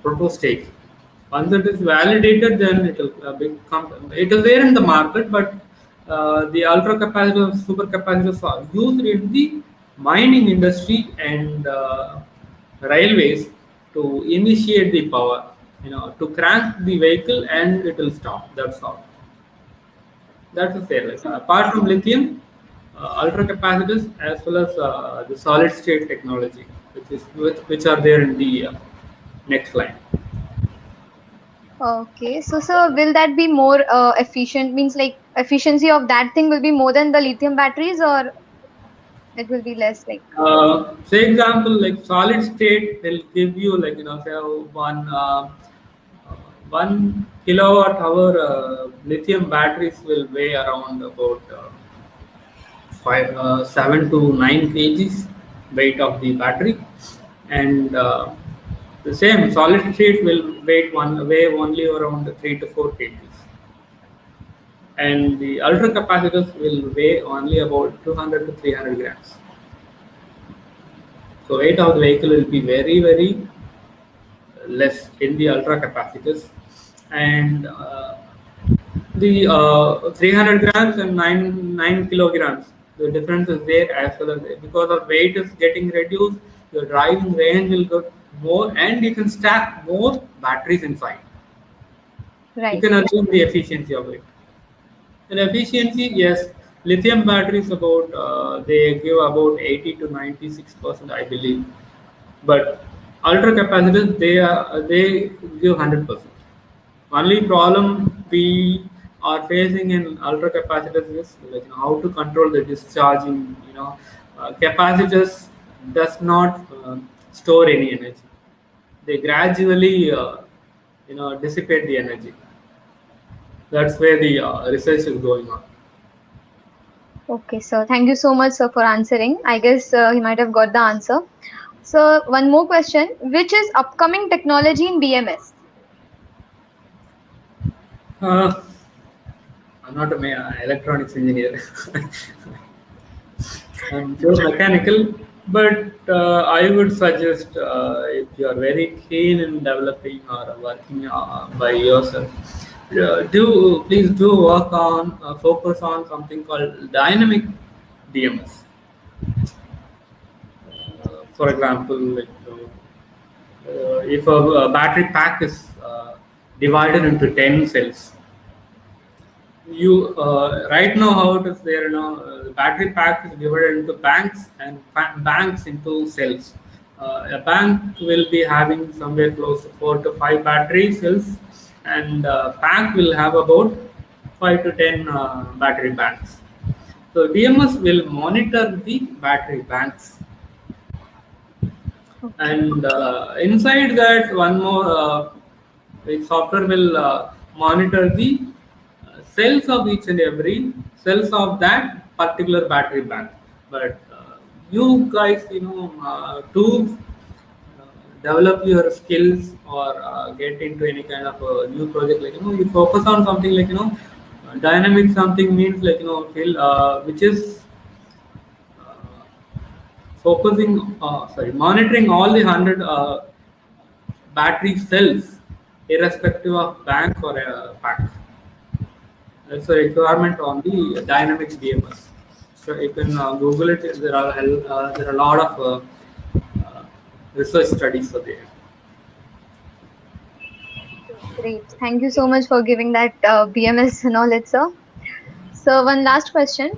D: proto stage. Once it is validated, then it will become, it is there in the market, but the ultra capacitors, super capacitors are used in the mining industry and railways to initiate the power, to crank the vehicle and it will stop. That's all. That is there. Like, apart from lithium, ultra capacitors as well as the solid state technology, which are there in the next line.
A: Okay. So, sir, will that be more efficient? Means like efficiency of that thing will be more than the lithium batteries, or it will be less like?
D: Say example like solid state will give you like say uh, 1 kilowatt hour lithium batteries will weigh around about 7 to 9 kgs weight of the battery, and the same solid state will weigh only around 3 to 4 kgs, and the ultra capacitors will weigh only about 200 to 300 grams. So weight of the vehicle will be very less in the ultra capacitors, and the 300 grams and 9 kilograms, the difference is there as well as there. Because the weight is getting reduced, your driving range will get more, and you can stack more batteries inside. You
A: Right.
D: can assume the efficiency of it. And efficiency, yes, lithium batteries about they give about 80 to 96%, I believe. But ultra capacitors, they give 100%. Only problem we are facing in ultra capacitors is like, how to control the discharging. Capacitors does not store any energy. They gradually dissipate the energy. That's where the research is going on.
A: Okay, sir. Thank you so much, sir, for answering. I guess he might have got the answer. So, one more question. Which is upcoming technology in BMS?
D: Uh, I'm not an electronics engineer. I'm pure mechanical, but I would suggest if you are very keen in developing or working by yourself, please do work on focus on something called dynamic DMS. For example, like, if a battery pack is divided into 10 cells, you right now how it is there, the battery pack is divided into banks and banks into cells. A bank will be having somewhere close to 4 to 5 battery cells, and pack will have about 5 to 10 battery banks. So DMS will monitor the battery banks,
A: Okay.
D: and inside that one more the software will monitor the cells of each and every cells of that particular battery bank. But you guys, to develop your skills or get into any kind of a new project, like you focus on something like dynamic something means like feel which is focusing, sorry, monitoring all the 100 battery cells, irrespective of bank or pack. That's a requirement on the dynamic BMS. So you can Google it. There are a lot of research studies for there.
A: Great. Thank you so much for giving that BMS knowledge, sir. So one last question.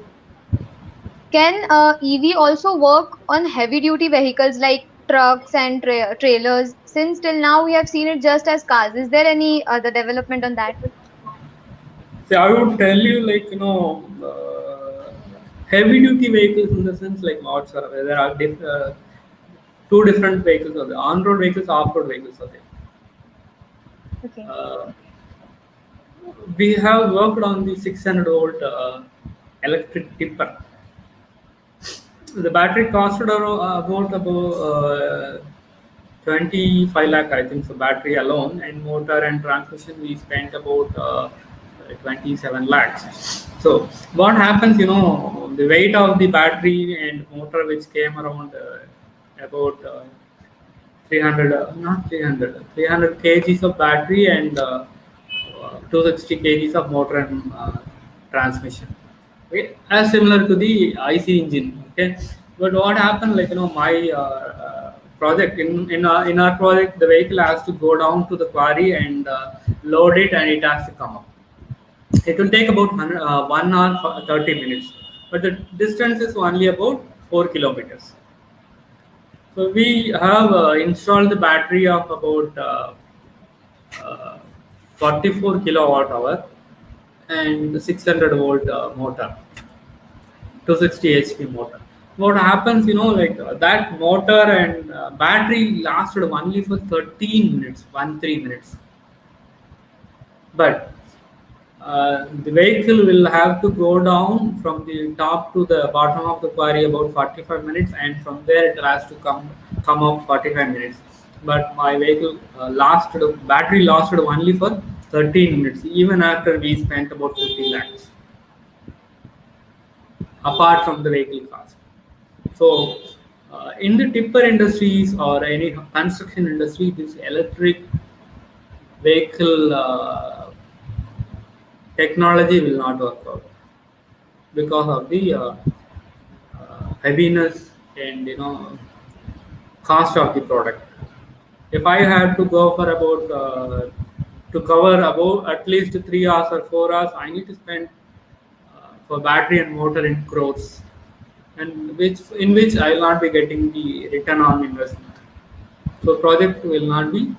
A: Can EV also work on heavy duty vehicles like trucks and trailers? Since till now we have seen it just as cars. Is there any other development on that?
D: See, I would tell you, heavy duty vehicles in the sense like mods are there are two different vehicles are there. On-road vehicles, off-road vehicles are there.
A: Okay.
D: We have worked on the 600 volt electric tipper. The battery costed about 25 lakh, I think, so battery alone, and motor and transmission we spent about 27 lakhs. So what happens, the weight of the battery and motor which came around about 300, not 300, 300 kgs of battery and 260 kgs of motor and transmission. Okay, as similar to the IC engine. Okay, but what happened, my project in our project, the vehicle has to go down to the quarry and load it, and it has to come up. It will take about 1 hour 30 minutes, but the distance is only about 4 kilometers. So we have installed the battery of about 44 kilowatt hour and the 600 volt motor, 260 HP motor. What happens, that motor and battery lasted only for 13 minutes, 13 minutes. But the vehicle will have to go down from the top to the bottom of the quarry about 45 minutes, and from there it has to come up 45 minutes. But my vehicle battery lasted only for 13 minutes, even after we spent about 50 lakhs, apart from the vehicle cost. So, in the tipper industries or any construction industry, this electric vehicle technology will not work out because of the heaviness and cost of the product. If I had to go for about to cover about at least 3 hours or 4 hours, I need to spend for battery and motor in crores, and in which I will not be getting the return on investment. So project will not be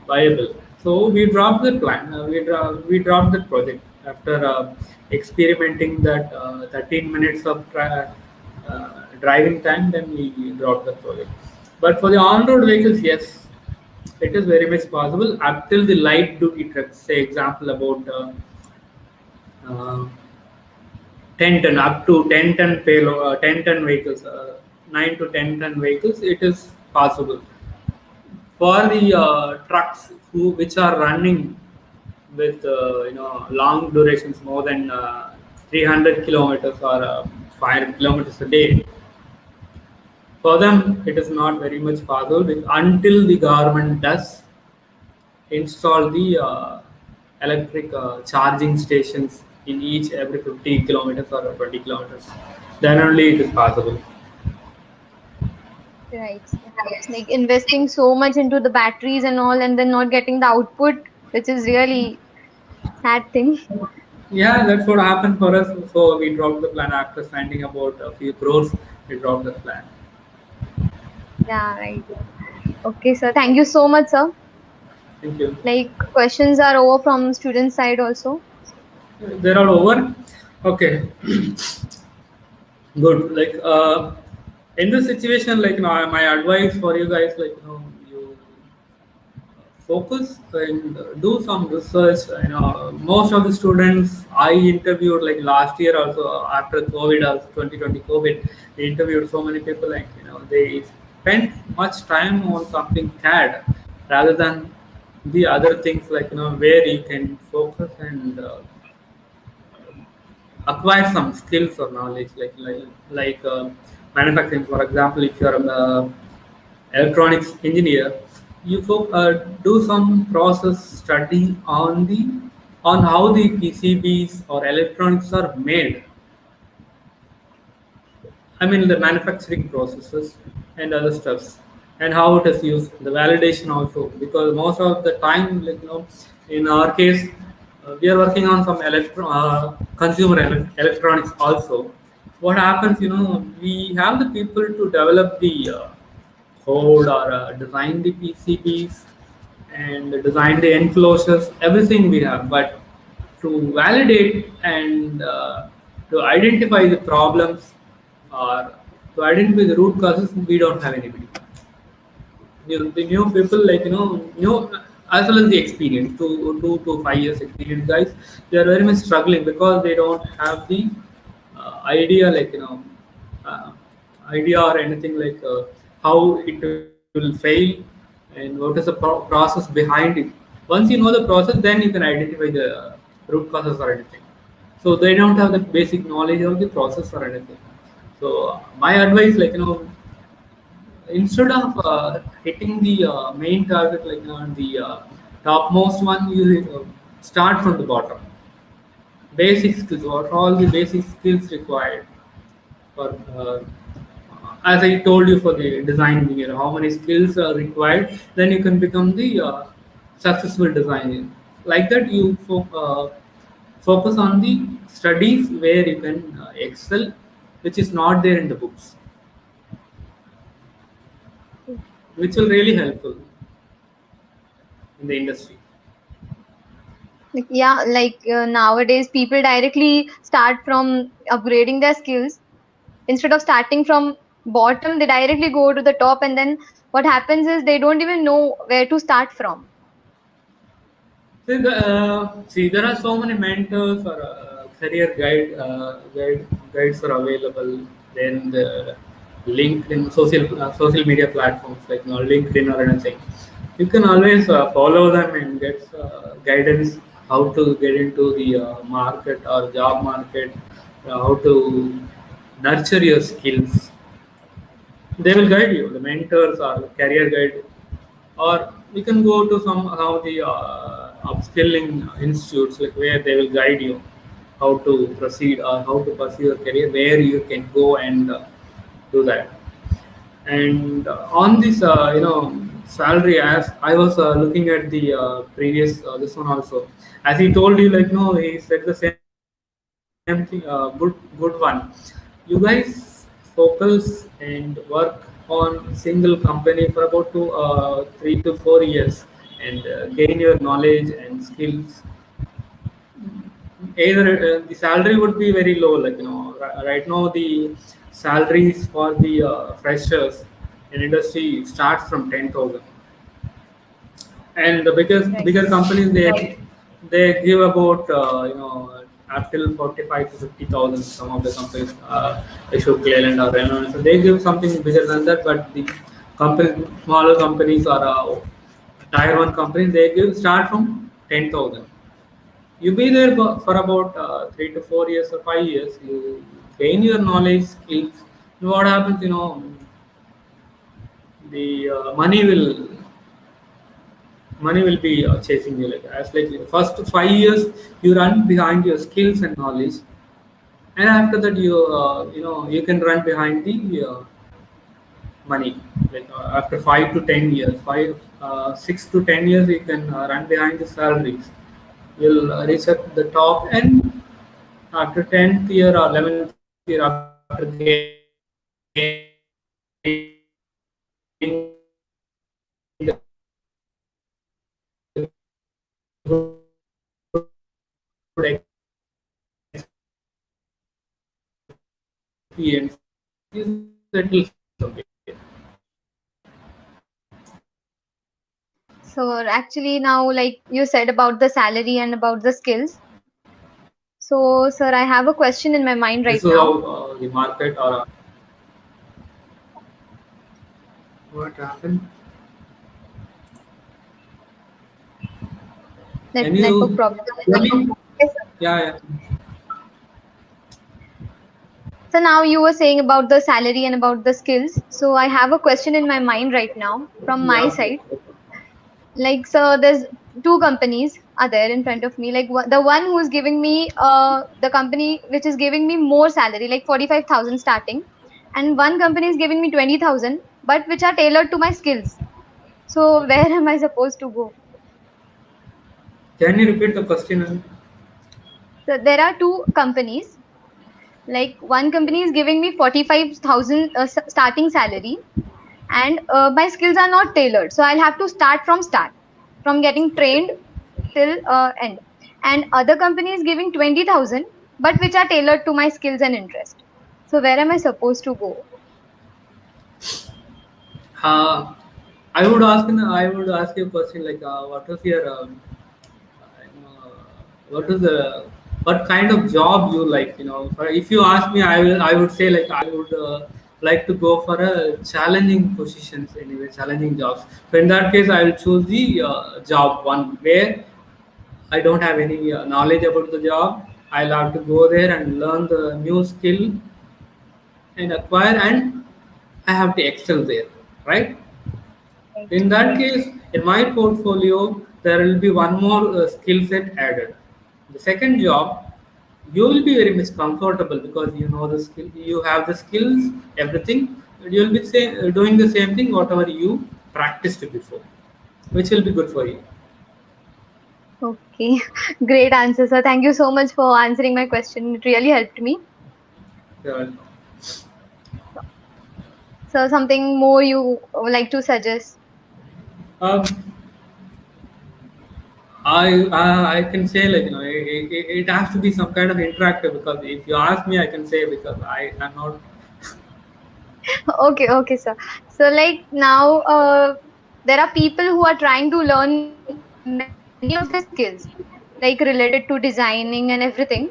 D: viable. So we dropped the plan. We dropped the project after experimenting that 13 minutes of driving time. Then we dropped the project. But for the on-road vehicles, yes, it is very much possible up till the light-duty trucks. Say example about uh, 10 ton up to 10 ton payload, 10 ton vehicles, 9 to 10 ton vehicles. It is possible. For the trucks which are running with long durations more than 300 kilometers or 500 kilometers a day, for them it is not very much possible until the government does install the electric charging stations in each every 50 kilometers or 20 kilometers. Then only it is possible.
A: Right. Like investing so much into the batteries and all, and then not getting the output, which is really sad thing.
D: Yeah, that's what happened for us. So we dropped the plan after spending about a few crores. We dropped the plan.
A: Yeah, right. Okay, sir. Thank you so much, sir.
D: Thank you.
A: Like questions are over from student side also.
D: They're all over. Okay, good. In this situation, my advice for you guys, you focus and do some research. Most of the students I interviewed like last year also after COVID, also 2020 COVID, we interviewed so many people. They spent much time on something CAD rather than the other things where you can focus and acquire some skills or knowledge like manufacturing. For example, if you're an electronics engineer, you do some process study on how the PCBs or electronics are made. I mean the manufacturing processes and other stuffs, and how it is used. The validation also, because most of the time, in our case, we are working on some consumer electronics also. What happens, we have the people to develop the code or design the PCBs and design the enclosures, everything we have. But to validate and to identify the problems or to identify the root causes, we don't have anybody. The new people, new as well as the experience, 2 to 5 years experience guys, they are very much struggling because they don't have the idea, uh, idea or anything how it will fail and what is the process behind it. Once you know the process, then you can identify the root causes or anything. So they don't have the basic knowledge of the process or anything. So my advice, instead of hitting the main target, on the topmost one, you start from the bottom. Basic skills. What are all the basic skills required for? As I told you, for the design engineer, how many skills are required? Then you can become the successful designer. Like that, you focus on the studies where you can excel, which is not there in the books, which will really helpful in the industry.
A: Yeah, nowadays people directly start from upgrading their skills instead of starting from bottom. They directly go to the top, and then what happens is they don't even know where to start from.
D: There are so many mentors or career guides are available. Then the LinkedIn, social media platforms like LinkedIn or anything. You can always follow them and get guidance how to get into the market or job market, how to nurture your skills. They will guide you. The mentors or career guide, or you can go to some of the upskilling institutes, like where they will guide you how to proceed or how to pursue your career, where you can go and do that. And on this, salary, as I was looking at the previous this one also, as he told you, he said the same thing. Good one. You guys focus and work on single company for about 3 to 4 years and gain your knowledge and skills. Either the salary would be very low, right now the salaries for the freshers in industry starts from 10,000, and the
A: Right.
D: bigger companies, they give about up till 45 to 50,000. Some of the companies, Ashok Leyland or Renault, so they give something bigger than that. But the smaller companies or tier one companies, they give start from 10,000. You be there for about 3 to 4 years or 5 years. You gain your knowledge, skills. And what happens? The money will be chasing you, like as like first 5 years you run behind your skills and knowledge, and after that you can run behind the money, after 5 to 10 years, 6 to 10 years, you can run behind the salaries. You'll reach at the top, and after 10th year or 11th year, after gaining the good experience, you settle somewhere.
A: So actually now, like you said about the salary and about the skills. So sir, I have a question in my mind
D: This
A: right
D: is how
A: now.
D: the market or what happened. Can
A: Network
D: you
A: problem.
D: hear me?
A: Yes, sir.
D: Yeah, yeah.
A: So now you were saying about the salary and about the skills. So I have a question in my mind right now from my
D: Yeah,
A: side.
D: okay.
A: Like, so there's two companies are there in front of me. Like, the one who's giving me, the company which is giving me more salary, like 45,000 starting, and one company is giving me 20,000, but which are tailored to my skills. So where am I supposed to go?
D: Can you repeat the question?
A: So there are two companies. Like, one company is giving me 45,000 starting salary, and my skills are not tailored. So I'll have to start, from getting trained till end. And other company is giving 20,000, but which are tailored to my skills and interest. So where am I supposed to go?
D: Uh, I would ask you a question like, what is your uh, what is the what kind of job you like? If you ask me, I would say like I would like to go for a challenging positions anyway, challenging jobs. So in that case, I will choose the job one where I don't have any knowledge about the job. I'll have to go there and learn the new skill and acquire, and I have to excel there, right?
A: Right.
D: In that case, in my portfolio, there will be one more skill set added. The second job, you will be very much comfortable because you know the skill, you have the skills, everything. You will be doing the same thing whatever you practiced before, which will be good for you.
A: Okay. Great answer, sir. Thank you so much for answering my question. It really helped me.
D: Uh,
A: So something more you would like to suggest?
D: um, I can say like it has to be some kind of interactive because if you ask me I can say because I'm not.
A: Okay, okay, sir. So like now, there are people who are trying to learn many of the skills, like related to designing and everything.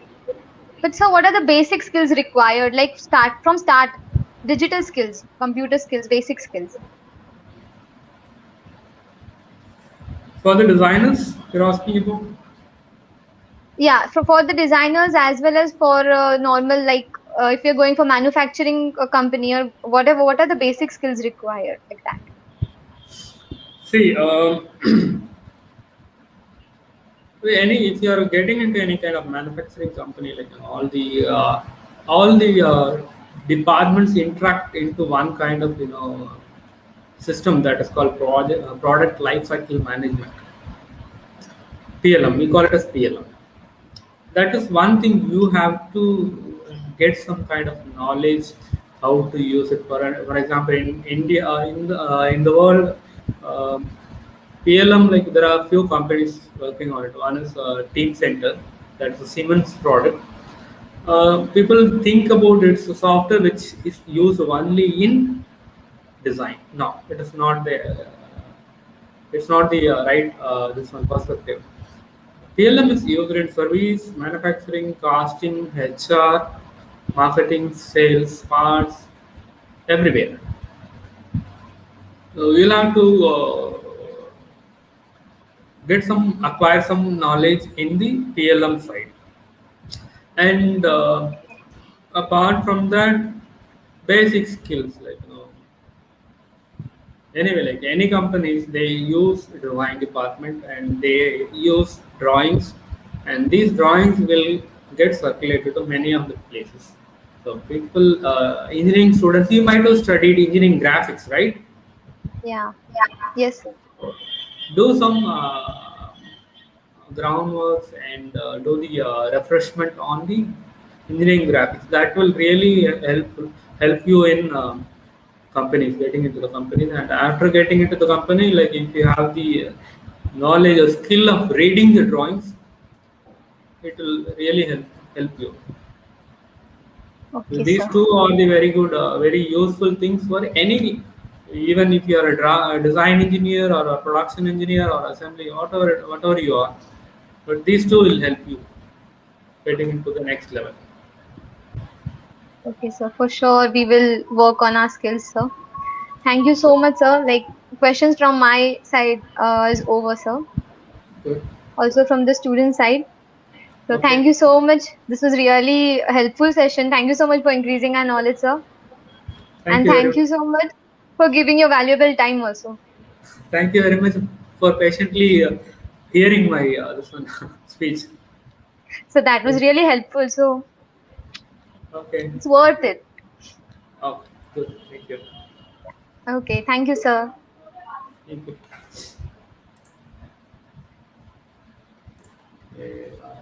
A: But sir, what are the basic skills required? Like start, digital skills, computer skills, basic skills.
D: For the designers you're asking about.
A: Yeah, for the designers as well as for normal, like if you're going for manufacturing company or whatever, what are the basic skills required like that?
D: See, any if you are getting into any kind of manufacturing company, like all the departments interact into one kind of system that is called product lifecycle management, PLM. We call it as PLM. That is one thing you have to get some kind of knowledge how to use it. For example, in India, in the world, um, PLM, like there are a few companies working on it. One is Team Center, that's a Siemens product. People think about it's a software which is used only in design. No, it is not the right this one perspective. PLM is used in service, manufacturing, costing, HR, marketing, sales, parts, everywhere. So you'll have to acquire some knowledge in the PLM side, and apart from that, basic skills like anyway, like any companies, they use drawing department and they use drawings, and these drawings will get circulated to many of the places. So people, engineering students, you might have studied engineering graphics, right?
A: Yeah. Yes, sir.
D: Do some groundworks and do the refreshment on the engineering graphics. That will really help you in companies, getting into the companies. And after getting into the company, like if you have the knowledge or skill of reading the drawings, it will really help you.
A: Okay,
D: These
A: sir.
D: two are the very good, very useful things for any, even if you are a design engineer or a production engineer or assembly, whatever you are. But these two will help you getting into the next level.
A: Okay, sir. For sure, we will work on our skills, sir. Thank you so much, sir. Like, questions from my side is over, sir.
D: Good.
A: Also from the student side. So thank
D: Okay.
A: you so much. This was really a helpful session. Thank you so much for increasing our knowledge, sir.
D: Thank
A: And
D: you very
A: thank
D: much.
A: you so much for giving your valuable time also.
D: Thank you very much. for patiently hearing my this one speech.
A: So that was really helpful. So
D: Okay.
A: it's worth it.
D: Oh, good. Thank you.
A: Okay, thank you, sir.
D: Thank you. Uh,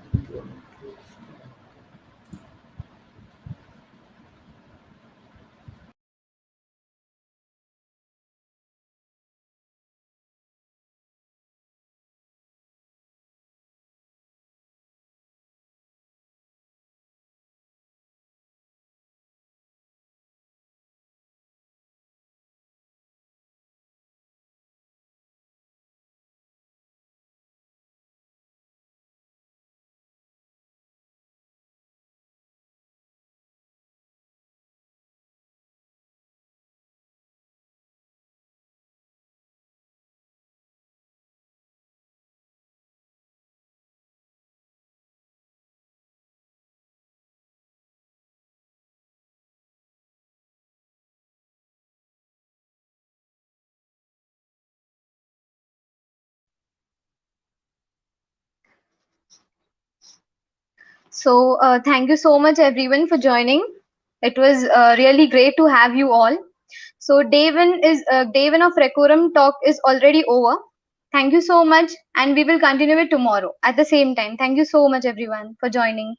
A: So thank you so much, everyone, for joining. It was really great to have you all. So day one of Recorem talk is already over. Thank you so much, and we will continue it tomorrow at the same time. Thank you so much, everyone, for joining.